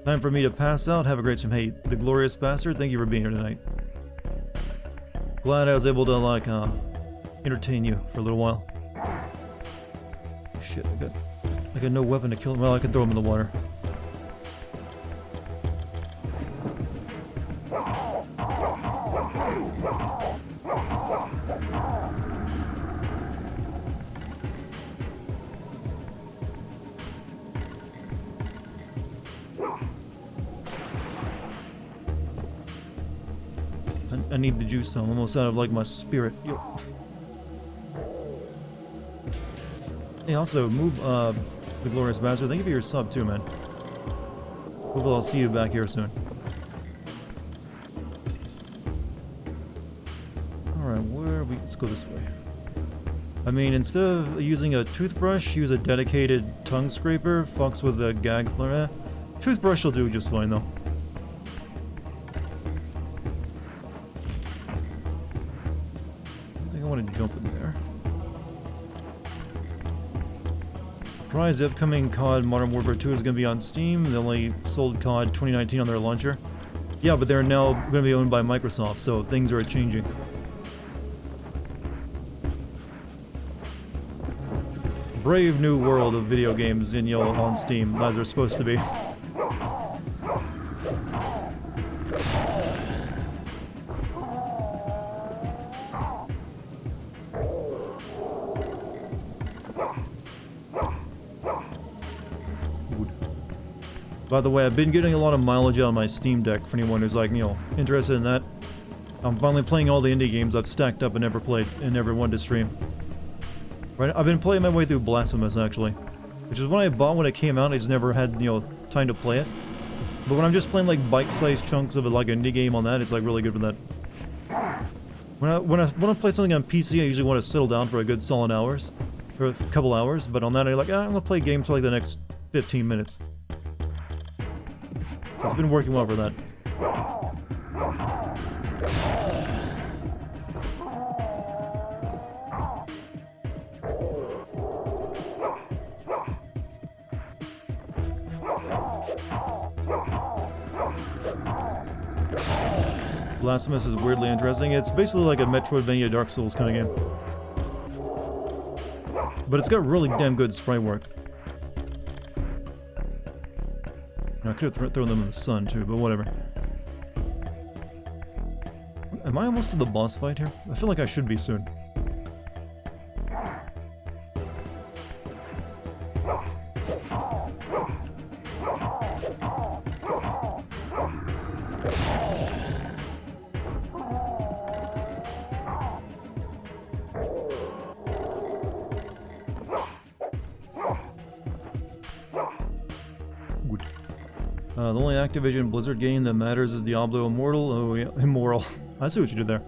[SPEAKER 1] Time for me to pass out. Have a great stream. Hey, the glorious bastard, thank you for being here tonight. Glad I was able to like entertain you for a little while. Shit, I got no weapon to kill him. Well, I can throw him in the water. I need the juice. I'm almost out of like my spirit. Yo. Hey, also move the glorious bastard. Thank you for your sub too, man. Hopefully I'll see you back here soon. Alright, where are we? Let's go this way. I mean, instead of using a toothbrush, use a dedicated tongue scraper. Fucks with the gag flare. Toothbrush will do just fine though. Jump in there. Surprise, the upcoming COD Modern Warfare 2 is going to be on Steam. They only sold COD 2019 on their launcher. Yeah, but they're now going to be owned by Microsoft, so things are changing. Brave new world of video games in yellow on Steam, as they're supposed to be. By the way, I've been getting a lot of mileage out of my Steam Deck for anyone who's like, you know, interested in that. I'm finally playing all the indie games I've stacked up and never played and never wanted to stream. Right, I've been playing my way through Blasphemous actually, which is one I bought when it came out. I just never had, you know, time to play it. But when I'm just playing like bite-sized chunks of it, like an indie game on that, it's like really good for that. When I play something on PC, I usually want to settle down for a good solid hours, or a couple hours. But on that, I'm like, I'm gonna play games for like the next 15 minutes. So it's been working well for that. Blasphemous is weirdly interesting. It's basically like a Metroidvania Dark Souls kind of game. But it's got really damn good sprite work. I could have thrown them in the sun too, but whatever. Am I almost to the boss fight here? I feel like I should be soon. The only Activision Blizzard game that matters is Diablo Immortal. Oh yeah, Immoral. I see what you did there.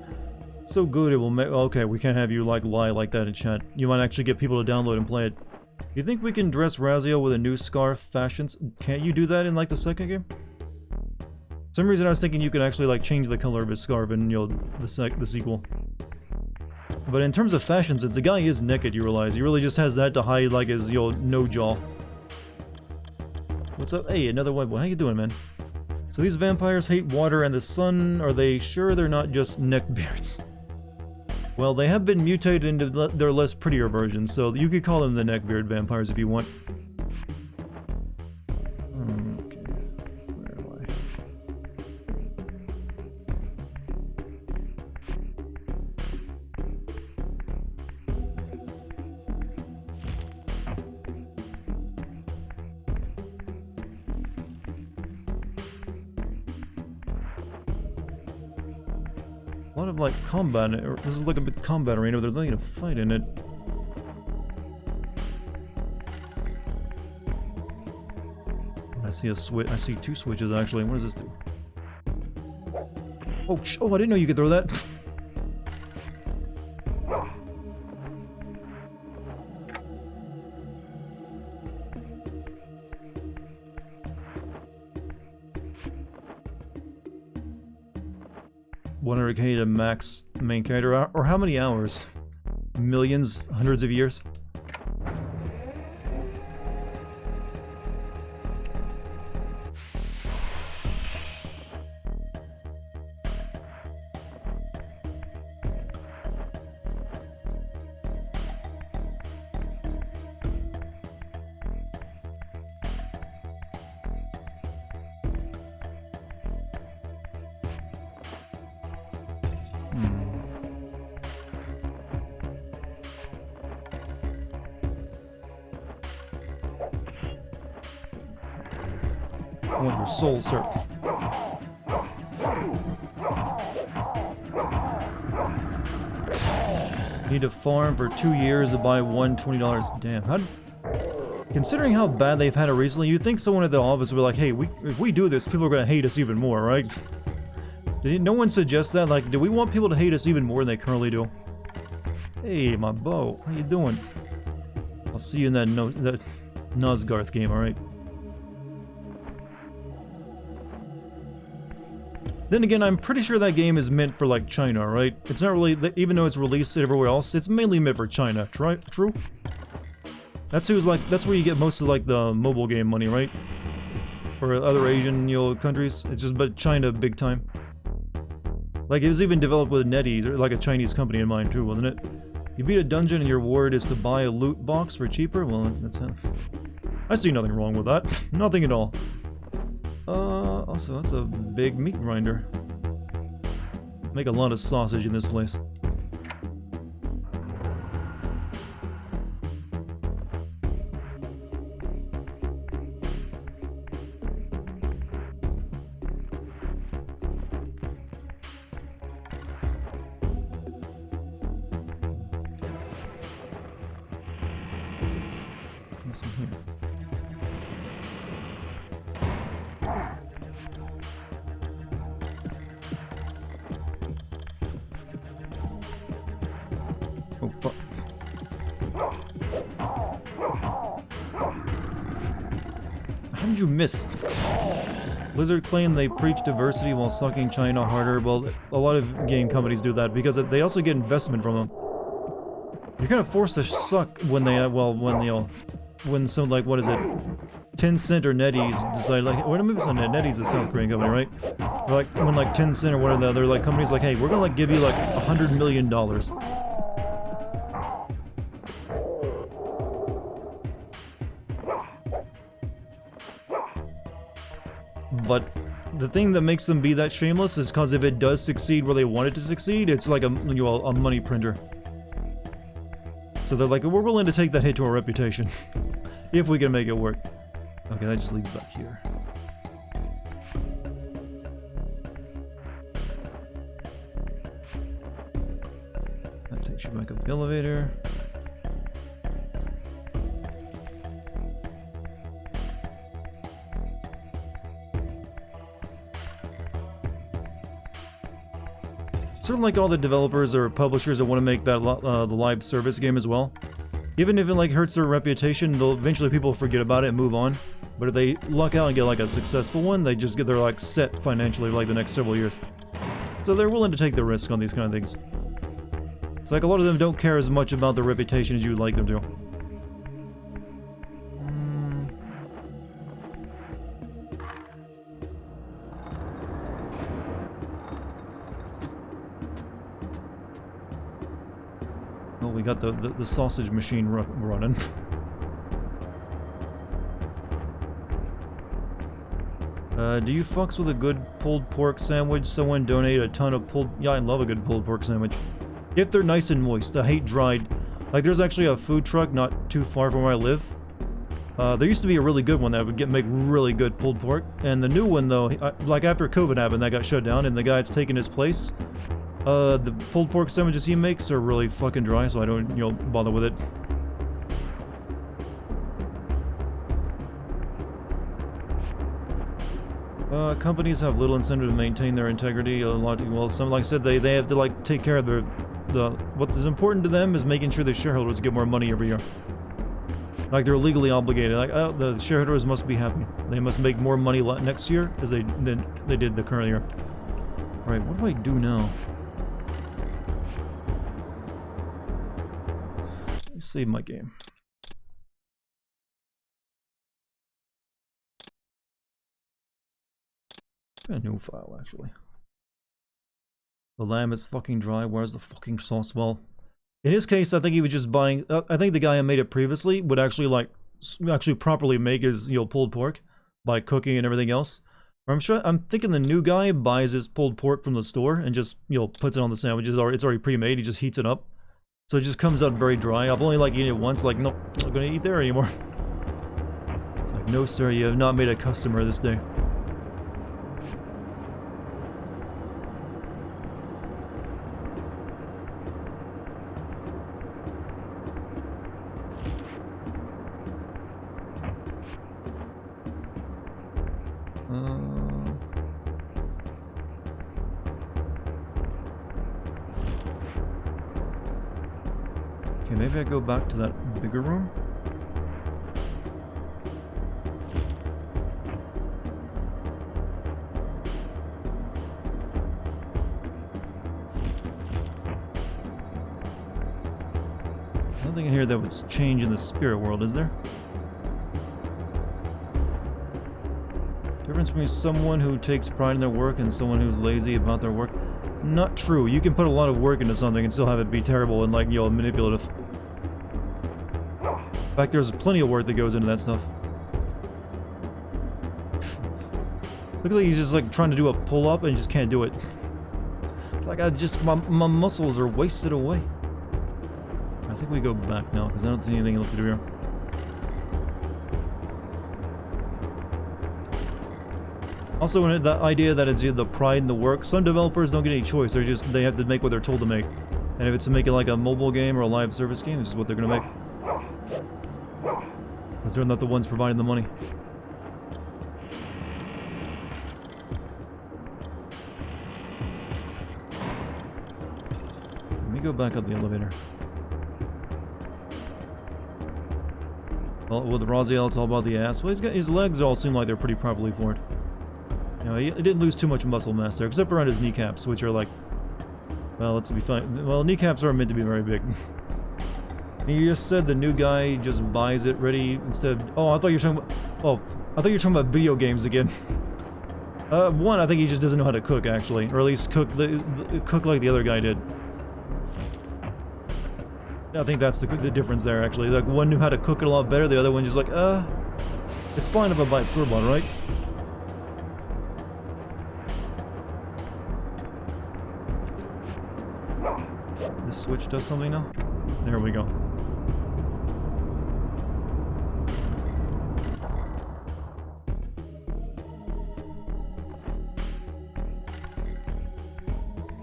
[SPEAKER 1] So good it will make... Okay, we can't have you like lie like that in chat. You might actually get people to download and play it. You think we can dress Razio with a new scarf fashions? Can't you do that in like the second game? For some reason I was thinking you could actually like change the color of his scarf in, you know, the sequel. But in terms of fashions, the guy is naked, you realize. He really just has that to hide like his, you know, no jaw. What's up? Hey, another one. How you doing, man? So these vampires hate water and the sun. Are they sure they're not just neckbeards? Well, they have been mutated into their less prettier versions, so you could call them the neckbeard vampires if you want. Okay, where am I? A lot of like combat. This is like a big combat arena, but there's nothing to fight in it. I see a switch. I see two switches actually. What does this do? Oh, oh! I didn't know you could throw that. 100k to max main character, or how many hours? Millions, hundreds of years? I want your soul, sir. Need to farm for 2 years to buy one $20. Damn, how... Considering how bad they've had it recently, you'd think someone at the office would be like, hey, if we do this, people are gonna hate us even more, right? Did no one suggest that? Like, do we want people to hate us even more than they currently do? Hey, my beau, how you doing? I'll see you in that Nosgarth game, alright? Then again, I'm pretty sure that game is meant for, like, China, right? It's not really, even though it's released everywhere else, it's mainly meant for China, true? That's where you get most of, like, the mobile game money, right? For other Asian, countries. It's just, but China big time. Like, it was even developed with NetEase, or like a Chinese company in mind, too, wasn't it? You beat a dungeon and your reward is to buy a loot box for cheaper? Well, that's how... I see nothing wrong with that. Nothing at all. Also, that's a big meat grinder. Make a lot of sausage in this place. What's in here? Oh, fuck. How did you miss? Blizzard claimed they preach diversity while sucking China harder. Well, a lot of game companies do that because they also get investment from them. You're kind of forced to suck when they, when some, like, what is it? Tencent or NetEase decide, like, what maybe it's not NetEase is a South Korean company, right? Or like, when, like, Tencent or whatever the other, like, companies like, hey, we're gonna, like, give you, like, $100 million. But the thing that makes them be that shameless is because if it does succeed where they want it to succeed, it's like a money printer. So they're like, we're willing to take that hit to our reputation. If we can make it work. Okay, that just leads back here. That takes you back up the elevator. Sort of like all the developers or publishers that want to make that the live service game as well. Even if it like hurts their reputation, they'll eventually people forget about it and move on. But if they luck out and get like a successful one, they just get their like set financially for like the next several years. So they're willing to take the risk on these kind of things. It's like a lot of them don't care as much about their reputation as you'd like them to. Oh, we got the sausage machine running. Do you fucks with a good pulled pork sandwich? Someone donated a ton of pulled... Yeah, I love a good pulled pork sandwich. If they're nice and moist. I hate dried. Like, there's actually a food truck not too far from where I live. There used to be a really good one that would make really good pulled pork. And the new one, though, like after COVID happened, that got shut down, and the guy that's taken his place... the pulled pork sandwiches he makes are really fucking dry, so I don't, bother with it. Companies have little incentive to maintain their integrity. Some, like I said, they have to, like, take care of what is important to them is making sure the shareholders get more money every year. Like, they're legally obligated. Like, the shareholders must be happy. They must make more money next year than they did the current year. Right, what do I do now? Let me save my game. A new file, actually. The lamb is fucking dry. Where's the fucking sauce? Well, in his case, I think he was just buying. I think the guy who made it previously would actually actually properly make his pulled pork by cooking and everything else. I'm thinking the new guy buys his pulled pork from the store and just puts it on the sandwiches. It's already pre-made. He just heats it up, so it just comes out very dry. I've only eaten it once. Like, nope, not gonna eat there anymore. It's like, no sir, you have not made a customer this day. Okay, maybe I go back to that bigger room. Nothing in here that would change in the spirit world, is there? Difference between someone who takes pride in their work and someone who's lazy about their work? Not true. You can put a lot of work into something and still have it be terrible and manipulative. In fact, there's plenty of work that goes into that stuff. Look like he's just trying to do a pull-up and just can't do it. It's like my muscles are wasted away. I think we go back now because I don't see anything left to do here. Also, the idea that it's the pride in the work, some developers don't get any choice. They have to make what they're told to make. And if it's to make it like a mobile game or a live service game, it's just what they're gonna make. Because they're not the ones providing the money. Let me go back up the elevator. Well, with Raziel, it's all about the ass. Well, his legs all seem like they're pretty properly formed. He didn't lose too much muscle mass there, except around his kneecaps, which are well, let's be fine. Well, kneecaps are meant to be very big. You just said the new guy just buys it ready instead of... Oh, I thought you were talking about... Oh, I thought you were talking about video games again. One, I think he just doesn't know how to cook, actually. Or at least cook like the other guy did. I think that's the difference there, actually. Like, one knew how to cook it a lot better, the other one just it's fine if I buy it store-bought, right? This switch does something now? There we go.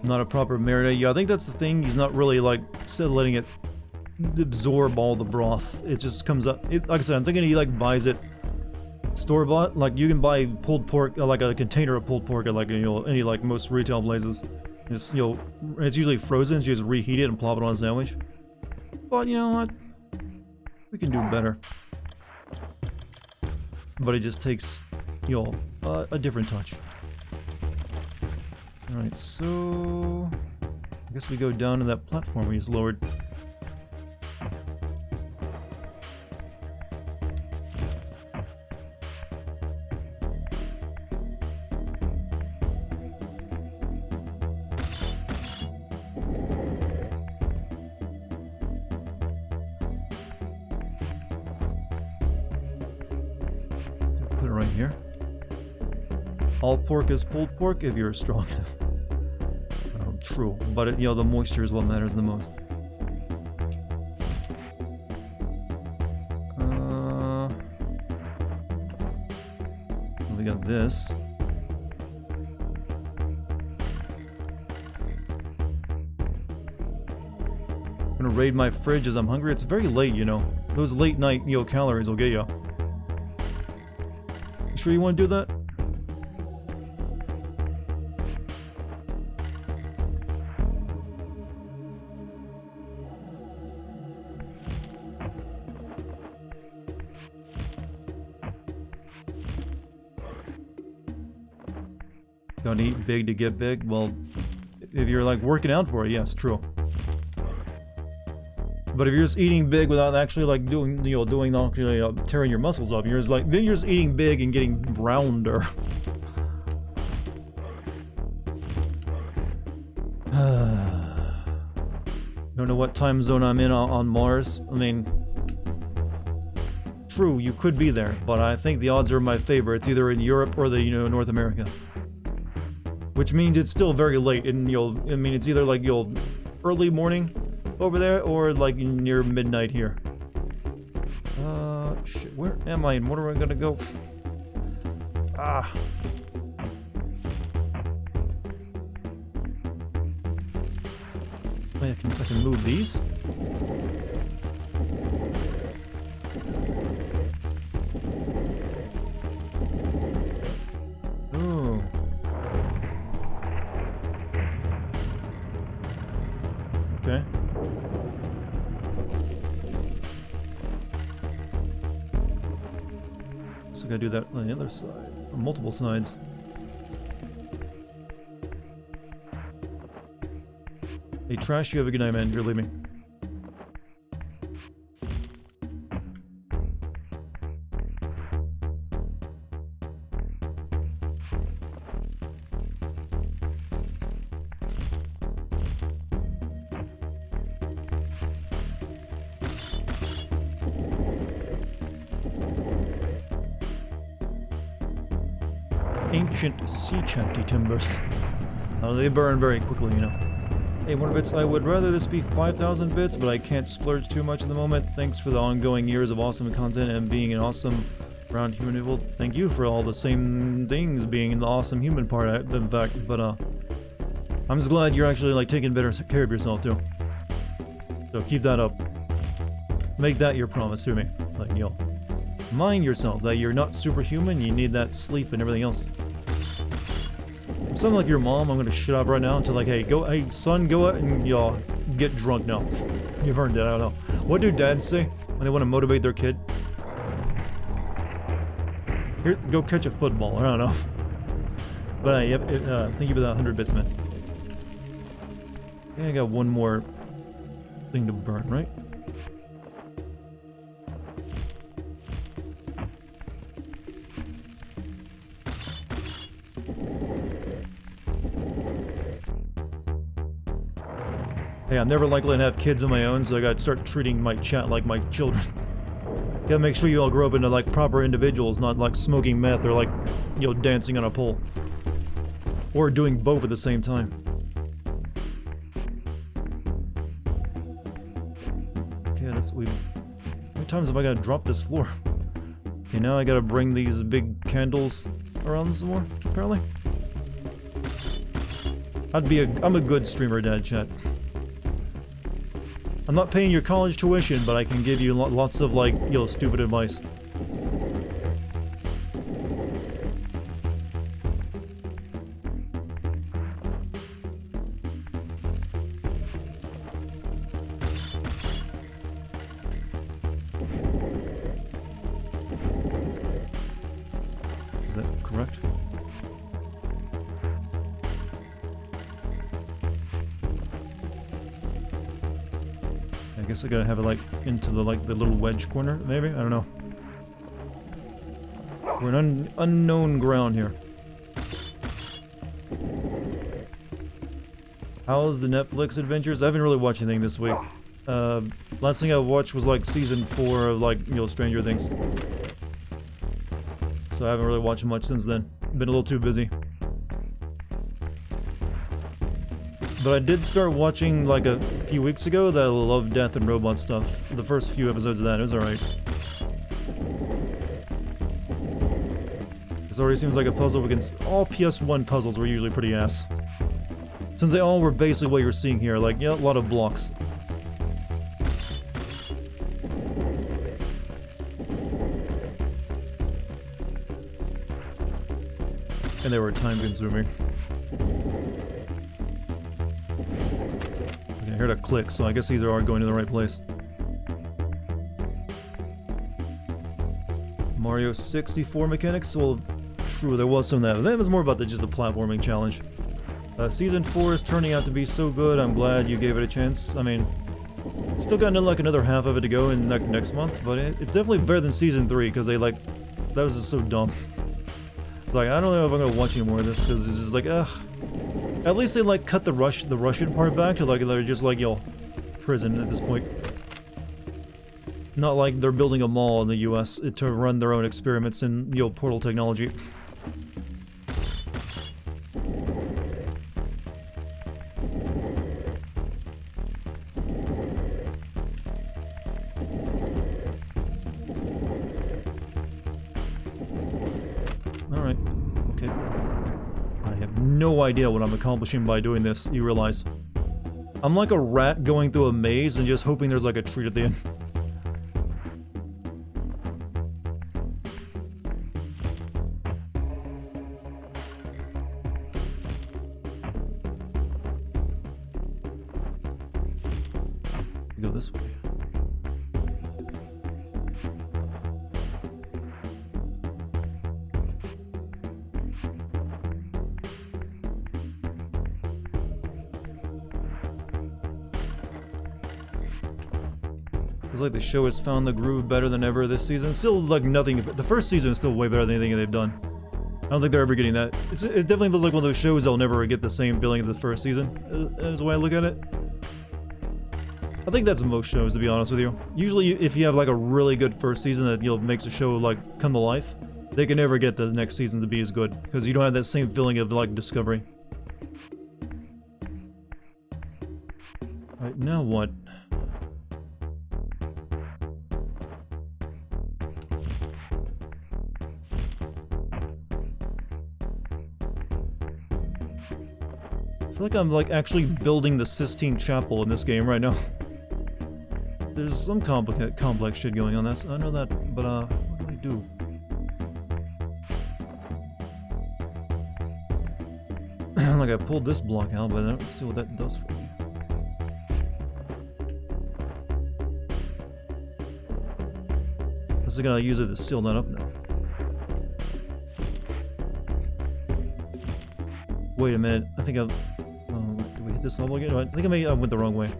[SPEAKER 1] Not a proper marinade. Yeah, I think that's the thing. He's not really letting it absorb all the broth. It just comes up. Like I said, I'm thinking he buys it store-bought. Like, you can buy pulled pork, like a container of pulled pork at any most retail places. It's it's usually frozen, so you just reheat it and plop it on a sandwich. But you know what? We can do better. But it just takes, a different touch. Alright, so... I guess we go down to that platform we just lowered. Here. All pork is pulled pork if you're strong enough. True, but the moisture is what matters the most. We got this. I'm gonna raid my fridge as I'm hungry. It's very late, Those late night, calories will get you. Sure you want to do that? Gotta eat big to get big. Well, if you're like working out for it, yes, true. But if you're just eating big without actually like doing actually tearing your muscles off, you're just like, then you're just eating big and getting rounder. Don't know what time zone I'm in on Mars. I mean, true, you could be there, but I think the odds are in my favor. It's either in Europe or the North America, which means it's still very late, and I mean, it's either like early morning over there or like near midnight here. Shit, where am I and where am I gonna go? Ah. I can move these. Oh. Okay. So I gotta do that on the other side, or multiple sides. Hey, Trash, you have a good night, man. You're leaving. Ancient sea chanty timbers. They burn very quickly, you know. Hey, 1 bits, I would rather this be 5,000 bits, but I can't splurge too much at the moment. Thanks for the ongoing years of awesome content and being an awesome round human people. Thank you for all the same things, being the awesome human part, in fact, but I'm just glad you're actually like taking better care of yourself too. So keep that up. Make that your promise to me. Like, mind yourself that you're not superhuman, you need that sleep and everything else. I'm sounding like your mom. I'm gonna shut up right now until like, hey son, go out and get drunk now. You've earned it. I don't know. What do dads say when they want to motivate their kid? Here, go catch a football. I don't know. But thank you for that 100 bits, man. Yeah, I got one more thing to burn, right? Hey, I'm never likely to have kids of my own, so I gotta start treating my chat like my children. Gotta make sure you all grow up into like proper individuals, not like smoking meth or like, dancing on a pole. Or doing both at the same time. Okay, that's weird. How many times have I gotta drop this floor? Okay, now I gotta bring these big candles around some more, apparently. I'm a good streamer, Dad, chat. I'm not paying your college tuition, but I can give you lots of, like, stupid advice. Is that correct? I guess I gotta have it like into the little wedge corner, maybe? I don't know. We're in unknown ground here. How's the Netflix adventures? I haven't really watched anything this week. Last thing I watched was like season 4 of like, Stranger Things. So I haven't really watched much since then. Been a little too busy. But I did start watching, like, a few weeks ago, that Love, Death, and Robot stuff. The first few episodes of that, it was alright. This already seems like a puzzle against... All PS1 puzzles were usually pretty ass. Since they all were basically what you're seeing here, like, a lot of blocks. And they were time-consuming. I heard a click, so I guess these are going to the right place. Mario 64 mechanics? Well, True, there was some of that. That was more about just the platforming challenge. Season 4 is turning out to be so good. I'm glad you gave it a chance. I mean, still got like another half of it to go in next month, but it's definitely better than Season 3 because they like that was just so dumb. It's like I don't know if I'm gonna watch any more of this because it's just like ugh. At least they like cut the Russian part back to like they're just like prison at this point. Not like they're building a mall in the U.S. to run their own experiments in portal technology. Alright, okay. I have no idea what I'm accomplishing by doing this, you realize. I'm like a rat going through a maze and just hoping there's like a treat at the end. Go this way. It's like the show has found the groove better than ever this season. Still like nothing. The first season is still way better than anything they've done. I don't think they're ever getting that. It definitely feels like one of those shows they'll never get the same feeling of the first season. Is the way I look at it. I think that's most shows, to be honest with you. Usually, if you have like a really good first season that makes a show like come to life, they can never get the next season to be as good because you don't have that same feeling of like discovery. All right, now what? I feel like I'm like actually building the Sistine Chapel in this game right now. There's some complex shit going on. I know that, but what do I do? Like I pulled this block out, but I don't see what that does for me. I gotta use it to seal that up now. Wait a minute. I think I've. Do we hit this level again? I think I went the wrong way.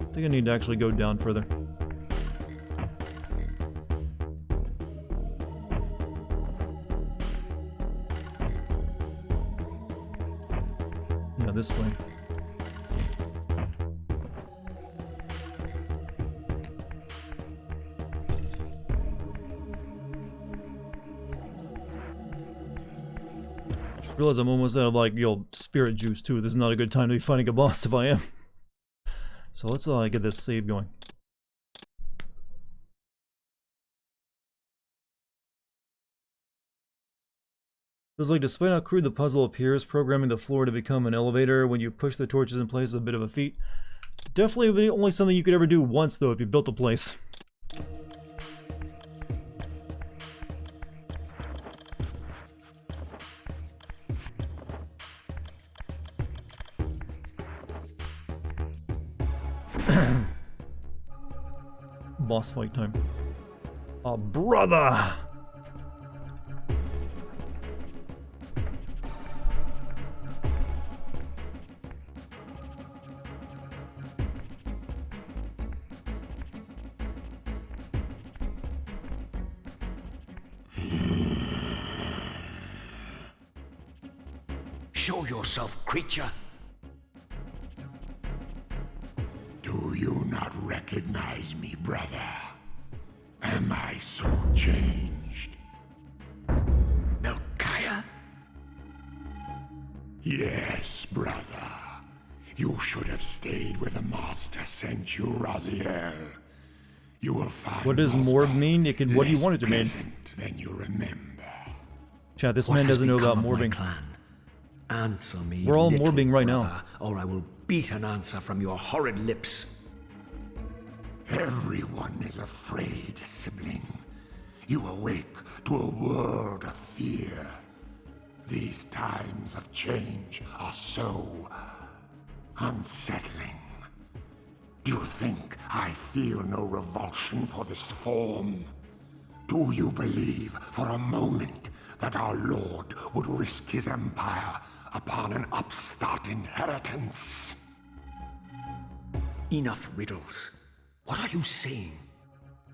[SPEAKER 1] I think I need to actually go down further. Yeah, this way. Just realize I'm almost out of like spirit juice too. This is not a good time to be fighting a boss if I am. So let's get this save going. Feels like despite how crude the puzzle appears, programming the floor to become an elevator when you push the torches in place is a bit of a feat. Definitely only something you could ever do once though if you built a place. Boss fight time. Oh, brother!
[SPEAKER 2] Show yourself, creature.
[SPEAKER 3] Do you not recognize me, brother? Am I so changed?
[SPEAKER 2] Melchiah?
[SPEAKER 3] Yes, brother. You should have stayed where the master sent you, Raziel. You will find.
[SPEAKER 1] What does morb mean? It can. What do you want it to mean?
[SPEAKER 3] Than you remember.
[SPEAKER 1] Chat, this man doesn't know about morbing.
[SPEAKER 2] Answer me.
[SPEAKER 1] We're all morbing right now.
[SPEAKER 2] Or I will beat an answer from your horrid lips.
[SPEAKER 3] Everyone is afraid, sibling. You awake to a world of fear. These times of change are so unsettling. Do you think I feel no revulsion for this form?
[SPEAKER 5] Do you believe for a moment that our Lord would risk his empire upon an upstart inheritance?
[SPEAKER 2] Enough riddles. What are you saying?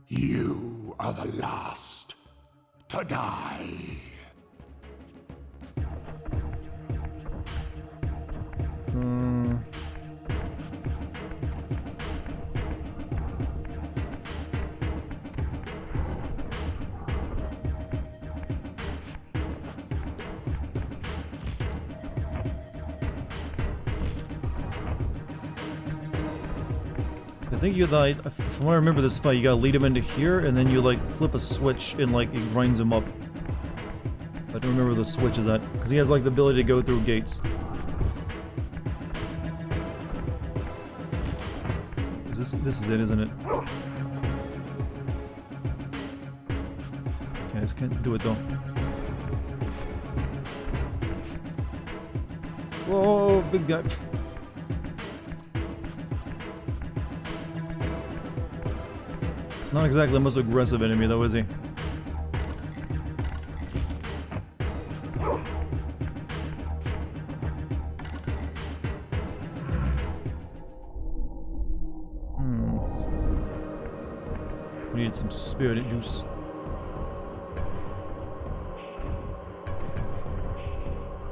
[SPEAKER 5] You are the last to die.
[SPEAKER 1] I think you like, from what I remember this fight, you gotta lead him into here, and then you like flip a switch and like it grinds him up. I don't remember the switch is at, because he has like the ability to go through gates. This is it, isn't it? Okay, I can't do it though. Whoa, big guy. Not exactly the most aggressive enemy though, is he? We need some spirit juice.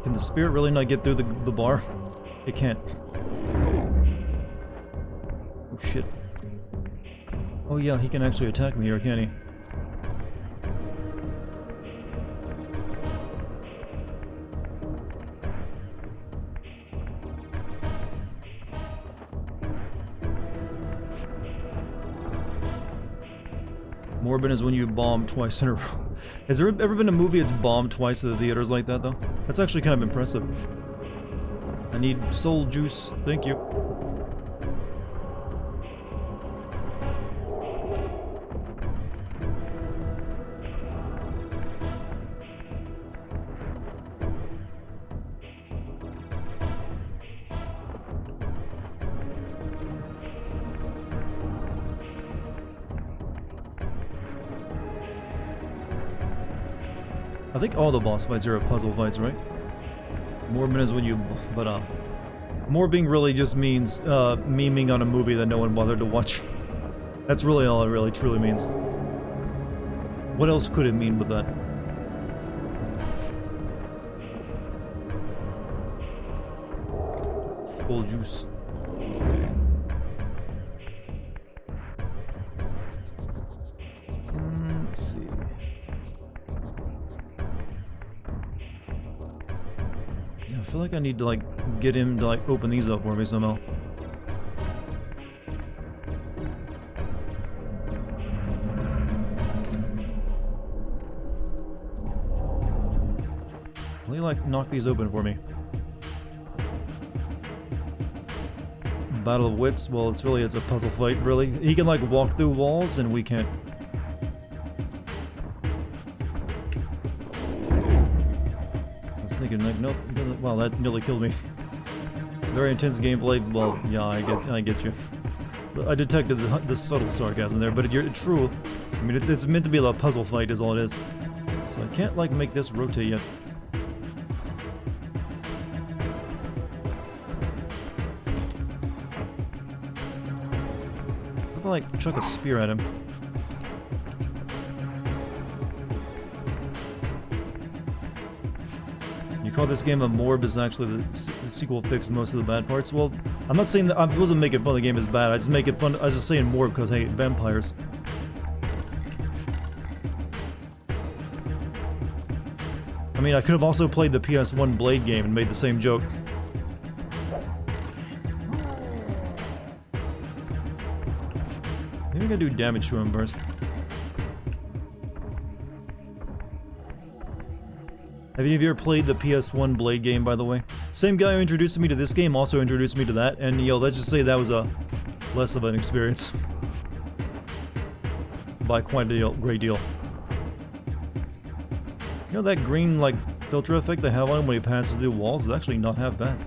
[SPEAKER 1] Can the spirit really not get through the bar? It can't. Oh shit. Oh yeah, he can actually attack me here, can't he? Morbin is when you bomb twice in a row. Has there ever been a movie that's bombed twice at the theaters like that, though? That's actually kind of impressive. I need soul juice. Thank you. I think all the boss fights are puzzle fights, right? Morbin is when you... but, morbing really just means, memeing on a movie that no one bothered to watch. That's really all it really truly means. What else could it mean with that? Full juice. Let's see. I feel like I need to like get him to like open these up for me somehow. Will he like knock these open for me? Battle of Wits? Well, it's a puzzle fight, really. He can like walk through walls and we can't. Thinking like, nope, wow, that nearly killed me. Very intense gameplay. Well, yeah, I get you. I detected the subtle sarcasm there, but it's true. I mean, it's meant to be a puzzle fight, is all it is. So I can't like make this rotate yet. If I like chuck a spear at him. You call this game a morb is actually the sequel fixed most of the bad parts. Well, I'm not saying that I wasn't making fun of the game is bad. I just make it fun. I was just saying morb because I hate vampires. I mean, I could have also played the PS1 Blade game and made the same joke. Maybe I gotta do damage to him first. Have any of you ever played the PS1 Blade game, by the way? Same guy who introduced me to this game also introduced me to that, and yo, let's just say that was a less of an experience. By quite a great deal. You know that green, like, filter effect they have on him when he passes through walls is actually not half bad.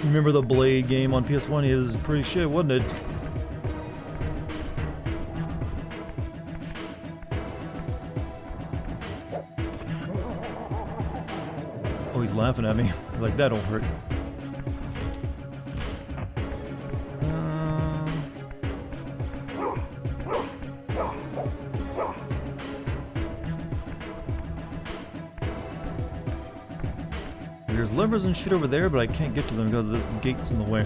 [SPEAKER 1] Remember the Blade game on PS1? It was pretty shit, wasn't it? Oh, he's laughing at me. Like, that'll hurt. There's levers and shit over there, but I can't get to them because this gate's in the way.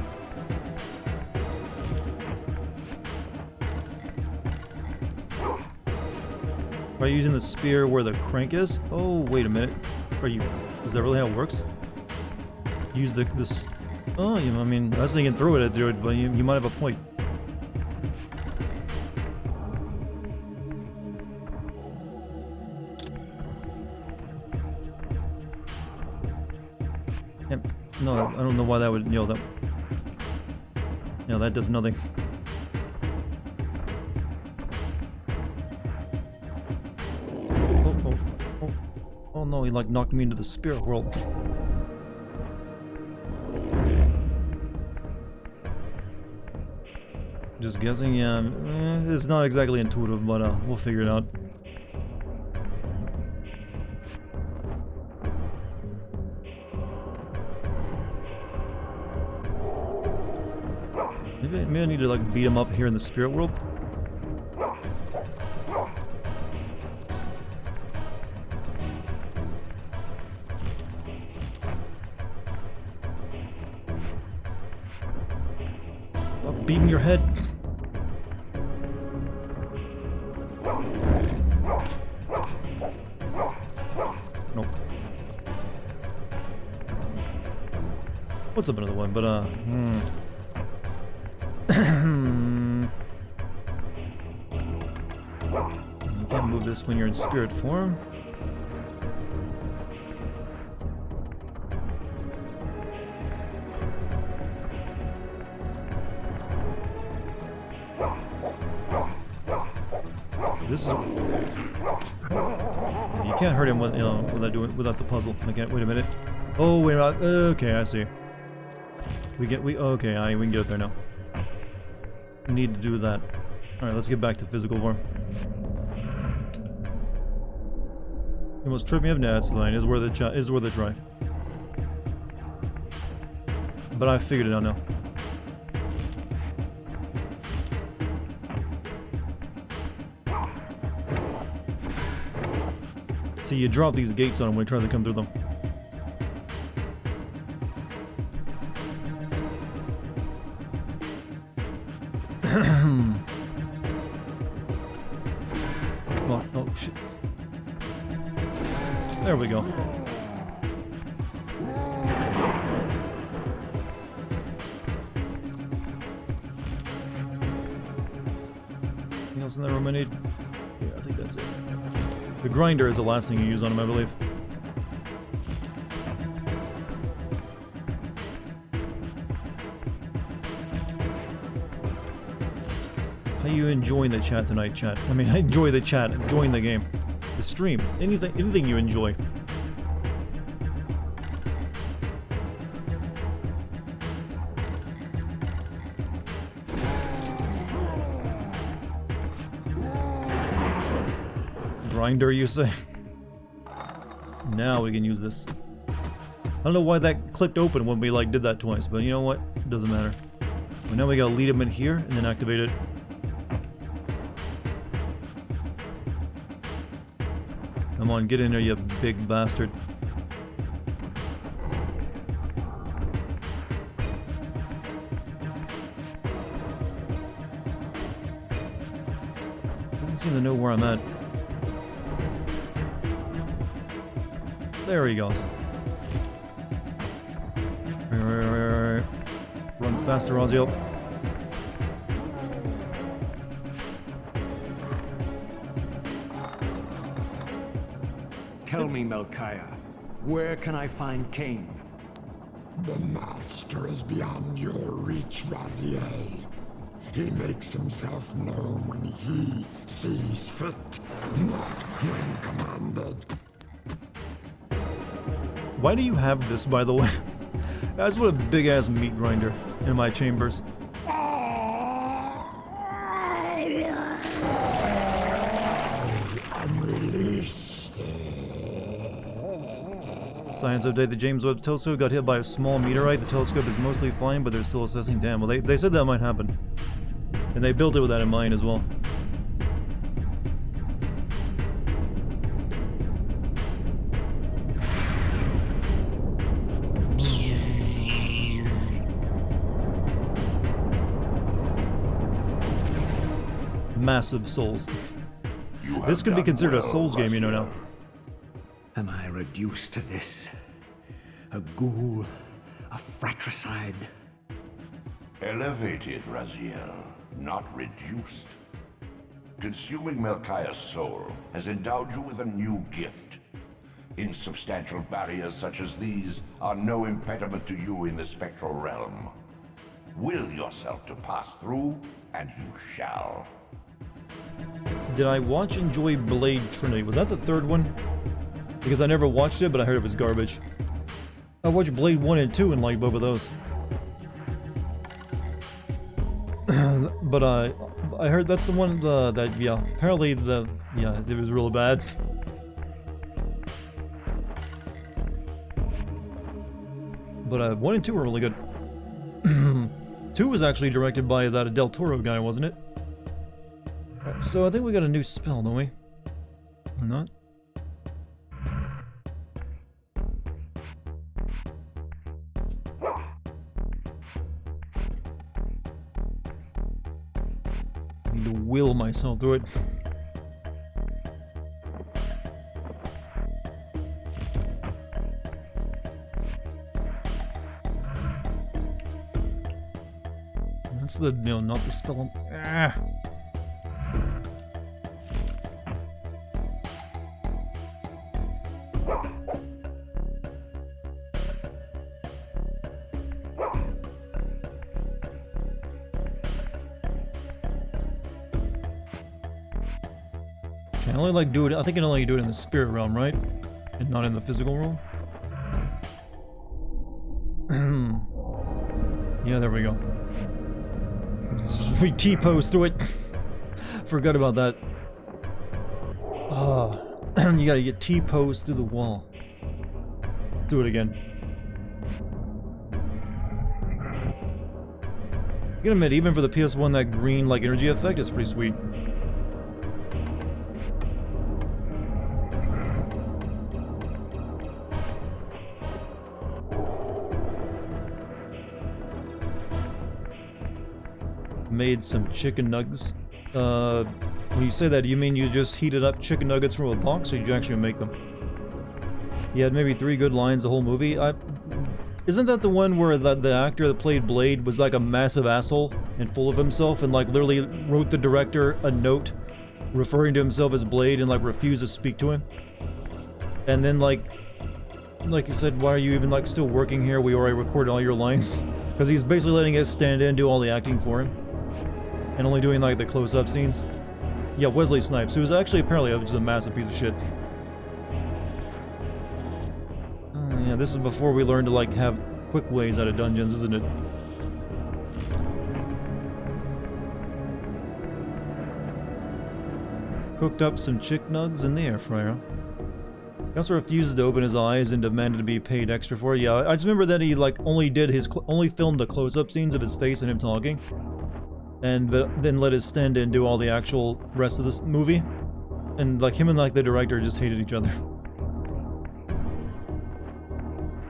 [SPEAKER 1] Are you using the spear where the crank is? Oh, wait a minute. Is that really how it works? Use this. Oh, I mean, I was thinking throw it at it, but you might have a point. No, I don't know why that would, that does nothing. Oh no, he like knocked me into the spirit world. Just guessing, yeah, it's not exactly intuitive, but we'll figure it out. Maybe I need to like beat him up here in the spirit world. Stop beating your head. Nope. What's up another one? But you can't move this when you're in spirit form. So this is. You can't hurt him without the puzzle. Okay, wait a minute. Oh wait a minute. Okay, I see. Okay, we can get up there now. Need to do that. Alright, let's get back to physical form. You almost tripped me up? Nah, that's fine. It's worth a try. But I figured it out now. See, you drop these gates on him when he tries to come through them. Oh, shit. There we go. Anything else in that room I need? Yeah, I think that's it. The grinder is the last thing you use on him, I believe. How you enjoying the chat tonight, chat? I mean, I enjoy the chat, enjoying the game, the stream, anything you enjoy. Grinder, you say? Now we can use this. I don't know why that clicked open when we like did that twice, but you know what? It doesn't matter. But now we gotta lead him in here and then activate it. Come on, get in there, you big bastard. Doesn't seem to know where I'm at. There he goes. Right. Run faster, Oziel.
[SPEAKER 6] Tell me, Melchiah, where can I find Kain?
[SPEAKER 5] The Master is beyond your reach, Raziel. He makes himself known when he sees fit, not when commanded.
[SPEAKER 1] Why do you have this, by the way? That's what a big-ass meat grinder in my chambers.
[SPEAKER 5] I'm released.
[SPEAKER 1] It's science update. The James Webb Telescope got hit by a small meteorite. The telescope is mostly fine, but they're still assessing. Damn, well, they said that might happen. And they built it with that in mind as well. Massive souls. This could be considered a Souls game, you know now.
[SPEAKER 6] Am I reduced to this? A ghoul? A fratricide?
[SPEAKER 3] Elevated, Raziel, not reduced. Consuming Melchiah's soul has endowed you with a new gift. Insubstantial barriers such as these are no impediment to you in the spectral realm. Will yourself to pass through, and you shall.
[SPEAKER 1] Did I watch Enjoy Blade Trinity? Was that the third one? Because I never watched it, but I heard it was garbage. I watched Blade 1 and 2 and liked both of those. But I heard that's the one that, yeah, apparently it was real bad. But 1 and 2 were really good. 2 was actually directed by that Del Toro guy, wasn't it? So I think we got a new spell, don't we? Or not? I need to will myself through it. That's the, not the spell. Ah. I only like do it. I think I can only do it in the spirit realm, right? And not in the physical realm. Yeah, there we go. We T-pose through it. Forgot about that. You gotta get T-pose through the wall. Do it again. I gotta admit, even for the PS1, that green like energy effect is pretty sweet. Made some chicken nuggets. When you say that, do you mean you just heated up chicken nuggets from a box, or did you actually make them? You had maybe 3 good lines the whole movie. Isn't that the one where the actor that played Blade was like a massive asshole and full of himself, and like literally wrote the director a note referring to himself as Blade and like refused to speak to him? And then like he said, why are you even like still working here? We already recorded all your lines. Because he's basically letting us stand in and do all the acting for him. And only doing like the close-up scenes. Yeah, Wesley Snipes, who was actually apparently just a massive piece of shit. Yeah, this is before we learned to like have quick ways out of dungeons, isn't it? Cooked up some chick nugs in the air fryer. He also refuses to open his eyes and demanded to be paid extra for it. Yeah, I just remember that he like only filmed the close-up scenes of his face and him talking. And then let his stand-in do all the actual rest of this movie. And like him and like the director just hated each other.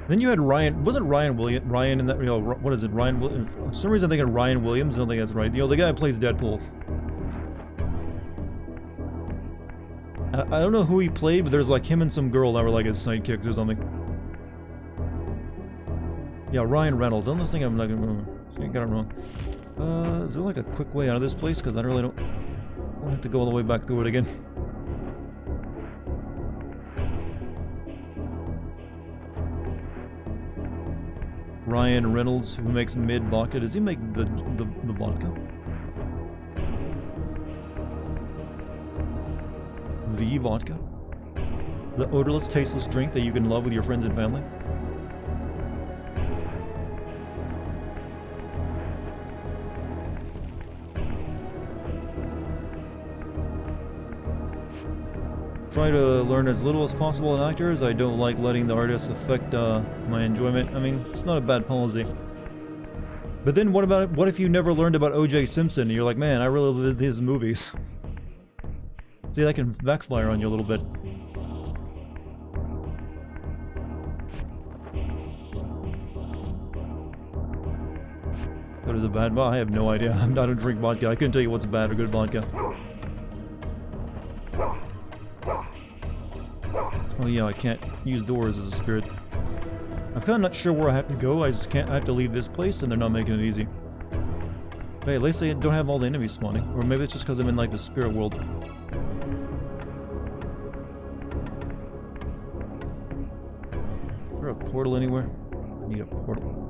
[SPEAKER 1] Then you had Ryan, wasn't Ryan in that, what is it, Ryan Williams? For some reason I'm thinking Ryan Williams, I don't think that's right. The guy who plays Deadpool. I don't know who he played, but there's like him and some girl that were like his sidekicks or something. Yeah, Ryan Reynolds. I don't think I'm not gonna got it wrong. Is there like a quick way out of this place? Because I really don't have to go all the way back through it again. Ryan Reynolds, who makes mid vodka. Does he make the vodka? The vodka? The odorless, tasteless drink that you can love with your friends and family? try to learn as little as possible in actors. I don't like letting the artists affect my enjoyment. I mean, it's not a bad policy. But then what if you never learned about O.J. Simpson and you're like, man, I really love his movies. See, that can backfire on you a little bit. What is a bad? Well, I have no idea. I don't drink vodka. I couldn't tell you what's bad or good vodka. Oh yeah, I can't use doors as a spirit. I'm kind of not sure where I have to go. I just can't. I have to leave this place, and they're not making it easy. Hey, at least they don't have all the enemies spawning. Or maybe it's just because I'm in like the spirit world. Is there a portal anywhere? I need a portal.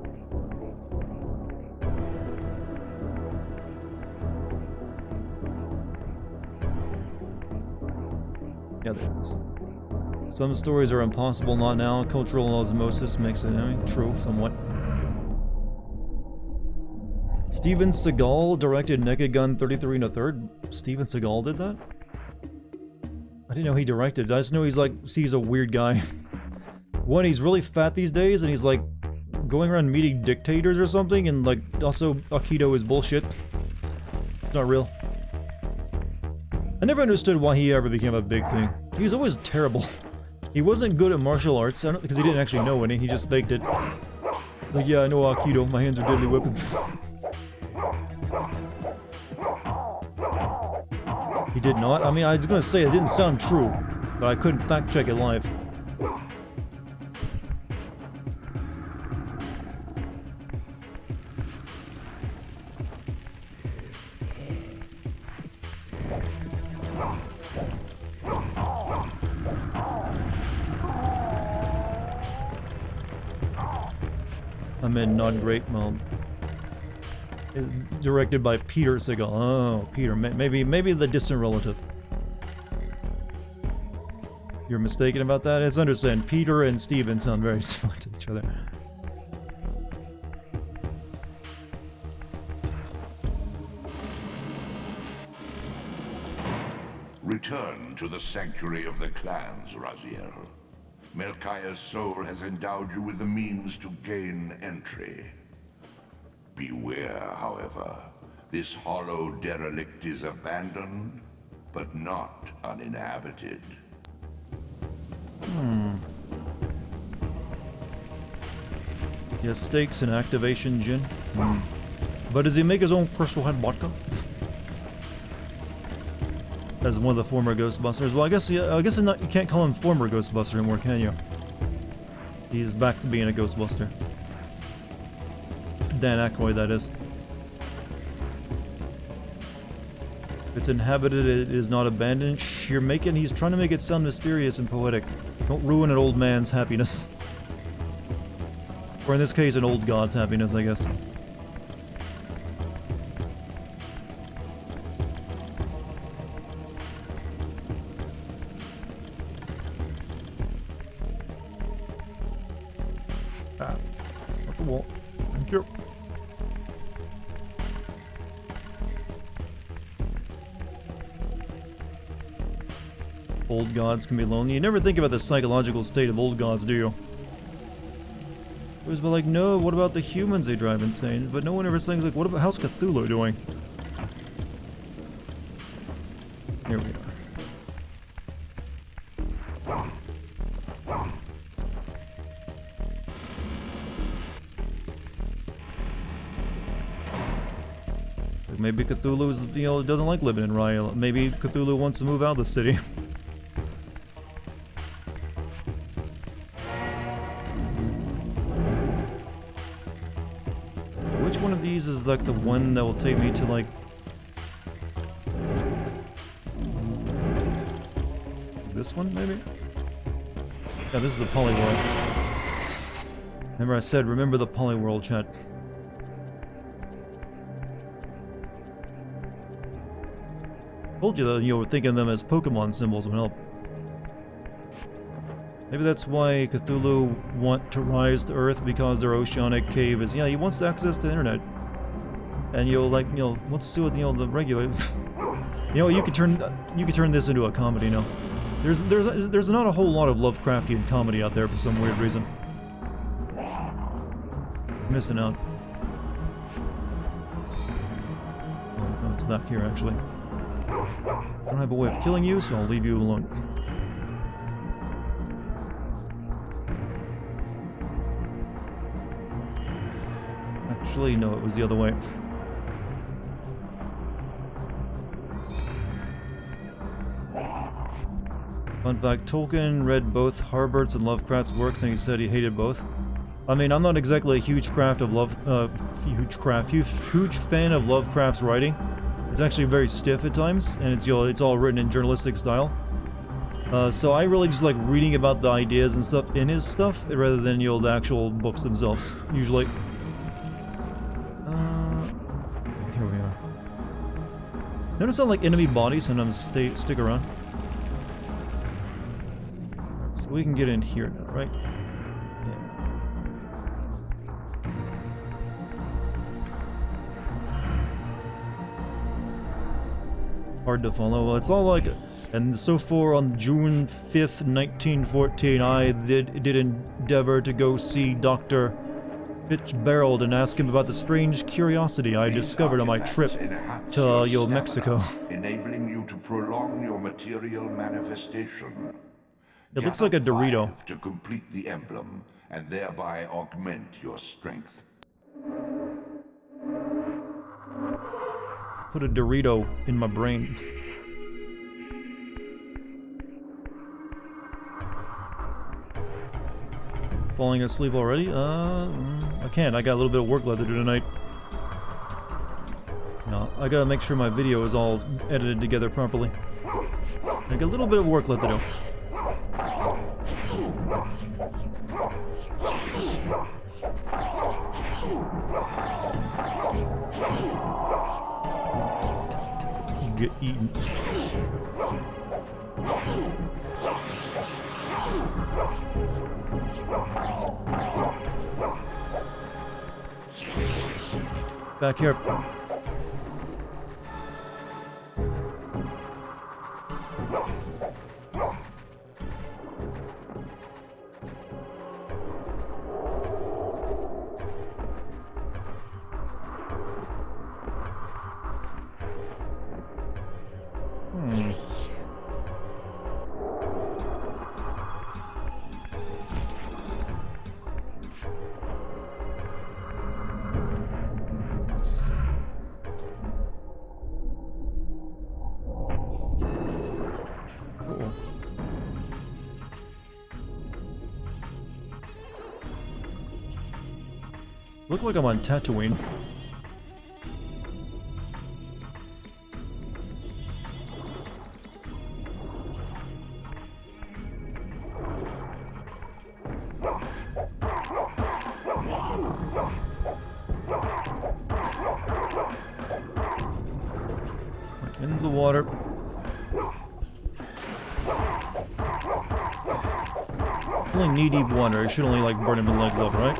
[SPEAKER 1] Yeah, there is. Some stories are impossible, not now. Cultural osmosis makes it, I mean, true, somewhat. Steven Seagal directed Naked Gun 33 1/3. Steven Seagal did that? I didn't know he directed. I just know he's like, he's a weird guy. One, he's really fat these days, and he's like going around meeting dictators or something, and like also Aikido is bullshit. It's not real. I never understood why he ever became a big thing. He was always terrible. He wasn't good at martial arts, I don't, because he didn't actually know any, he just faked it. Like, yeah, I know Aikido, my hands are deadly weapons. He did not? I mean, I was gonna say it didn't sound true, but I couldn't fact check it live. I mean, not great, well, directed by Peter Seagal. Oh, Peter, maybe the distant relative. You're mistaken about that? It's understand. Peter and Steven sound very similar to each other.
[SPEAKER 3] Return to the sanctuary of the clans, Raziel. Melchiah's soul has endowed you with the means to gain entry. Beware, however. This hollow derelict is abandoned, but not uninhabited.
[SPEAKER 1] He has stakes in activation, Jin. But does he make his own crystal head vodka? As one of the former Ghostbusters. Well, I guess you can't call him former Ghostbuster anymore, can you? He's back to being a Ghostbuster. Dan Aykroyd, that is. It's inhabited, it is not abandoned. He's trying to make it sound mysterious and poetic. Don't ruin an old man's happiness. Or in this case, an old god's happiness, I guess. Off the wall. Thank you. Old gods can be lonely. You never think about the psychological state of old gods, do you? It was like, no, what about the humans? They drive insane. But no one ever thinks, like, what about, how's Cthulhu doing? Here we are. Maybe Cthulhu's, doesn't like living in Ryle. Maybe Cthulhu wants to move out of the city. Which one of these is like the one that will take me to like... this one, maybe? Yeah, this is the Polyworld. Remember I said, remember the Polyworld, chat. Told you that, we're thinking of them as Pokemon symbols would help. Maybe that's why Cthulhu want to rise to Earth, because their oceanic cave is, he wants access to the internet. And wants to see what, the regular... you could turn this into a comedy now. There's not a whole lot of Lovecraftian comedy out there for some weird reason. Missing out. Oh, it's back here actually. I don't have a way of killing you, so I'll leave you alone. Actually, no, it was the other way. Fun fact, Tolkien read both Herbert's and Lovecraft's works and he said he hated both. I mean, I'm not exactly a huge fan of Lovecraft's writing. It's actually very stiff at times, and it's all written in journalistic style. So I really just like reading about the ideas and stuff in his stuff, rather than, the actual books themselves, usually. Here we are. Notice how, like, enemy bodies sometimes stick around? So we can get in here now, right? Hard to follow. Well, it's all like, and so far on June 5th, 1914, I did endeavor to go see Dr. Fitzgerald and ask him about the strange curiosity I discovered on my trip to Mexico.
[SPEAKER 3] Enabling you to prolong your material manifestation.
[SPEAKER 1] It looks like a Dorito.
[SPEAKER 3] To complete the emblem and thereby augment your strength.
[SPEAKER 1] Put a Dorito in my brain. Falling asleep already? I can't. I got a little bit of work left to do tonight. No, I gotta make sure my video is all edited together properly. I got a little bit of work left to do. Get eaten. Back here. Look like I'm on Tatooine. Into the water. Only knee-deep water. I should only like burn him the legs up, right?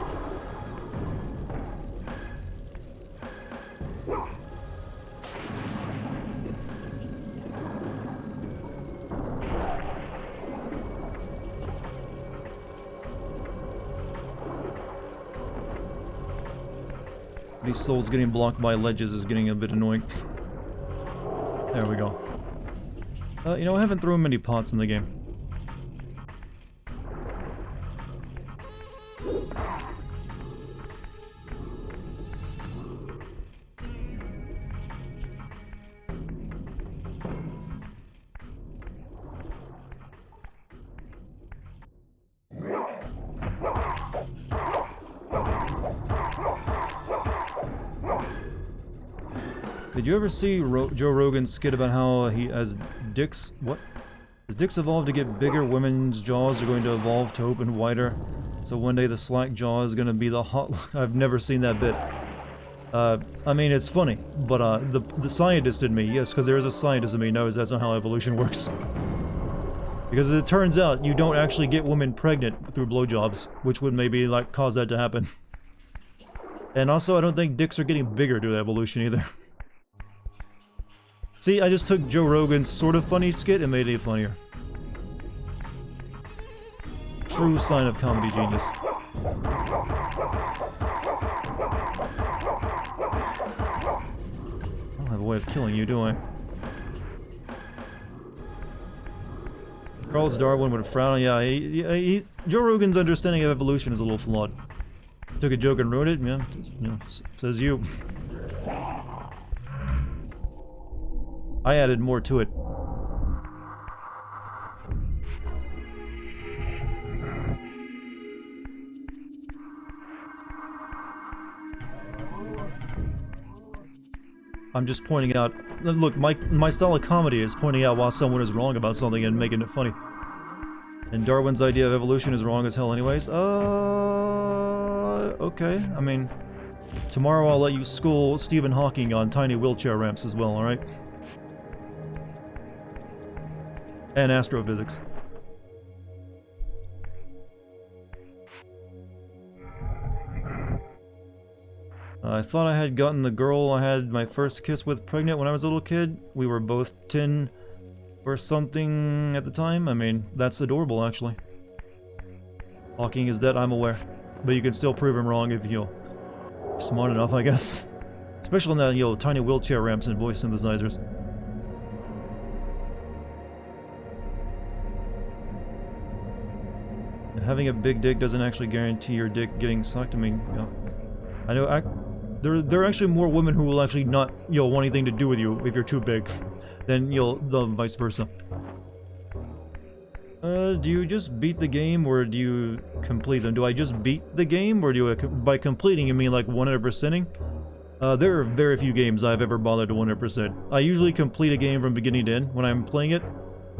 [SPEAKER 1] These souls getting blocked by ledges is getting a bit annoying. There we go. You know, I haven't thrown many pots in the game. Did you ever see Joe Rogan's skit about how as dicks evolve to get bigger, women's jaws are going to evolve to open wider, so one day the slack jaw is going to be the hot... I've never seen that bit. I mean, it's funny, but the scientist in me, yes, because there is a scientist in me, knows that's not how evolution works. Because it turns out you don't actually get women pregnant through blowjobs, which would maybe like cause that to happen. And also, I don't think dicks are getting bigger due to evolution either. See, I just took Joe Rogan's sort of funny skit and made it funnier. true sign of comedy genius. I don't have a way of killing you, do I? Charles Darwin would frown. Yeah, Joe Rogan's understanding of evolution is a little flawed. Took a joke and wrote it. Yeah, says you. I added more to it. I'm just pointing out. Look, my style of comedy is pointing out why someone is wrong about something and making it funny. And Darwin's idea of evolution is wrong as hell anyways. Okay. I mean, tomorrow I'll let you school Stephen Hawking on tiny wheelchair ramps as well, alright? And astrophysics. I thought I had gotten the girl I had my first kiss with pregnant when I was a little kid. We were both 10 or something at the time. I mean, that's adorable, actually. Hawking is dead, I'm aware. But you can still prove him wrong if you're smart enough, I guess. Especially on that, tiny wheelchair ramps and voice synthesizers. Having a big dick doesn't actually guarantee your dick getting sucked. I mean, I know there are actually more women who will actually not, want anything to do with you if you're too big, than, the vice versa. Do you just beat the game, or do you complete them? Do I just beat the game, or do I, by completing you mean like 100%ing? There are very few games I've ever bothered to 100%. I usually complete a game from beginning to end when I'm playing it,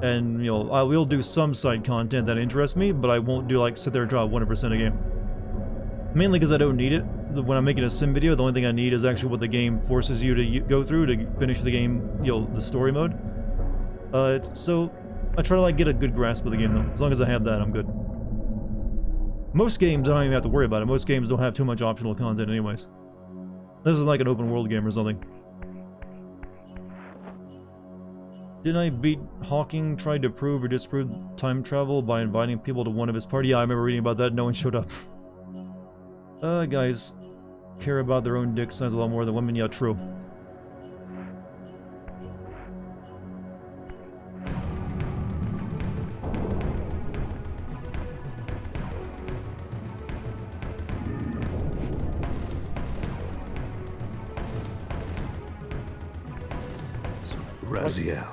[SPEAKER 1] and, I will do some side content that interests me, but I won't do, sit there and try 100% a game. Mainly because I don't need it. When I'm making a sim video, the only thing I need is actually what the game forces you to go through to finish the game, the story mode. So, I try to, get a good grasp of the game, though. As long as I have that, I'm good. Most games, I don't even have to worry about it. Most games don't have too much optional content anyways. This is like an open world game or something. Didn't I beat Hawking tried to prove or disprove time travel by inviting people to one of his parties? Yeah, I remember reading about that. No one showed up. Guys care about their own dick size a lot more than women. Yeah, true.
[SPEAKER 2] Raziel.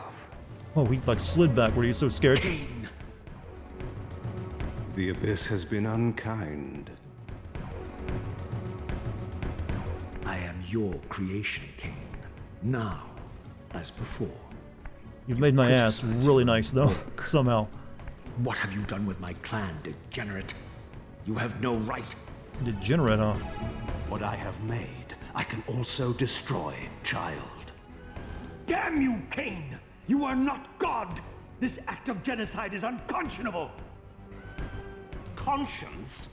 [SPEAKER 1] Oh, he slid backward. He's so scared.
[SPEAKER 2] Kain. The abyss has been unkind. I am your creation, Kain. Now, as before.
[SPEAKER 1] You've made my ass really nice, though, somehow.
[SPEAKER 2] What have you done with my clan, degenerate? You have no right.
[SPEAKER 1] Degenerate, huh?
[SPEAKER 2] What I have made, I can also destroy, child.
[SPEAKER 4] Damn you, Kain! You are not God! This act of genocide is unconscionable! Conscience?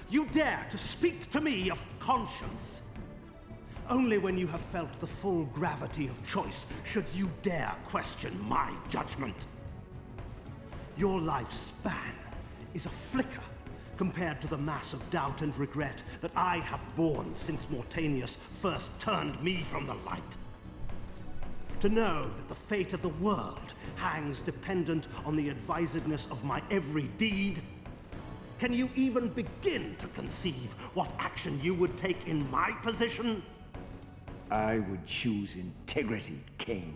[SPEAKER 4] You dare to speak to me of conscience? Only when you have felt the full gravity of choice should you dare question my judgment. Your lifespan is a flicker compared to the mass of doubt and regret that I have borne since Mortanius first turned me from the light. To know that the fate of the world hangs dependent on the advisedness of my every deed? Can you even begin to conceive what action you would take in my position?
[SPEAKER 6] I would choose integrity, Kain.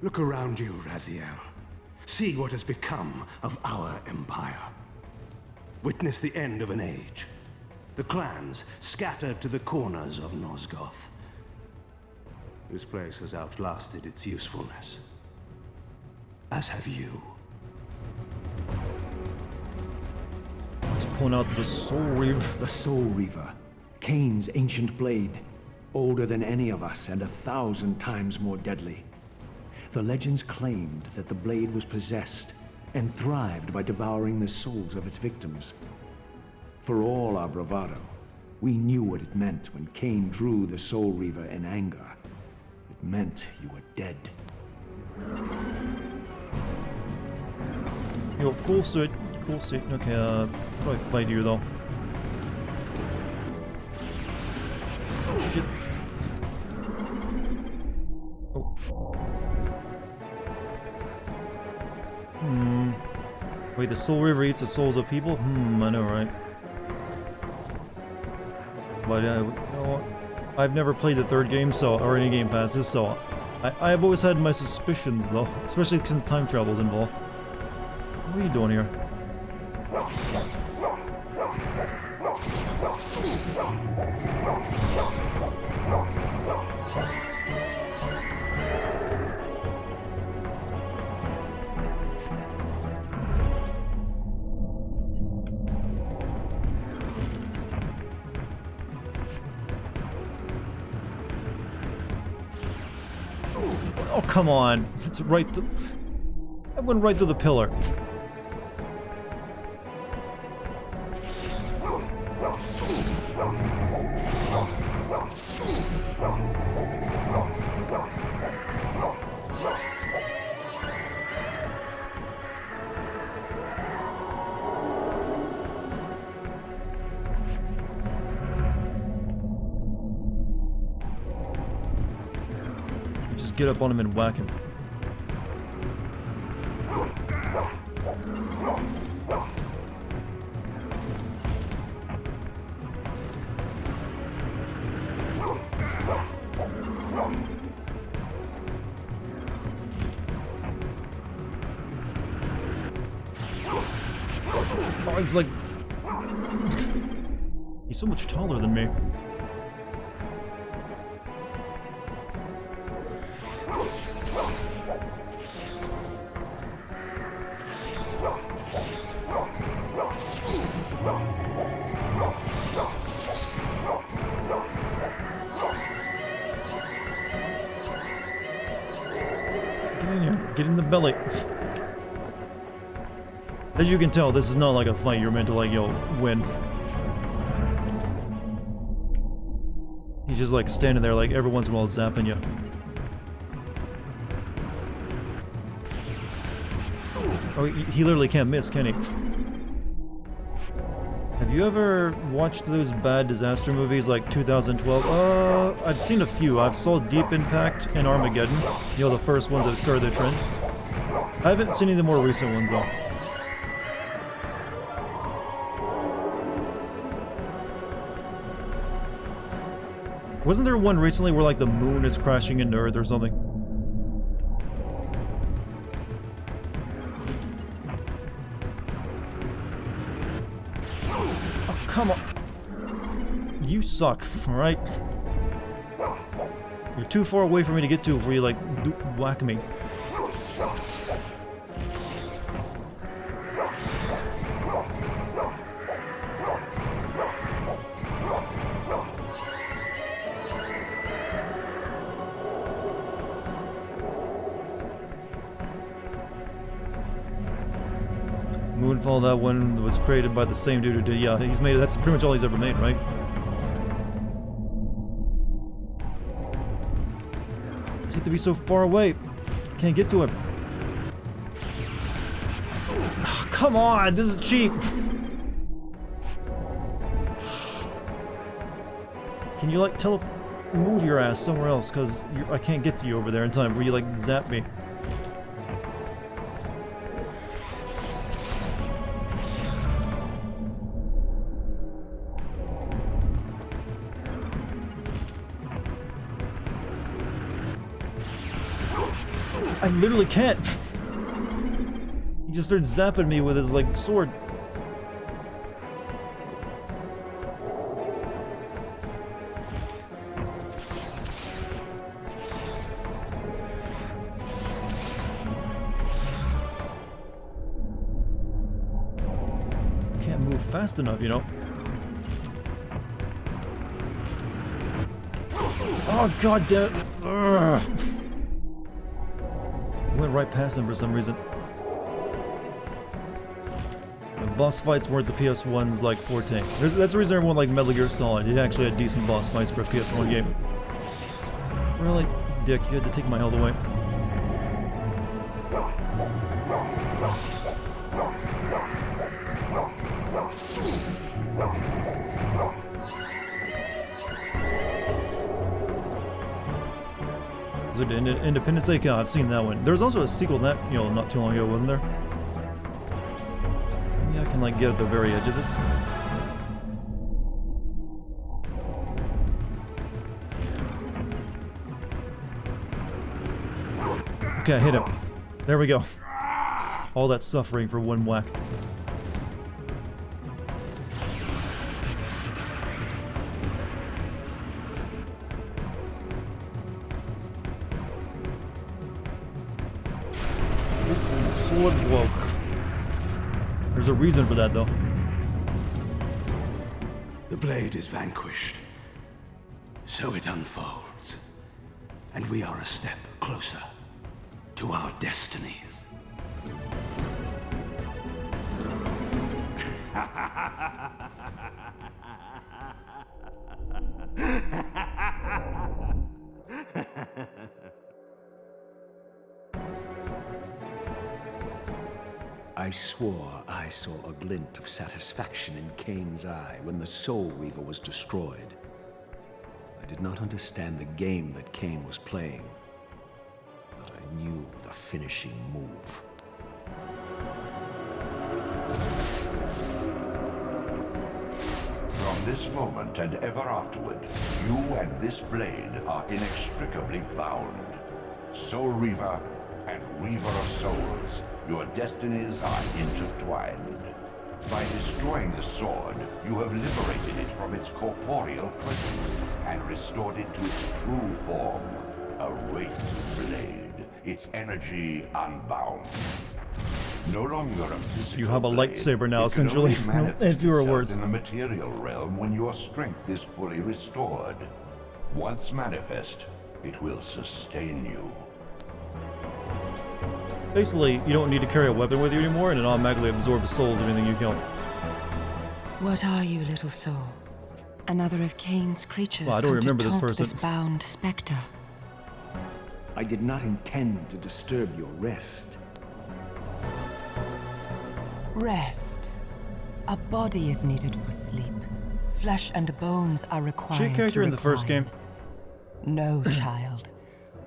[SPEAKER 2] Look around you, Raziel. See what has become of our empire. Witness the end of an age. The clans scattered to the corners of Nosgoth. This place has outlasted its usefulness. As have you.
[SPEAKER 1] He's pulling out the Soul Reaver.
[SPEAKER 6] The Soul Reaver. Kain's ancient blade. Older than any of us and 1,000 times more deadly. The legends claimed that the blade was possessed and thrived by devouring the souls of its victims. For all our bravado, we knew what it meant when Kain drew the Soul Reaver in anger. It meant you were dead.
[SPEAKER 1] Yo, cool suit. Cool suit. Okay, probably fight you though. Oh, shit. Oh. Wait, the Soul Reaver eats the souls of people? I know, right? But, I've never played the third game, or any Game Passes, so I've always had my suspicions, though. Especially since time travel's involved. What are you doing here? Oh, come on. It's right through... I went right through the pillar. Just get up on him and whack him. Oh, he's like... He's so much taller than me. Get in here. Get in the belly. As you can tell, this is not like a fight you're meant to, like, win. He's just, like, standing there, like, every once in a while zapping you. Oh, he literally can't miss, can he? Have you ever watched those bad disaster movies like 2012? I've seen a few. I've saw Deep Impact and Armageddon. You know, the first ones that started the trend. I haven't seen any of the more recent ones, though. Wasn't there one recently where, like, the moon is crashing into Earth or something? Oh, come on. You suck, alright? You're too far away for me to get to before you, like, whack me. Moonfall, that one was created by the same dude who did, yeah, he's made it, that's pretty much all he's ever made, right? He seems to be so far away. Can't get to him. Oh, come on, this is cheap. Can you, like, move your ass somewhere else, because I can't get to you over there in time where you, like, zap me. I literally can't. He just started zapping me with his, like, sword. Can't move fast enough, you know. Oh, god damn it. Ugh. Went right past him for some reason. The boss fights weren't the PS1's, like, forte. That's the reason everyone liked Metal Gear Solid. It actually had decent boss fights for a PS1 game. Really? dick. You had to take my health away. Is it Independence Day? Yeah, I've seen that one. There was also a sequel that, you know, not too long ago, wasn't there? Yeah, I can like get at the very edge of this. Okay, I hit him. There we go. All that suffering for one whack. Sword bloke. There's a reason for that, though.
[SPEAKER 4] The blade is vanquished. So it unfolds. And we are a step closer to our destinies.
[SPEAKER 2] I swore I saw a glint of satisfaction in Kain's eye when the Soul Reaver was destroyed. I did not understand the game that Kain was playing, but I knew the finishing move.
[SPEAKER 3] From this moment and ever afterward, you and this blade are inextricably bound. Soul Reaver and Reaver of Souls, your destinies are intertwined. By destroying the sword, you have liberated it from its corporeal prison and restored it to its true form, a wraith blade, its energy unbound. No longer a physical
[SPEAKER 1] You have a
[SPEAKER 3] blade,
[SPEAKER 1] lightsaber now,
[SPEAKER 3] it can
[SPEAKER 1] essentially,
[SPEAKER 3] only manifest
[SPEAKER 1] in fewer
[SPEAKER 3] itself
[SPEAKER 1] words.
[SPEAKER 3] in the material realm when your strength is fully restored. Once manifest, it will sustain you.
[SPEAKER 1] Basically, you don't need to carry a weapon with you anymore, and it automatically absorbs souls of anything you kill.
[SPEAKER 7] What are you, little soul? Another of Kain's creatures
[SPEAKER 1] Well, I don't
[SPEAKER 7] come
[SPEAKER 1] remember
[SPEAKER 7] to
[SPEAKER 1] this
[SPEAKER 7] taunt
[SPEAKER 1] person.
[SPEAKER 7] this bound spectre.
[SPEAKER 6] I did not intend to disturb your rest.
[SPEAKER 7] Rest. A body is needed for sleep. Flesh and bones are required.
[SPEAKER 1] She a character
[SPEAKER 7] to
[SPEAKER 1] in the first
[SPEAKER 7] recline.
[SPEAKER 1] game?
[SPEAKER 7] No, child.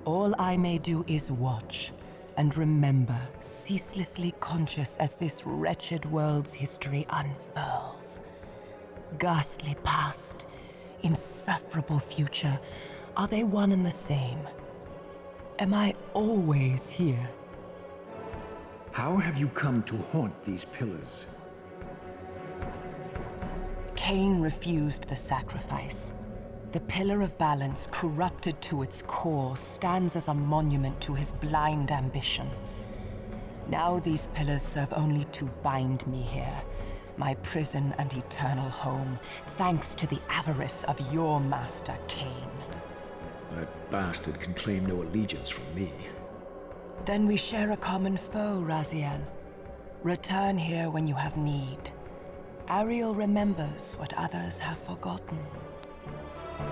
[SPEAKER 7] All I may do is watch and remember, ceaselessly conscious as this wretched world's history unfurls. Ghastly past, insufferable future, are they one and the same? Am I always here?
[SPEAKER 6] How have you come to haunt these pillars?
[SPEAKER 7] Kain refused the sacrifice. The Pillar of Balance, corrupted to its core, stands as a monument to his blind ambition. Now these pillars serve only to bind me here, my prison and eternal home, thanks to the avarice of your master, Kain.
[SPEAKER 2] That bastard can claim no allegiance from me.
[SPEAKER 7] Then we share a common foe, Raziel. Return here when you have need. Ariel remembers what others have forgotten.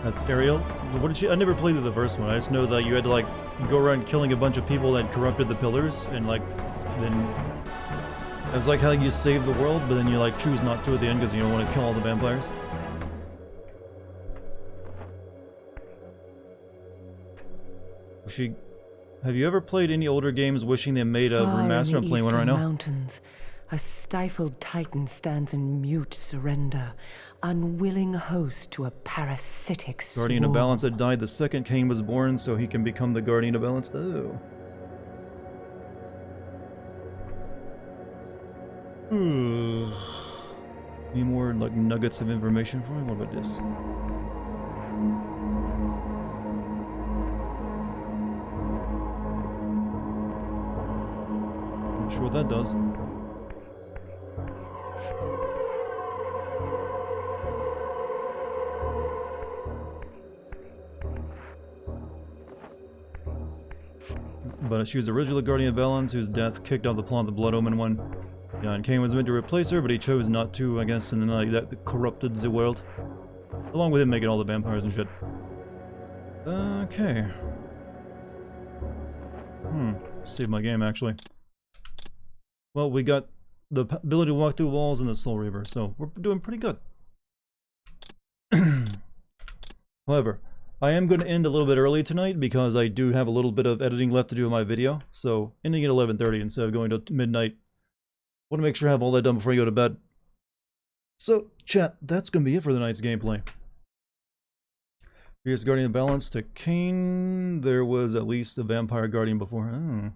[SPEAKER 1] That's Ariel. What did she? I never played through the first one. I just know that you had to like go around killing a bunch of people that corrupted the pillars, and like then it was like how you save the world, but then you like choose not to at the end because you don't want to kill all the vampires. Have you ever played any older games wishing they made a remaster? I'm playing one right now.
[SPEAKER 7] Mountains, a stifled titan stands in mute surrender, unwilling host to a parasitic
[SPEAKER 1] Guardian of
[SPEAKER 7] swarm.
[SPEAKER 1] Balance had died the second Kain was born, so he can become the Guardian of Balance. Oh. Any more like nuggets of information for me? What about this? Not sure what that does. But she was originally Guardian of Balance, whose death kicked off the plot of the Blood Omen one. Yeah, and Kain was meant to replace her, but he chose not to, I guess, and then like, that corrupted the world. Along with him making all the vampires and shit. Okay. Save my game, actually. Well, we got the ability to walk through walls and the Soul Reaver, so we're doing pretty good. However, I am going to end a little bit early tonight because I do have a little bit of editing left to do on my video, so ending at 11:30 instead of going to midnight. I want to make sure I have all that done before I go to bed. So, chat, that's going to be it for the night's gameplay. Here's Guardian Balance to Kain. There was at least a Vampire Guardian before. Oh.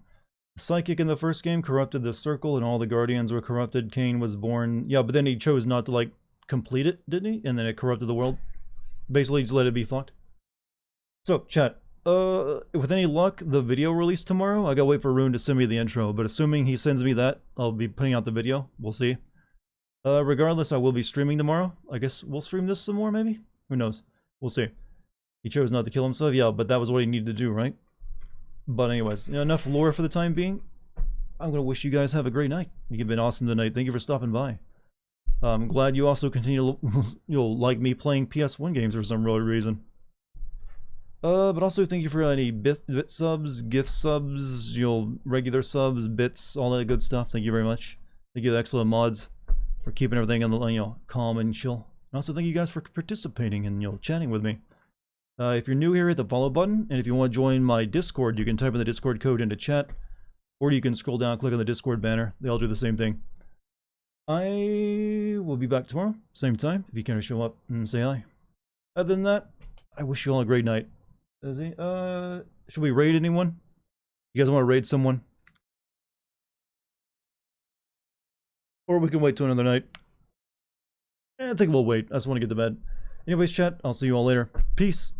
[SPEAKER 1] Psychic in the first game corrupted the circle and all the Guardians were corrupted. Kain was born... Yeah, but then he chose not to, like, complete it, didn't he? And then it corrupted the world. Basically, just let it be fucked. So, chat, with any luck, the video release tomorrow, I gotta wait for Rune to send me the intro, but assuming he sends me that, I'll be putting out the video. We'll see. Regardless, I will be streaming tomorrow. I guess we'll stream this some more, maybe? Who knows? We'll see. He chose not to kill himself? Yeah, but that was what he needed to do, right? But anyways, you know, enough lore for the time being. I'm gonna wish you guys have a great night. You've been awesome tonight. Thank you for stopping by. I'm glad you also continue to you'll like me playing PS1 games for some real reason. But also thank you for any bit subs, gift subs, regular subs, bits, all that good stuff. Thank you very much. Thank you to Excellent Mods for keeping everything on the calm and chill. And also thank you guys for participating and chatting with me. If you're new here, hit the follow button, and if you want to join my Discord, you can type in the Discord code into chat, or you can scroll down, click on the Discord banner. They all do the same thing. I will be back tomorrow, same time, if you care to show up and say hi. Other than that, I wish you all a great night. Should we raid anyone? You guys want to raid someone? Or we can wait till another night. I think we'll wait. I just want to get to bed. Anyways, chat, I'll see you all later. Peace.